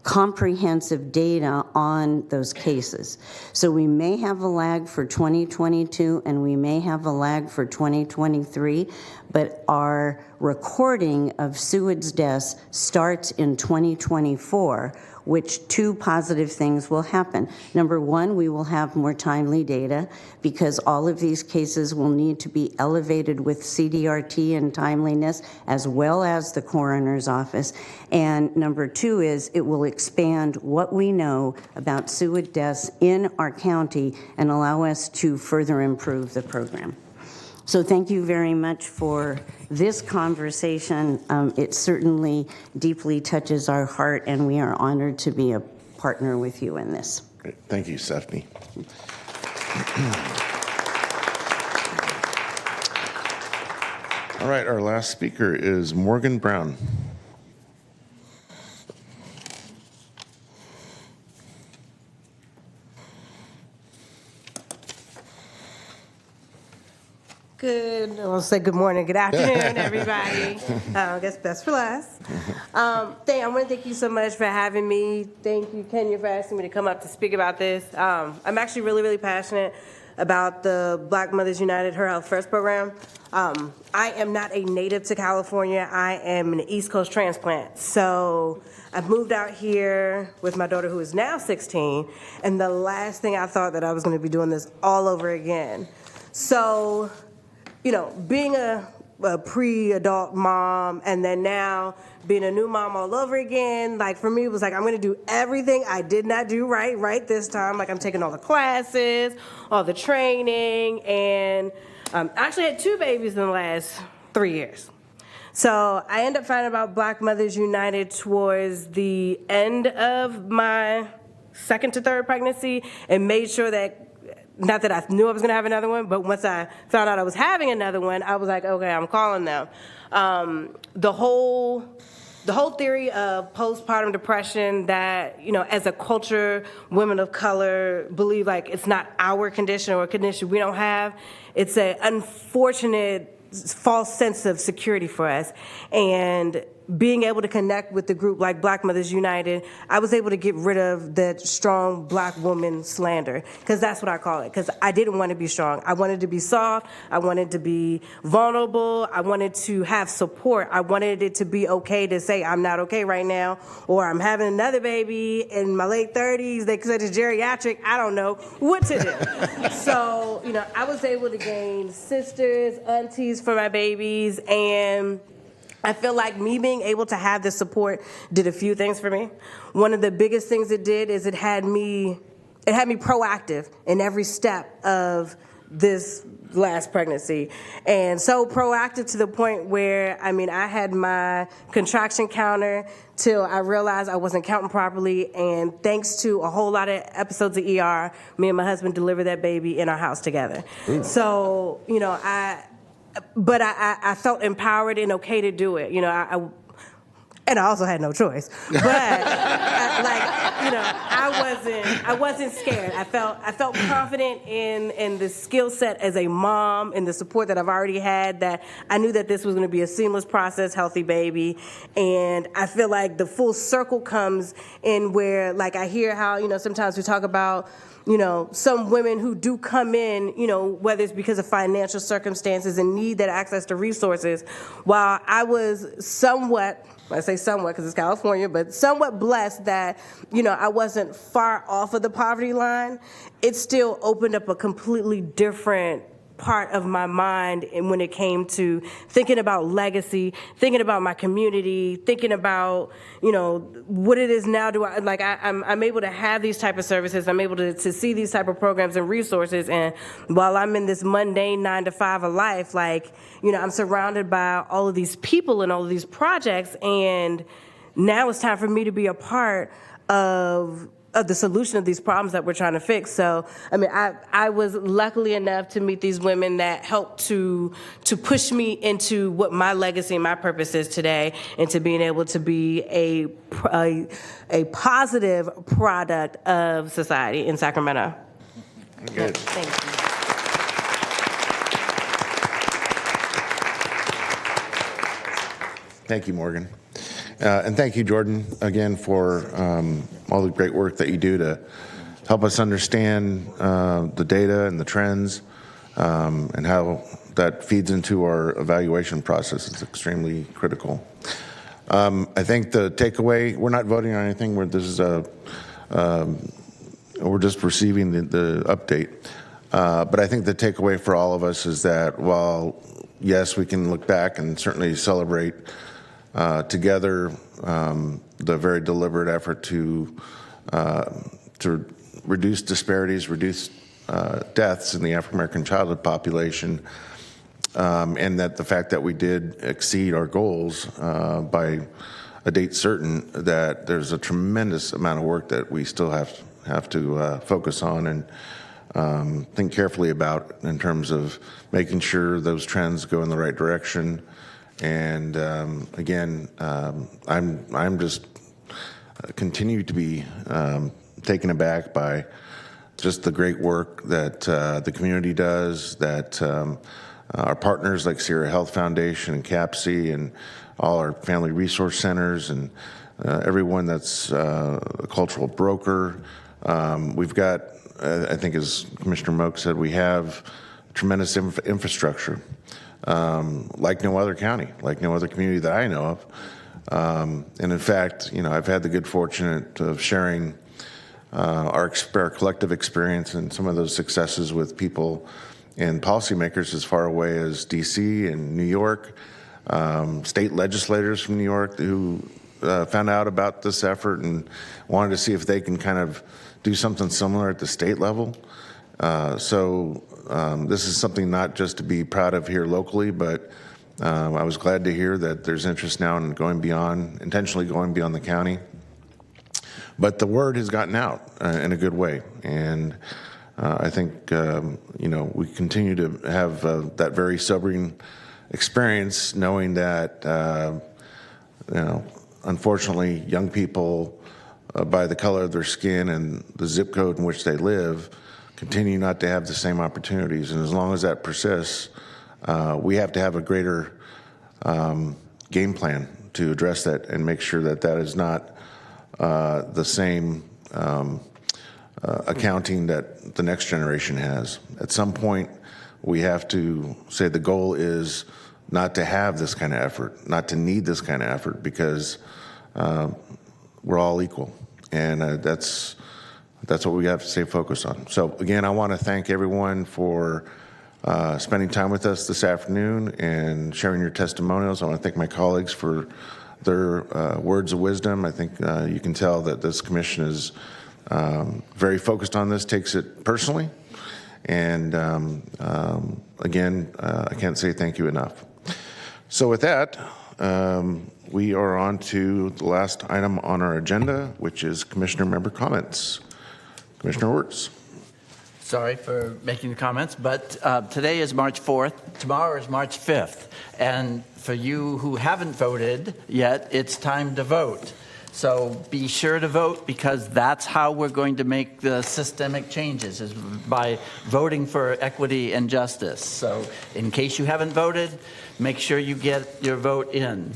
comprehensive data on those cases. So we may have a lag for 2022 and we may have a lag for 2023, but our recording of SUIDS deaths starts in 2024, which two positive things will happen. Number one, we will have more timely data because all of these cases will need to be elevated with CDRT and timeliness as well as the coroner's office. And number two is it will expand what we know about SUID deaths in our county and allow us to further improve the program. So thank you very much for this conversation. It certainly deeply touches our heart, and we are honored to be a partner with you in this. Great. Thank you, Stephanie. All right, our last speaker is Morgan Brown. I'll say good morning, good afternoon, everybody. I guess best for last. I want to thank you so much for having me. Thank you, Kenya, for asking me to come up to speak about this. I'm actually really, really passionate about the Black Mothers United Her Health First program. I am not a native to California. I am an East Coast transplant. So I've moved out here with my daughter, who is now 16, and the last thing I thought that I was going to be doing this all over again. So, you know, being a pre-adult mom and then now being a new mom all over again, like for me, it was like, I'm going to do everything I did not do right this time. Like I'm taking all the classes, all the training, and I actually had 2 babies in the last 3 years. So I ended up finding about Black Mothers United towards the end of my 2nd to 3rd pregnancy and made sure that, not that I knew I was going to have another one, but once I found out I was having another one, I was like, okay, I'm calling them. The whole theory of postpartum depression that, you know, as a culture, women of color believe like it's not our condition or a condition we don't have. It's an unfortunate false sense of security for us. And being able to connect with the group like Black Mothers United, I was able to get rid of that strong Black woman slander, because that's what I call it, because I didn't want to be strong. I wanted to be soft. I wanted to be vulnerable. I wanted to have support. I wanted it to be okay to say I'm not okay right now, or I'm having another baby in my late 30s. They said it's geriatric. I don't know what to do. So, you know, I was able to gain sisters, aunties for my babies, and I feel like me being able to have this support did a few things for me. One of the biggest things it did is it had me proactive in every step of this last pregnancy. And so proactive to the point where, I mean, I had my contraction counter till I realized I wasn't counting properly. And thanks to a whole lot of episodes of ER, me and my husband delivered that baby in our house together. Ooh. So, you know, I felt empowered and okay to do it. You know, and I also had no choice. But I wasn't scared. I felt confident in the skill set as a mom and the support that I've already had, that I knew that this was going to be a seamless process, healthy baby. And I feel like the full circle comes in where, like, I hear how, you know, sometimes we talk about, you know, some women who do come in, you know, whether it's because of financial circumstances and need that access to resources. While I was somewhat, I say somewhat because it's California, but somewhat blessed that, you know, I wasn't far off of the poverty line, it still opened up a completely different part of my mind, and when it came to thinking about legacy, thinking about my community, thinking about, you know, what it is now. I'm able to have these type of services. I'm able to see these type of programs and resources. And while I'm in this mundane 9-to-5 of life, like, you know, I'm surrounded by all of these people and all of these projects. And now it's time for me to be a part of the solution of these problems that we're trying to fix. So, I mean, I was lucky enough to meet these women that helped to push me into what my legacy and my purpose is today, and to being able to be a positive product of society in Sacramento. Good. Thank you. Thank you, Morgan. And thank you, Jordan, again, for all the great work that you do to help us understand the data and the trends, and how that feeds into our evaluation process. It's extremely critical. I think the takeaway, we're not voting on anything, this is we're just receiving the update. But I think the takeaway for all of us is that while, yes, we can look back and certainly celebrate together the very deliberate effort to reduce disparities, reduce deaths in the African American childhood population, and that the fact that we did exceed our goals by a date certain, that there's a tremendous amount of work that we still have to focus on and think carefully about in terms of making sure those trends go in the right direction. And again, I'm just continue to be taken aback by just the great work that the community does, that our partners like Sierra Health Foundation and CAPC and all our family resource centers and everyone that's a cultural broker. We've got, I think as Commissioner Moak said, we have tremendous infrastructure, like no other county, like no other community that I know of. And in fact, I've had the good fortune of sharing our collective experience and some of those successes with people and policymakers as far away as DC and New York, state legislators from New York who found out about this effort and wanted to see if they can kind of do something similar at the state level. So this is something not just to be proud of here locally, but I was glad to hear that there's interest now in intentionally going beyond the county. But the word has gotten out in a good way, and I think we continue to have that very sobering experience, knowing that unfortunately, young people, by the color of their skin and the zip code in which they live, continue not to have the same opportunities. And as long as that persists, we have to have a greater game plan to address that and make sure that that is not the same accounting that the next generation has. At some point, we have to say the goal is not to have this kind of effort, not to need this kind of effort, because we're all equal. And that's what we have to stay focused on. So again, I want to thank everyone for spending time with us this afternoon and sharing your testimonials. I want to thank my colleagues for their words of wisdom. I think you can tell that this commission is very focused on this, takes it personally. And again, I can't say thank you enough. So with that, we are on to the last item on our agenda, which is commissioner member comments. Commissioner Wirtz. Sorry for making the comments, but today is March 4th. Tomorrow is March 5th. And for you who haven't voted yet, it's time to vote. So be sure to vote, because that's how we're going to make the systemic changes, is by voting for equity and justice. So in case you haven't voted, make sure you get your vote in.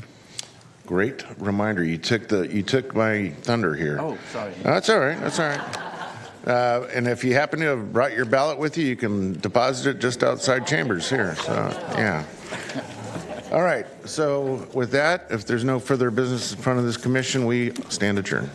Great reminder. You took my thunder here. Oh, sorry. That's all right. That's all right. And if you happen to have brought your ballot with you, you can deposit it just outside chambers here. So, yeah. All right. So with that, if there's no further business in front of this commission, we stand adjourned.